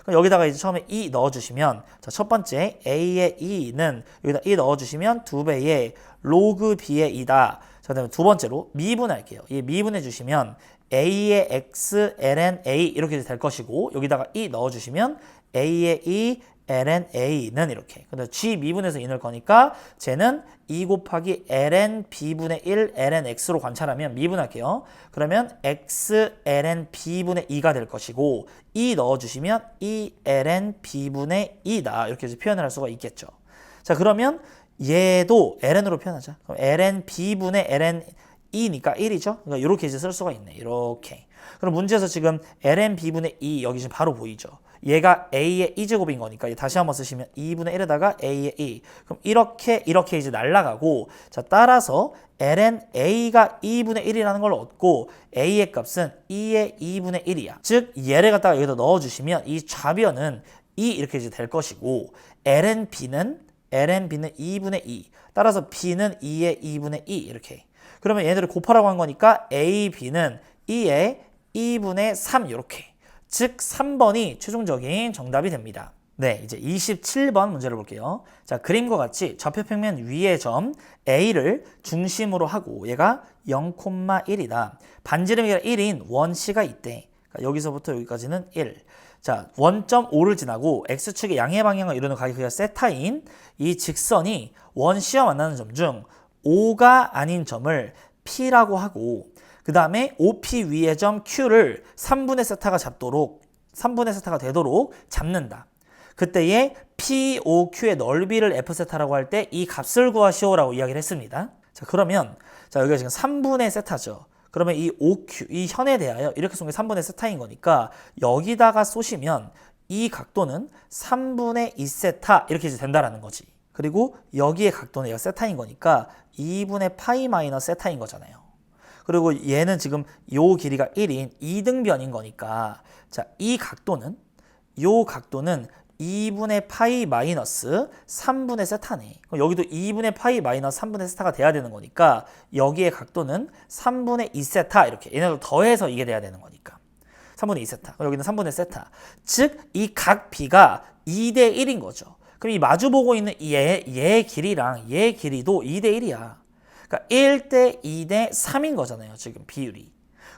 Speaker 1: 그럼 여기다가 이제 처음에 2 넣어주시면 자, 첫 번째 a의 2는 여기다 2 넣어주시면 2배의 로그 b의 2다. 자, 그다음에 두 번째로 미분할게요. 이 미분해 주시면 a의 x ln a 이렇게 될 것이고 여기다가 2 넣어주시면 a의 2 ln a는 이렇게. 근데 g 미분해서 2 넣을 거니까 쟤는 2 곱하기 ln b분의 1 ln x로 관찰하면 미분할게요. 그러면 x ln b분의 2가 될 것이고 2 넣어주시면 2 ln b분의 2다. 이렇게 해서 표현을 할 수가 있겠죠. 자, 그러면 얘도 ln으로 표현하자. 그럼 ln b분의 ln 2니까 1이죠. 그러니까 이렇게 이제 쓸 수가 있네. 이렇게. 그럼 문제에서 지금 ln b분의 2 여기 지금 바로 보이죠. 얘가 a의 2제곱인 거니까 다시 한번 쓰시면 2분의 1에다가 a의 2. 그럼 이렇게 이제 날아가고 자, 따라서 ln a가 2분의 1이라는 걸 얻고 a의 값은 2의 2분의 1이야. 즉 얘를 갖다가 여기다 넣어주시면 이 좌변은 2 이렇게 이제 될 것이고 ln b는 2분의 2. 따라서 b는 2의 2분의 2 이렇게. 그러면 얘네들을 곱하라고 한 거니까 a, b는 2의 2분의 3 이렇게. 즉 3번이 최종적인 정답이 됩니다. 네, 이제 27번 문제를 볼게요. 자, 그림과 같이 좌표평면 위의 점 A를 중심으로 하고 얘가 0,1이다. 반지름이 1인 원C가 있대. 그러니까 여기서부터 여기까지는 1. 자, 원점 5를 지나고 X축의 양의 방향을 이루는 각이 세타인 이 직선이 원C와 만나는 점 중 5가 아닌 점을 P라고 하고 그 다음에 OP 위의 점 Q를 3분의 세타가 되도록 잡는다. 그때의 POQ의 넓이를 F세타라고 할 때 이 값을 구하시오라고 이야기를 했습니다. 자, 그러면 자, 여기가 지금 3분의 세타죠. 그러면 이 OQ, 이 현에 대하여 이렇게 쏜 게 3분의 세타인 거니까 여기다가 쏘시면 이 각도는 3분의 2세타 이렇게 이제 된다라는 거지. 그리고 여기의 각도는 얘가 세타인 거니까 2분의 파이 마이너스 세타인 거잖아요. 그리고 얘는 지금 요 길이가 1인 이등변인 거니까 자, 이 각도는 요 각도는 2분의 파이 마이너스 3분의 세타네. 그럼 여기도 2분의 파이 마이너스 3분의 세타가 돼야 되는 거니까 여기의 각도는 3분의 2 세타 이렇게 얘네들 더해서 이게 돼야 되는 거니까 3분의 2 세타. 여기는 3분의 세타. 즉 이 각 B가 2대 1인 거죠. 그럼 이 마주보고 있는 얘의 길이랑 얘의 길이도 2대 1이야. 그러니까 1대 2대 3인 거잖아요. 지금 비율이.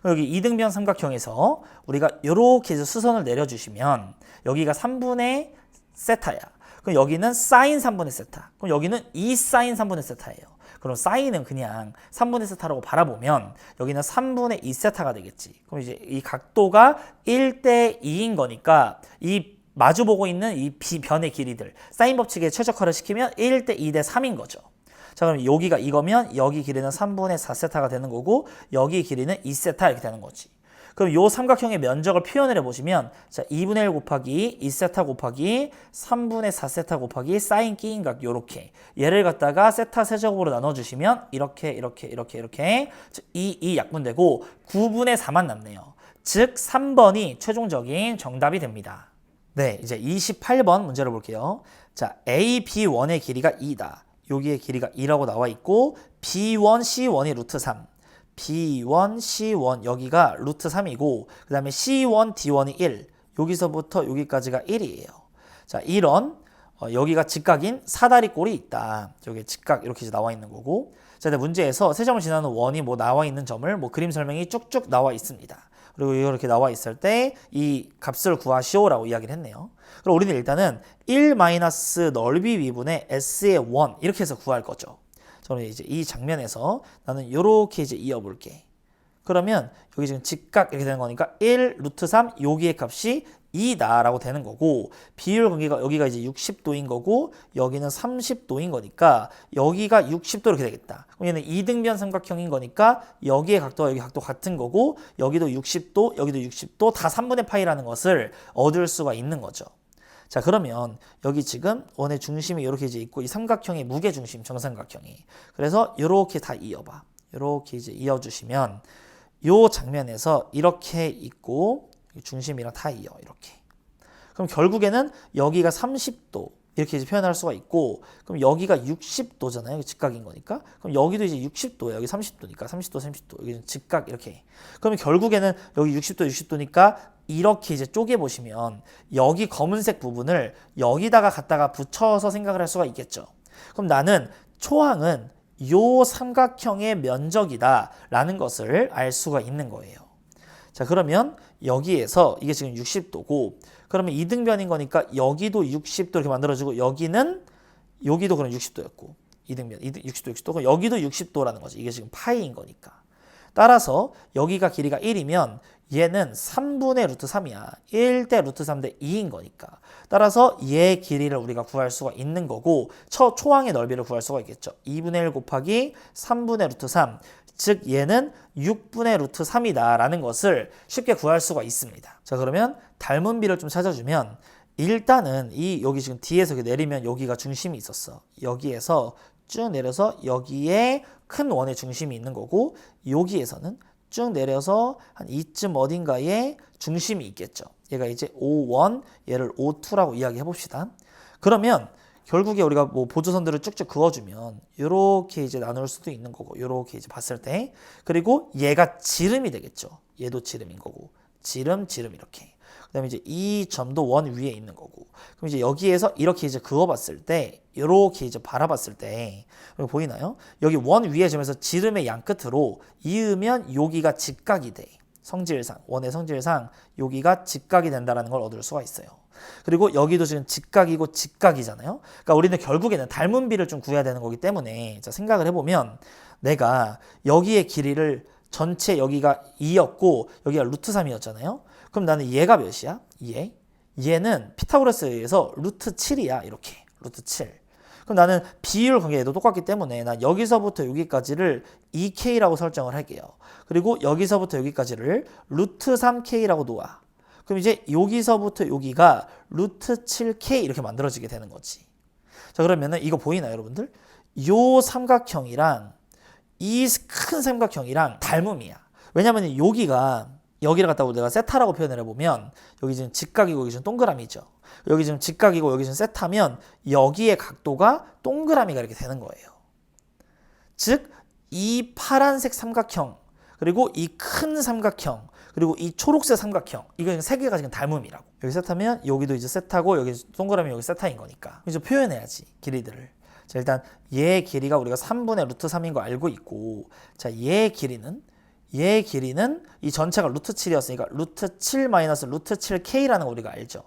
Speaker 1: 여기 이등변 삼각형에서 우리가 이렇게 해서 수선을 내려주시면 여기가 3분의 세타야. 그럼 여기는 사인 3분의 세타. 그럼 여기는 2 사인 3분의 세타예요. 그럼 사인은 그냥 3분의 세타라고 바라보면 여기는 3분의 2 세타가 되겠지. 그럼 이제 이 각도가 1대 2인 거니까 이 마주보고 있는 이 B변의 길이들 사인 법칙에 최적화를 시키면 1대 2대 3인 거죠. 자, 그럼 여기가 이거면 여기 길이는 3분의 4세타가 되는 거고 여기 길이는 2세타 이렇게 되는 거지. 그럼 요 삼각형의 면적을 표현을 해보시면 자 2분의 1 곱하기 2세타 곱하기 3분의 4세타 곱하기 사인 끼인 각 요렇게 얘를 갖다가 세타 세제곱으로 나눠주시면 이렇게 이 약분되고 9분의 4만 남네요. 즉 3번이 최종적인 정답이 됩니다. 네, 이제 28번 문제를 볼게요. 자, A, B1의 길이가 2다. 여기의 길이가 2라고 나와 있고 B1, C1이 루트 3. B1, C1 여기가 루트 3이고 그 다음에 C1, D1이 1. 여기서부터 여기까지가 1이에요. 자, 이런 여기가 직각인 사다리 꼴이 있다. 여기 직각 이렇게 나와 있는 거고 자, 문제에서 세 점을 지나는 원이 뭐 나와 있는 점을 뭐 그림 설명이 쭉쭉 나와 있습니다. 그리고 이렇게 나와 있을 때 이 값을 구하시오라고 이야기를 했네요. 그럼 우리는 일단은 1 마이너스 넓이 위분의 S의 원 이렇게 해서 구할 거죠. 저는 이제 이 장면에서 나는 이렇게 이제 이어볼게. 그러면 여기 지금 직각 이렇게 되는 거니까 1 루트 3 여기의 값이 2다라고 되는 거고 비율 관계가 여기가 이제 60도인 거고 여기는 30도인 거니까 여기가 60도 이렇게 되겠다. 그럼 얘는 이등변 삼각형인 거니까 여기의 각도와 여기 각도 같은 거고 여기도 60도 여기도 60도 다 3분의 파이라는 것을 얻을 수가 있는 거죠. 자, 그러면 여기 지금 원의 중심이 이렇게 이제 있고 이 삼각형의 무게 중심 정삼각형이 그래서 이렇게 다 이어봐. 이렇게 이제 이어주시면 요 장면에서 이렇게 있고 중심이랑 다 이어 이렇게. 그럼 결국에는 여기가 30도 이렇게 이제 표현할 수가 있고 그럼 여기가 60도잖아요. 직각인 거니까. 그럼 여기도 이제 60도예요. 여기 30도니까 30도. 여기는 직각 이렇게. 그러면 결국에는 여기 60도니까 이렇게 이제 쪼개 보시면 여기 검은색 부분을 여기다가 갖다가 붙여서 생각을 할 수가 있겠죠. 그럼 나는 초항은 요 삼각형의 면적이다 라는 것을 알 수가 있는 거예요. 자, 그러면 여기에서 이게 지금 60도고 그러면 이등변인 거니까 여기도 60도 이렇게 만들어지고 여기도 그럼 60도였고 이등변 60도 그럼 여기도 60도라는 거지. 이게 지금 파이인 거니까. 따라서 여기가 길이가 1이면 얘는 3분의 루트 3이야. 1대 루트 3대 2인 거니까. 따라서 얘 길이를 우리가 구할 수가 있는 거고 초항의 넓이를 구할 수가 있겠죠. 2분의 1 곱하기 3분의 루트 3. 즉 얘는 6분의 루트 3이다 라는 것을 쉽게 구할 수가 있습니다. 자, 그러면 닮은 비를 좀 찾아주면 일단은 여기 지금 뒤에서 내리면 여기가 중심이 있었어. 여기에서 쭉 내려서 여기에 큰 원의 중심이 있는 거고 여기에서는 쭉 내려서 한 이쯤 어딘가에 중심이 있겠죠. 얘가 이제 O1, 얘를 O2라고 이야기해 봅시다. 그러면 결국에 우리가 뭐 보조선들을 쭉쭉 그어주면 이렇게 이제 나눌 수도 있는 거고 이렇게 이제 봤을 때 그리고 얘가 지름이 되겠죠. 얘도 지름인 거고 지름 이렇게. 그다음에 이제 이 점도 원 위에 있는 거고. 그럼 이제 여기에서 이렇게 이제 그어봤을 때 이렇게 이제 바라봤을 때 보이나요? 여기 원 위에 점에서 지름의 양 끝으로 이으면 여기가 직각이 돼. 성질상 원의 성질상 여기가 직각이 된다라는 걸 얻을 수가 있어요. 그리고 여기도 지금 직각이고 직각이잖아요. 그러니까 우리는 결국에는 닮은 비를 좀 구해야 되는 거기 때문에 자, 생각을 해보면 내가 여기의 길이를 전체 여기가 2였고 여기가 루트 3이었잖아요. 그럼 나는 얘가 몇이야? 얘는 피타고라스에 의해서 루트 7이야. 이렇게 루트 7. 그럼 나는 비율 관계도 똑같기 때문에 난 여기서부터 여기까지를 2K라고 설정을 할게요. 그리고 여기서부터 여기까지를 루트 3K라고 놓아. 그럼 이제 여기서부터 여기가 루트 7K 이렇게 만들어지게 되는 거지. 자, 그러면은 이거 보이나요, 여러분들? 요 삼각형이랑 이 큰 삼각형이랑 닮음이야. 왜냐면 여기를 갖다가 내가 세타라고 표현을 해보면 여기 지금 직각이고 여기 지금 동그라미죠. 여기 지금 직각이고 여기 지금 세타면 여기의 각도가 동그라미가 이렇게 되는 거예요. 즉 이 파란색 삼각형 그리고 이 큰 삼각형 그리고 이 초록색 삼각형 이거 세 개가 지금 닮음이라고. 여기 세타면 여기도 이제 세타고 여기 동그라미 여기 세타인 거니까 이제 표현해야지 길이들을. 자 일단 얘의 길이가 우리가 3분의 루트 3인 거 알고 있고 자 얘의 길이는 이 전체가 루트 7이었으니까 루트 7 마이너스 루트 7k라는 거 우리가 알죠.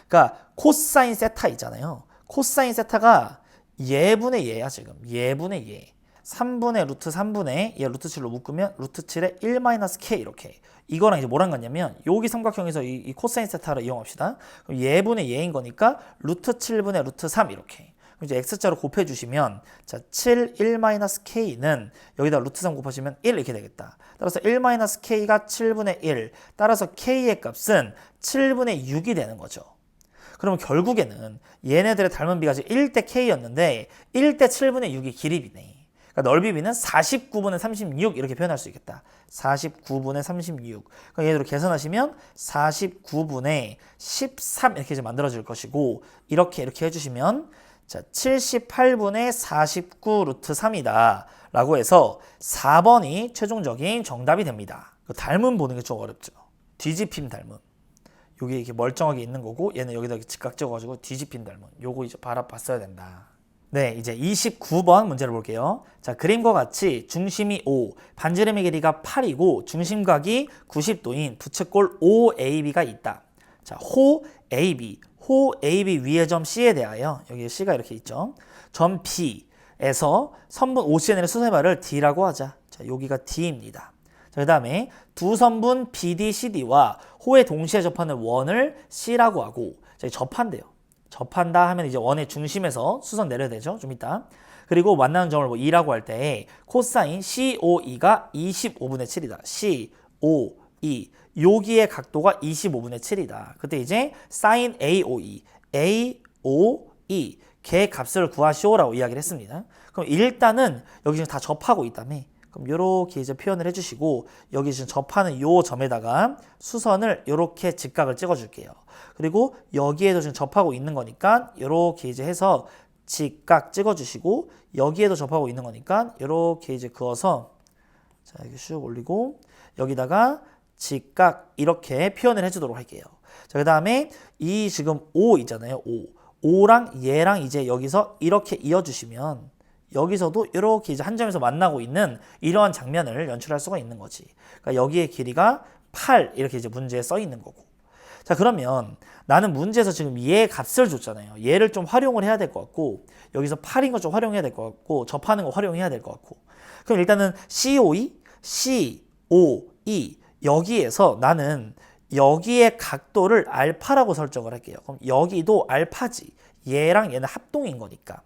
Speaker 1: 그러니까 코사인 세타 있잖아요. 코사인 세타가 얘분의 얘야 지금. 얘분의 얘. 3분의 루트 3분의 얘 루트 7로 묶으면 루트 7의 1 마이너스 k 이렇게. 이거랑 이제 뭐랑 같냐면 여기 삼각형에서 이 코사인 세타를 이용합시다. 그럼 얘분의 얘인 거니까 루트 7분의 루트 3 이렇게. 이제 x자로 곱해주시면 자 7, 1-k는 여기다 루트 3 곱하시면 1 이렇게 되겠다. 따라서 1-k가 7분의 1 따라서 k의 값은 7분의 6이 되는 거죠. 그러면 결국에는 얘네들의 닮은 비가 1대 k였는데 1대 7분의 6이 길이비네. 그러니까 넓이비는 49분의 36 이렇게 표현할 수 있겠다. 49분의 36. 그럼 얘대로 계산하시면 49분의 13 이렇게 이제 만들어질 것이고 이렇게 해주시면 자, 78분의 49 루트 3이다 라고 해서 4번이 최종적인 정답이 됩니다. 닮음 보는 게 좀 어렵죠. 뒤집힘 닮음. 여기 이렇게 멀쩡하게 있는 거고 얘는 여기다 직각 찍어가지고 뒤집힌 닮음. 요거 이제 봤어야 된다. 네, 이제 29번 문제를 볼게요. 자, 그림과 같이 중심이 5, 반지름의 길이가 8이고 중심각이 90도인 부채꼴 OAB가 있다. 자, 호 AB 위의 점 C에 대하여 여기 C가 이렇게 있죠. 점 B에서 선분 OCN의 수세마를 D라고 하자. 자, 여기가 D입니다. 자, 그 다음에 두 선분 BD, CD와 호에 동시에 접하는 원을 C라고 하고 자, 접한대요. 접한다 하면 이제 원의 중심에서 수선 내려야 되죠. 좀 이따. 그리고 만나는 점을 뭐 2라고 할 때 코사인 COE가 25분의 7이다. COE 여기의 각도가 25분의 7이다. 그때 이제 sin AOE 걔 값을 구하시오라고 이야기를 했습니다. 그럼 일단은 여기 지금 다 접하고 있다며. 그럼 이렇게 이제 표현을 해주시고 여기 지금 접하는 요 점에다가 수선을 이렇게 직각을 찍어줄게요. 그리고 여기에도 지금 접하고 있는 거니까 이렇게 이제 해서 직각 찍어주시고 여기에도 접하고 있는 거니까 이렇게 이제 그어서 자 이렇게 슉 올리고 여기다가 직각 이렇게 표현을 해주도록 할게요. 자, 그 다음에 이 지금 O 있잖아요. O랑 얘랑 이제 여기서 이렇게 이어주시면 여기서도 이렇게 이제 한 점에서 만나고 있는 이러한 장면을 연출할 수가 있는 거지. 그러니까 여기의 길이가 8 이렇게 이제 문제에 써 있는 거고. 자, 그러면 나는 문제에서 지금 얘 값을 줬잖아요. 얘를 좀 활용을 해야 될 것 같고 여기서 8인 거 좀 활용해야 될 것 같고 접하는 거 활용해야 될 것 같고. 그럼 일단은 COE 여기에서 나는 여기의 각도를 알파라고 설정을 할게요. 그럼 여기도 알파지. 얘랑 얘는 합동인 거니까.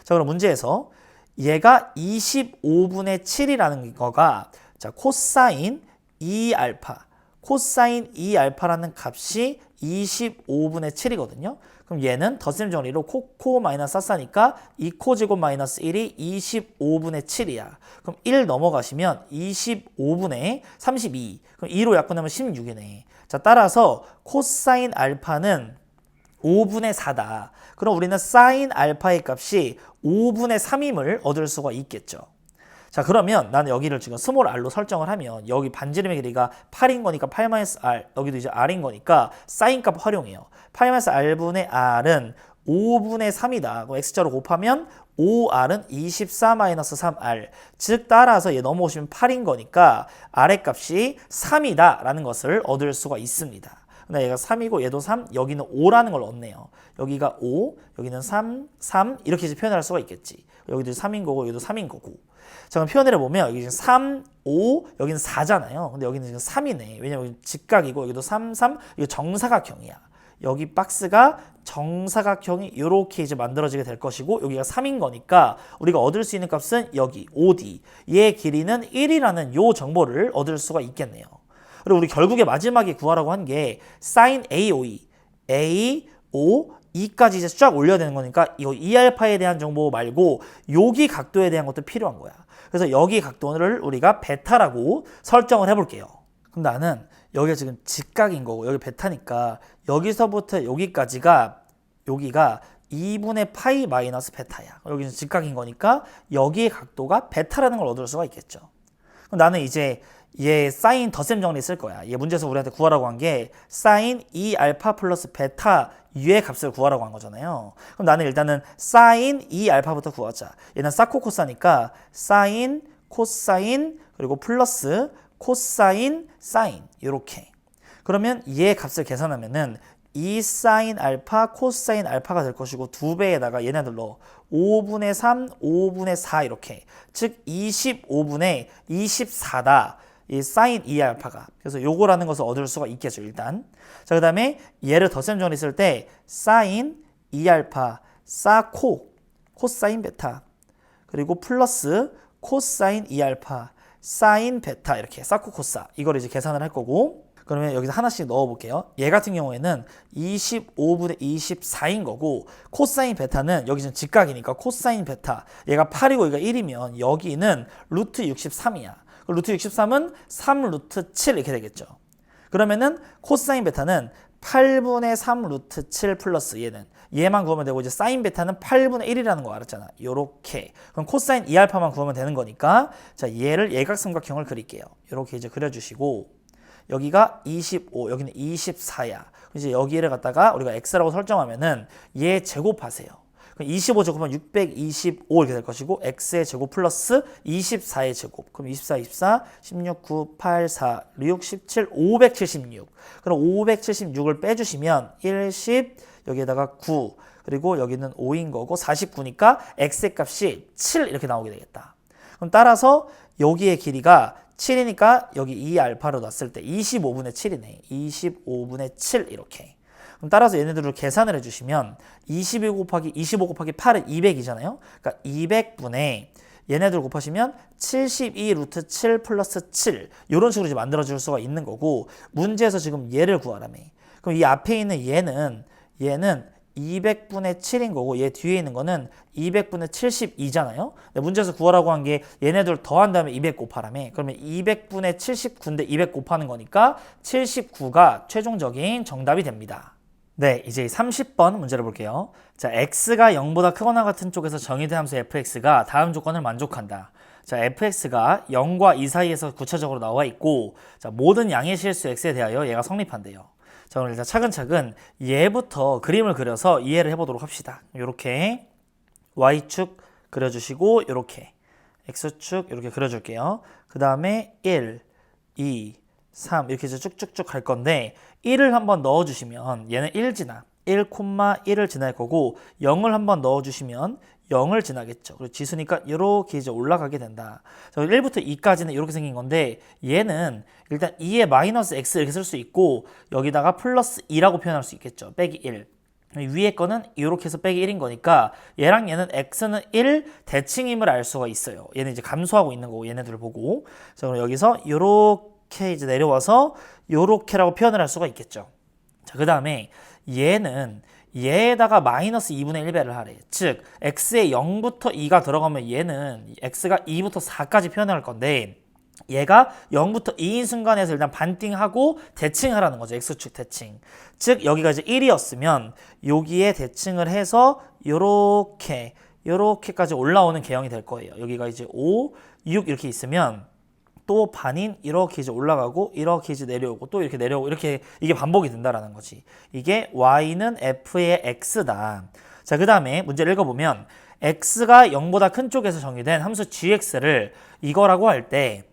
Speaker 1: 자, 그럼 문제에서 얘가 25분의 7이라는 거가 자, 코사인 2알파. 코사인 2알파라는 값이 25분의 7이거든요. 그럼 얘는 덧셈 정리로 코코 마이너스 사사니까 2코 제곱 마이너스 1이 25분의 7이야. 그럼 1 넘어가시면 25분의 32. 그럼 2로 약분하면 16이네. 자, 따라서 코사인 알파는 5분의 4다. 그럼 우리는 사인 알파의 값이 5분의 3임을 얻을 수가 있겠죠. 자, 그러면 나는 여기를 지금 스몰 r로 설정을 하면 여기 반지름의 길이가 8인 거니까 8-r, 여기도 이제 r인 거니까 사인 값 활용해요. 8-r분의 r은 5분의 3이다. 그럼 x자로 곱하면 5r은 24-3r. 즉 따라서 얘 넘어오시면 8인 거니까 r의 값이 3이다 라는 것을 얻을 수가 있습니다. 근데 얘가 3이고 얘도 3, 여기는 5라는 걸 얻네요. 여기가 5, 여기는 3, 3 이렇게 이제 표현할 수가 있겠지. 여기도 3인 거고 여기도 3인 거고. 자, 그럼 표현을 해보면 여기 지금 3, 5, 여기는 4잖아요. 근데 여기는 지금 3이네. 왜냐면 여기 직각이고 여기도 3, 3, 이거 정사각형이야. 여기 박스가 정사각형이 이렇게 이제 만들어지게 될 것이고 여기가 3인 거니까 우리가 얻을 수 있는 값은 여기 5D. 얘의 길이는 1이라는 요 정보를 얻을 수가 있겠네요. 그리고 우리 결국에 마지막에 구하라고 한 게 sin AOE, AOE까지 이제 쫙 올려야 되는 거니까 이 2알파에 대한 정보 말고 여기 각도에 대한 것도 필요한 거야. 그래서 여기 각도를 우리가 베타라고 설정을 해볼게요. 그럼 나는 여기가 지금 직각인 거고 여기 베타니까 여기서부터 여기까지가 여기가 2분의 파이 마이너스 베타야. 여기는 직각인 거니까 여기의 각도가 베타라는 걸 얻을 수가 있겠죠. 그럼 나는 이제 얘 사인 덧셈 정리 쓸 거야. 얘 문제에서 우리한테 구하라고 한 게 사인 2알파 플러스 베타 유의 값을 구하라고 한 거잖아요. 그럼 나는 일단은 사인 2알파부터 구하자. 얘는 사코코사니까 사인, 코사인, 그리고 플러스 코사인, 사인 이렇게. 그러면 얘 값을 계산하면은 2 사인 알파, 코사인 알파가 될 것이고 2배에다가 얘네들로 5분의 3, 5분의 4 이렇게. 즉 25분의 24다. 이 사인 2알파가. 그래서 요거라는 것을 얻을 수가 있겠죠, 일단. 자, 그다음에 얘를 덧셈 정리했을 때 사인 2알파, 사코, 코사인 베타. 그리고 플러스 코사인 2알파, 사인 베타 이렇게 사코코사. 이걸 이제 계산을 할 거고. 그러면 여기서 하나씩 넣어볼게요. 얘 같은 경우에는 25분의 24인 거고 코사인 베타는 여기 지금 직각이니까 코사인 베타 얘가 8이고 얘가 1이면 여기는 루트 63이야. 루트 63은 3 루트 7 이렇게 되겠죠. 그러면은 코사인 베타는 8분의 3 루트 7 플러스 얘만 구하면 되고 이제 사인 베타는 8분의 1이라는 거 알았잖아. 요렇게. 그럼 코사인 2알파만 구하면 되는 거니까 자 얘를 예각삼각형을 그릴게요. 요렇게 이제 그려주시고 여기가 25, 여기는 24야. 이제 여기를 갖다가 우리가 x라고 설정하면은 얘 제곱하세요. 그럼 25 제곱하면 625 이렇게 될 것이고 x의 제곱 플러스 24의 제곱. 그럼 24, 24, 16, 9, 8, 4, 6, 17, 576. 그럼 576을 빼주시면 1, 10, 여기에다가 9, 그리고 여기는 5인 거고 49니까 x의 값이 7 이렇게 나오게 되겠다. 그럼 따라서 여기의 길이가 7이니까 여기 2알파로 놨을 때 25분의 7이네. 25분의 7 이렇게. 그럼 따라서 얘네들을 계산을 해주시면 25 곱하기 8은 200이잖아요. 그러니까 200분의 얘네들 곱하시면 72 루트 7 플러스 7 이런 식으로 이제 만들어줄 수가 있는 거고 문제에서 지금 얘를 구하라며. 그럼 이 앞에 있는 얘는 200분의 7인 거고 얘 뒤에 있는 거는 200분의 72잖아요. 문제에서 구하라고 한 게 얘네들 더한 다음에 200 곱하라며. 그러면 200분의 79인데 200 곱하는 거니까 79가 최종적인 정답이 됩니다. 네, 이제 30번 문제를 볼게요. 자, x가 0보다 크거나 같은 쪽에서 정의된 함수 fx가 다음 조건을 만족한다. 자, fx가 0과 2 사이에서 구체적으로 나와 있고 자, 모든 양의 실수 x에 대하여 얘가 성립한대요. 자, 오늘 일단 차근차근 얘부터 그림을 그려서 이해를 해보도록 합시다. 이렇게 y축 그려주시고 이렇게 x축 이렇게 그려줄게요. 그 다음에 1, 2, 3 이렇게 이제 쭉쭉쭉 갈 건데 1을 한번 넣어주시면 얘는 1 지나 1,1을 지날 거고 0을 한번 넣어주시면 0을 지나겠죠. 그리고 지수니까 이렇게 이제 올라가게 된다. 1부터 2까지는 이렇게 생긴 건데 얘는 일단 2에 마이너스 x 이렇게 쓸 수 있고 여기다가 플러스 2라고 표현할 수 있겠죠. 빼기 1. 위에 거는 이렇게 해서 빼기 1인 거니까 얘랑 얘는 x는 1 대칭임을 알 수가 있어요. 얘는 이제 감소하고 있는 거고 얘네들을 보고. 자, 그럼 여기서 이렇게 이제 내려와서 이렇게라고 표현을 할 수가 있겠죠. 자, 그 다음에 얘는 얘에다가 마이너스 2분의 1배를 하래. 즉 x에 0부터 2가 들어가면 얘는 x가 2부터 4까지 표현할 건데 얘가 0부터 2인 순간에서 일단 반띵하고 대칭하라는 거죠. x축 대칭. 즉 여기가 이제 1이었으면 여기에 대칭을 해서 요렇게까지 올라오는 개형이 될 거예요. 여기가 이제 5, 6 이렇게 있으면 또 반인 이렇게 이제 올라가고 이렇게 이제 내려오고 또 이렇게 내려오고 이렇게 이게 반복이 된다라는 거지. 이게 y는 f의 x다. 자, 그 다음에 문제를 읽어보면 x가 0보다 큰 쪽에서 정의된 함수 gx를 이거라고 할 때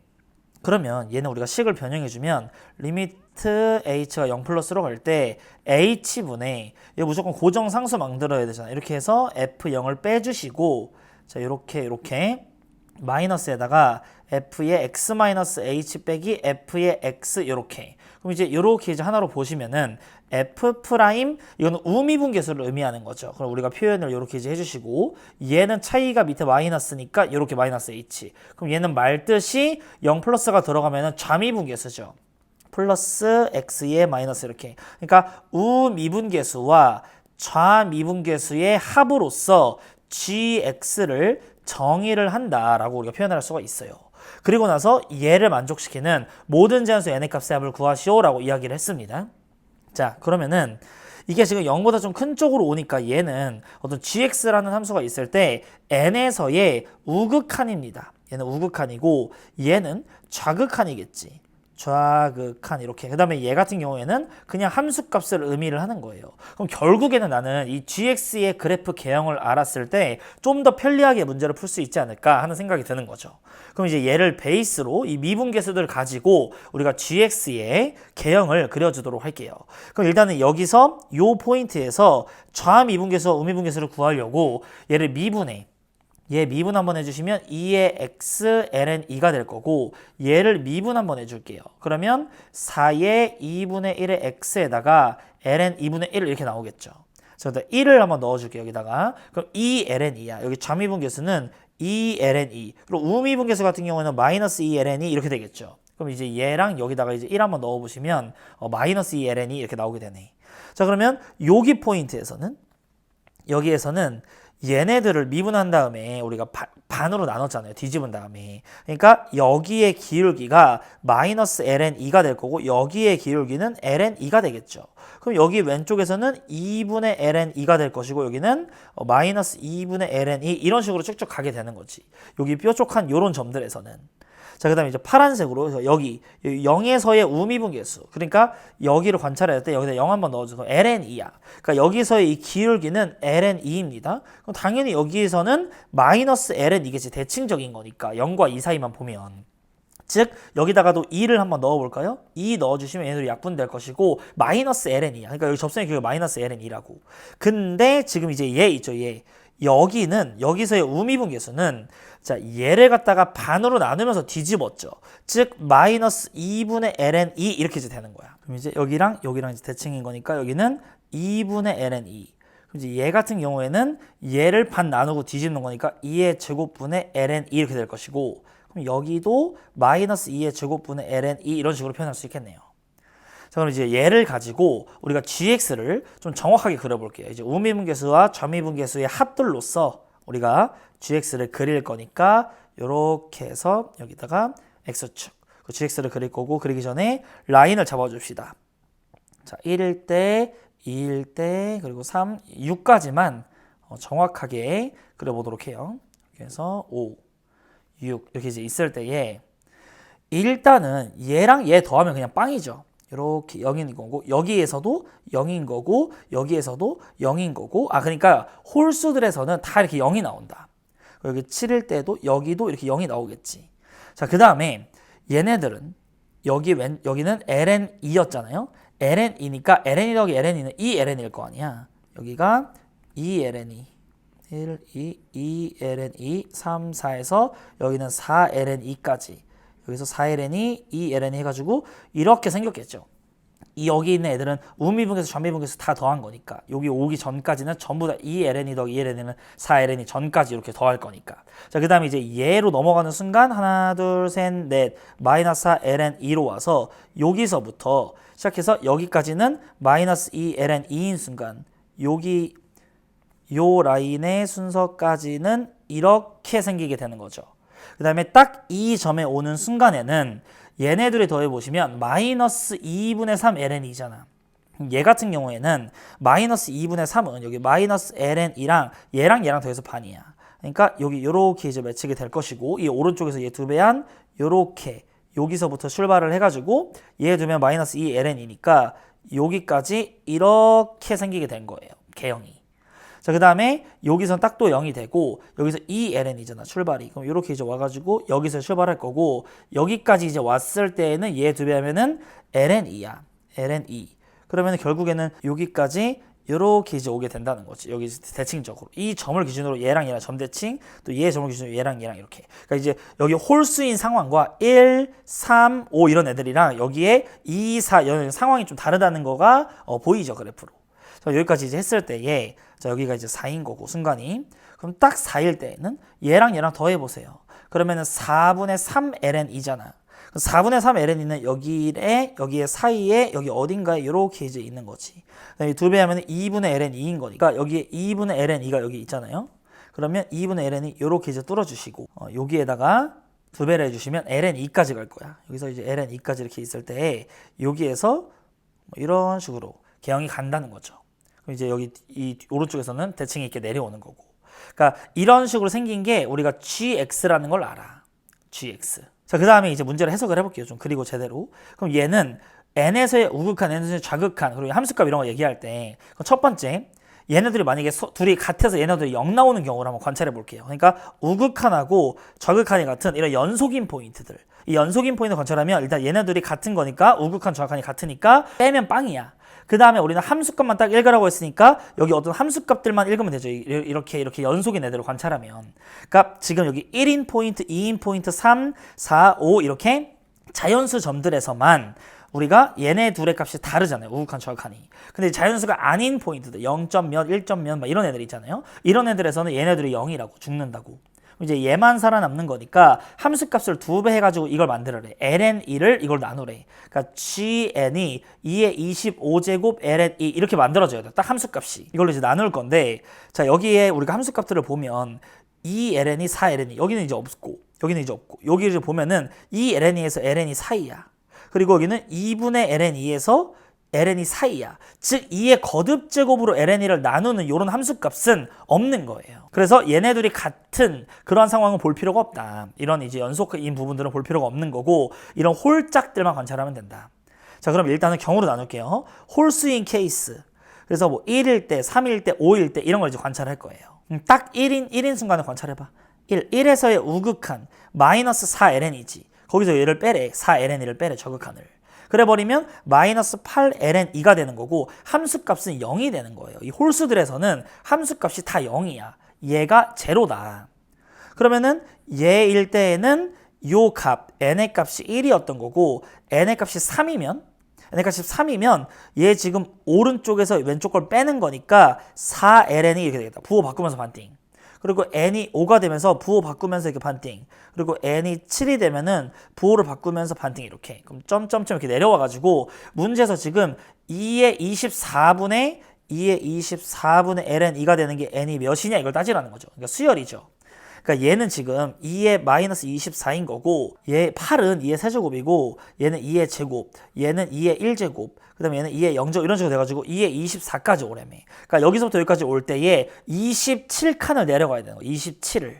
Speaker 1: 그러면 얘는 우리가 식을 변형해주면 리미트 h가 0 플러스로 갈 때 h분의 이거 무조건 고정상수 만들어야 되잖아. 이렇게 해서 f0을 빼주시고 자 이렇게 마이너스에다가 f의 x 마이너스 h 빼기 f의 x 이렇게. 그럼 이제 이렇게 이제 하나로 보시면은 f 프라임 이거는 우미분계수를 의미하는 거죠. 그럼 우리가 표현을 이렇게 이제 해주시고 얘는 차이가 밑에 마이너스니까 이렇게 마이너스 h. 그럼 얘는 말뜻이 0 플러스가 들어가면은 좌미분계수죠. 플러스 x의 마이너스 이렇게. 그러니까 우미분계수와 좌미분계수의 합으로서 gx를 정의를 한다라고 우리가 표현할 수가 있어요. 그리고 나서 얘를 만족시키는 모든 제한수 n의 값의 합을 구하시오라고 이야기를 했습니다. 자, 그러면은 이게 지금 0보다 좀 큰 쪽으로 오니까 얘는 어떤 gx라는 함수가 있을 때 n에서의 우극한입니다. 얘는 우극한이고 얘는 좌극한이겠지. 좌극한 이렇게. 그 다음에 얘 같은 경우에는 그냥 함수값을 의미를 하는 거예요. 그럼 결국에는 나는 이 gx의 그래프 개형을 알았을 때 좀 더 편리하게 문제를 풀 수 있지 않을까 하는 생각이 드는 거죠. 그럼 이제 얘를 베이스로 이 미분계수들을 가지고 우리가 gx의 개형을 그려주도록 할게요. 그럼 일단은 여기서 요 포인트에서 좌미분계수와 우미분계수를 구하려고 얘를 얘 미분 한번 해주시면 2의 x ln 2가 될 거고 얘를 미분 한번 해줄게요. 그러면 4의 2분의 1의 x에다가 ln 2분의 1 이렇게 나오겠죠. 그래서 1을 한번 넣어줄게요. 여기다가. 그럼 2 ln 2야. 여기 좌미분계수는 2 ln 2. 그리고 우미분계수 같은 경우는 마이너스 2 ln 2 이렇게 되겠죠. 그럼 이제 얘랑 여기다가 이제 1 한번 넣어보시면 마이너스 2 ln 2 이렇게 나오게 되네. 자, 그러면 여기 포인트에서는 여기에서는 얘네들을 미분한 다음에 우리가 반으로 나눴잖아요. 뒤집은 다음에. 그러니까 여기의 기울기가 마이너스 ln 2가 될 거고 여기의 기울기는 ln 2가 되겠죠. 그럼 여기 왼쪽에서는 2분의 ln 2가 될 것이고 여기는 마이너스 2분의 ln 2 이런 식으로 쭉쭉 가게 되는 거지. 여기 뾰족한 요런 점들에서는. 자, 그 다음에 이제 파란색으로 여기 0에서의 우미분계수. 그러니까 여기를 관찰할 때 여기다 0 한번 넣어줘서 ln2야. 그러니까 여기서의 이 기울기는 ln2입니다. 그럼 당연히 여기에서는 마이너스 ln2겠지. 대칭적인 거니까 0과 2 사이만 보면. 즉 여기다가도 2를 한번 넣어볼까요? 2 넣어주시면 얘네들이 약분될 것이고 마이너스 ln2야. 그러니까 여기 접선의 길이가 마이너스 ln2라고. 근데 지금 이제 얘 있죠. 얘. 여기서의 우미분계수는 자, 얘를 갖다가 반으로 나누면서 뒤집었죠. 즉 마이너스 2분의 ln 2 이렇게 이제 되는 거야. 그럼 이제 여기랑 이제 대칭인 거니까 여기는 2분의 ln 2. 그럼 이제 얘 같은 경우에는 얘를 반 나누고 뒤집는 거니까 2의 제곱분의 ln 2 이렇게 될 것이고 그럼 여기도 마이너스 2의 제곱분의 ln 2 이런 식으로 표현할 수 있겠네요. 자, 그럼 이제 얘를 가지고 우리가 gx를 좀 정확하게 그려볼게요. 이제 우미분계수와 좌미분계수의 합들로서 우리가 gx를 그릴 거니까 이렇게 해서 여기다가 x축 그 gx를 그릴 거고 그리기 전에 라인을 잡아줍시다. 자, 1일 때, 2일 때, 그리고 3, 6까지만 정확하게 그려보도록 해요. 그래서 5, 6 이렇게 이제 있을 때에 일단은 얘랑 얘 더하면 그냥 빵이죠. 이렇게 0인 거고 여기에서도 0인 거고 여기에서도 0인 거고 그러니까 홀수들에서는 다 이렇게 0이 나온다. 여기 7일 때도 여기도 이렇게 0이 나오겠지. 자, 그 다음에 얘네들은 여기는 ln2였잖아요. ln2니까 ln2 더하기 ln2는 2ln일 거 아니야. 여기가 2ln2 1, 2, 2ln2 3, 4에서 여기는 4ln2까지 여기서 4ln이 2ln이 해가지고 이렇게 생겼겠죠. 여기 있는 애들은 우미분계수, 좌미분계수 다 더한 거니까 여기 오기 전까지는 전부 다 2ln이 더하기 2ln은 4ln이 전까지 이렇게 더할 거니까. 자, 그 다음에 이제 얘로 넘어가는 순간 하나, 둘, 셋, 넷 마이너스 4ln2로 와서 여기서부터 시작해서 여기까지는 마이너스 2ln2인 순간 여기 요 라인의 순서까지는 이렇게 생기게 되는 거죠. 그 다음에 딱 이 점에 오는 순간에는 얘네들을 더해보시면 마이너스 2분의 3 ln이잖아. 얘 같은 경우에는 마이너스 2분의 3은 여기 마이너스 ln이랑 얘랑 더해서 반이야. 그러니까 여기 요렇게 이제 맺히게 될 것이고 이 오른쪽에서 얘 2배한 요렇게 여기서부터 출발을 해가지고 얘 두면 마이너스 2 ln이니까 여기까지 이렇게 생기게 된 거예요. 개형이. 자, 그 다음에 여기선 딱 또 0이 되고 여기서 2ln이잖아 출발이. 그럼 이렇게 이제 와가지고 여기서 출발할 거고 여기까지 이제 왔을 때에는 얘 2배 하면은 ln2야. ln2. 그러면 결국에는 여기까지 이렇게 이제 오게 된다는 거지. 여기 대칭적으로 이 점을 기준으로 얘랑 점대칭 또 얘의 점을 기준으로 얘랑 이렇게. 그러니까 이제 여기 홀수인 상황과 1, 3, 5 이런 애들이랑 여기에 2, 4 이런 상황이 좀 다르다는 거가 보이죠 그래프로. 자, 여기까지 이제 했을 때에 자, 여기가 이제 4인 거고 순간이. 그럼 딱 4일 때는 얘랑 더해 보세요. 그러면은 4분의 3 ln이잖아. 4분의 3 ln이는 여기에 사이에 여기 어딘가에 이렇게 이제 있는 거지. 2배 하면 2분의 ln2인 거니까 여기에 2분의 ln2가 여기 있잖아요. 그러면 2분의 ln이 이렇게 이제 뚫어주시고 여기에다가 2배를 해주시면 ln2까지 갈 거야. 여기서 이제 ln2까지 이렇게 있을 때 여기에서 이런 식으로 개형이 간다는 거죠. 그럼 이제 여기 이 오른쪽에서는 대칭이 이렇게 내려오는 거고. 그러니까 이런 식으로 생긴 게 우리가 gx라는 걸 알아. gx. 자, 그 다음에 이제 문제를 해석을 해볼게요. 좀 그리고 제대로. 그럼 얘는 n에서의 우극한, n에서의 좌극한, 그리고 함수값 이런 거 얘기할 때 첫 번째, 얘네들이 만약에 둘이 같아서 얘네들이 0 나오는 경우를 한번 관찰해 볼게요. 그러니까 우극한하고 좌극한이 같은 이런 연속인 포인트들. 이 연속인 포인트 관찰하면 일단 얘네들이 같은 거니까 우극한, 좌극한이 같으니까 빼면 빵이야. 그 다음에 우리는 함수값만 딱 읽으라고 했으니까 여기 어떤 함수값들만 읽으면 되죠. 이렇게 연속인 애들을 관찰하면. 그러니까 지금 여기 1인 포인트, 2인 포인트, 3, 4, 5 이렇게 자연수 점들에서만 우리가 얘네 둘의 값이 다르잖아요. 우극한, 좌극한이. 근데 자연수가 아닌 포인트들 0점 몇, 1점 몇 이런 애들 있잖아요. 이런 애들에서는 얘네들이 0이라고 죽는다고. 이제 얘만 살아남는 거니까 함수값을 2배 해가지고 이걸 만들어래. ln2를 이걸 나누래. 그러니까 gn이 2의 25제곱 ln2 이렇게 만들어져야 돼. 딱 함수값이. 이걸로 이제 나눌 건데, 자, 여기에 우리가 함수값들을 보면 2ln이 4ln이 여기는 이제 없고 여기는 이제 없고 여기를 보면은 2ln이에서 ln이 사이야. 그리고 여기는 2분의 ln2에서 ln이 사이야. 즉 2의 거듭제곱으로 ln2를 나누는 이런 함수값은 없는 거예요. 그래서 얘네들이 같은 그런 상황은 볼 필요가 없다. 이런 이제 연속인 부분들은 볼 필요가 없는 거고 이런 홀짝들만 관찰하면 된다. 자, 그럼 일단은 경우로 나눌게요. 홀수인 케이스. 그래서 뭐 1일 때, 3일 때, 5일 때 이런 걸 이제 관찰할 거예요. 딱 1인 순간을 관찰해봐. 1에서의 우극한 마이너스 4ln이지. 거기서 얘를 빼래. 4ln을 빼래. 저극한을. 그래 버리면 마이너스 8ln2가 되는 거고 함수값은 0이 되는 거예요. 이 홀수들에서는 함수값이 다 0이야. 얘가 제로다. 그러면은 얘일 때에는 요 값, n의 값이 1이었던 거고 n의 값이 3이면 얘 지금 오른쪽에서 왼쪽 걸 빼는 거니까 4ln이 이렇게 되겠다. 부호 바꾸면서 반띵. 그리고 n이 5가 되면서 부호 바꾸면서 이렇게 반띵. 그리고 n이 7이 되면은 부호를 바꾸면서 반띵 이렇게. 그럼 점점점 이렇게 내려와가지고 문제에서 지금 2의 24분의 ln2가 되는 게 n이 몇이냐 이걸 따지라는 거죠. 그러니까 수열이죠. 그러니까 얘는 지금 2의 마이너스 24인 거고 얘 8은 2의 세제곱이고 얘는 2의 제곱, 얘는 2의 1제곱, 그 다음에 얘는 2의 0제곱 이런 식으로 돼가지고 2의 24까지 오래매. 그러니까 여기서부터 여기까지 올 때에 27칸을 내려가야 되는 거예요. 27을.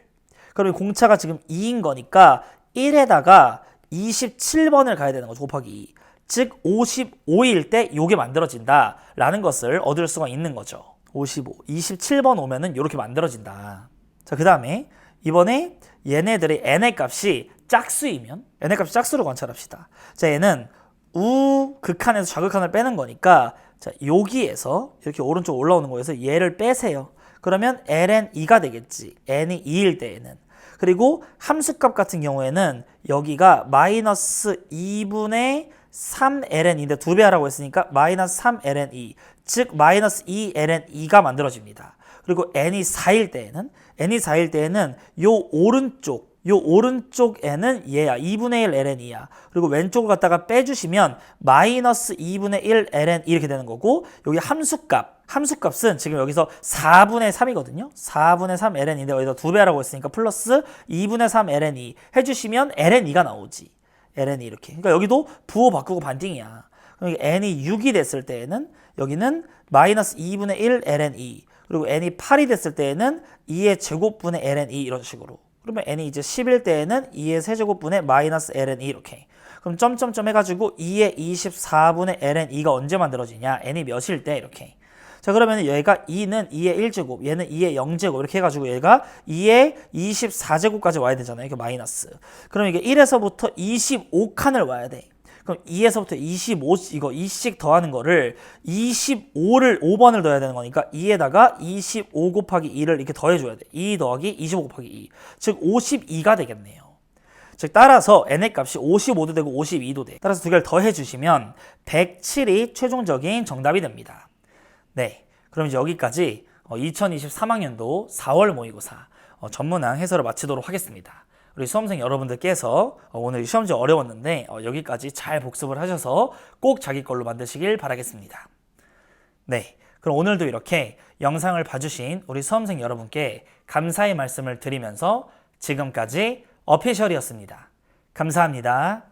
Speaker 1: 그럼 공차가 지금 2인 거니까 1에다가 27번을 가야 되는 거죠. 곱하기 2. 즉 55일 때 요게 만들어진다라는 것을 얻을 수가 있는 거죠. 55. 27번 오면은 요렇게 만들어진다. 자, 그 다음에 이번에 얘네들의 n의 값이 짝수이면 n의 값이 짝수로 관찰합시다. 자, 얘는 우극한에서 좌극한을 빼는 거니까 자, 여기에서 이렇게 오른쪽 올라오는 거에서 얘를 빼세요. 그러면 ln2가 되겠지. n이 2일 때에는. 그리고 함수값 같은 경우에는 여기가 마이너스 2분의 3ln인데 2배 하라고 했으니까 마이너스 3ln2 즉 마이너스 2ln2가 만들어집니다. 그리고 n이 4일 때에는 요 오른쪽에는 얘야. 2분의 1 ln이야. 그리고 왼쪽을 갖다가 빼주시면 마이너스 2분의 1 ln 이렇게 되는 거고 여기 함수값은 지금 여기서 4분의 3이거든요. 4분의 3 ln인데 여기서 2배라고 했으니까 플러스 2분의 3 ln2 해주시면 ln2가 나오지. ln2 이렇게. 그러니까 여기도 부호 바꾸고 반띵이야. 그러니까 n이 6이 됐을 때에는 여기는 마이너스 2분의 1 ln2 그리고 n이 8이 됐을 때에는 2의 제곱분의 ln2 이런 식으로. 그러면 n이 이제 10일 때에는 2의 세제곱분의 마이너스 ln2 이렇게. 그럼 점점점 해가지고 2의 24분의 ln2가 언제 만들어지냐? n이 몇일 때 이렇게. 자, 그러면 얘가 2는 2의 1제곱, 얘는 2의 0제곱 이렇게 해가지고 얘가 2의 24제곱까지 와야 되잖아요. 이게 마이너스. 그럼 이게 1에서부터 25칸을 와야 돼. 그럼 2에서부터 25 이거 2씩 더하는 거를 5번을 더해야 되는 거니까 2에다가 25 곱하기 2를 이렇게 더해줘야 돼. 2 더하기 25 곱하기 2. 즉 52가 되겠네요. 즉 따라서 n의 값이 55도 되고 52도 돼. 따라서 두 개를 더해주시면 107이 최종적인 정답이 됩니다. 네, 그럼 이제 여기까지 2023학년도 4월 모의고사 전문항 해설을 마치도록 하겠습니다. 우리 수험생 여러분들께서 오늘 시험 좀 어려웠는데 여기까지 잘 복습을 하셔서 꼭 자기 걸로 만드시길 바라겠습니다. 네, 그럼 오늘도 이렇게 영상을 봐주신 우리 수험생 여러분께 감사의 말씀을 드리면서 지금까지 어피셜이었습니다. 감사합니다.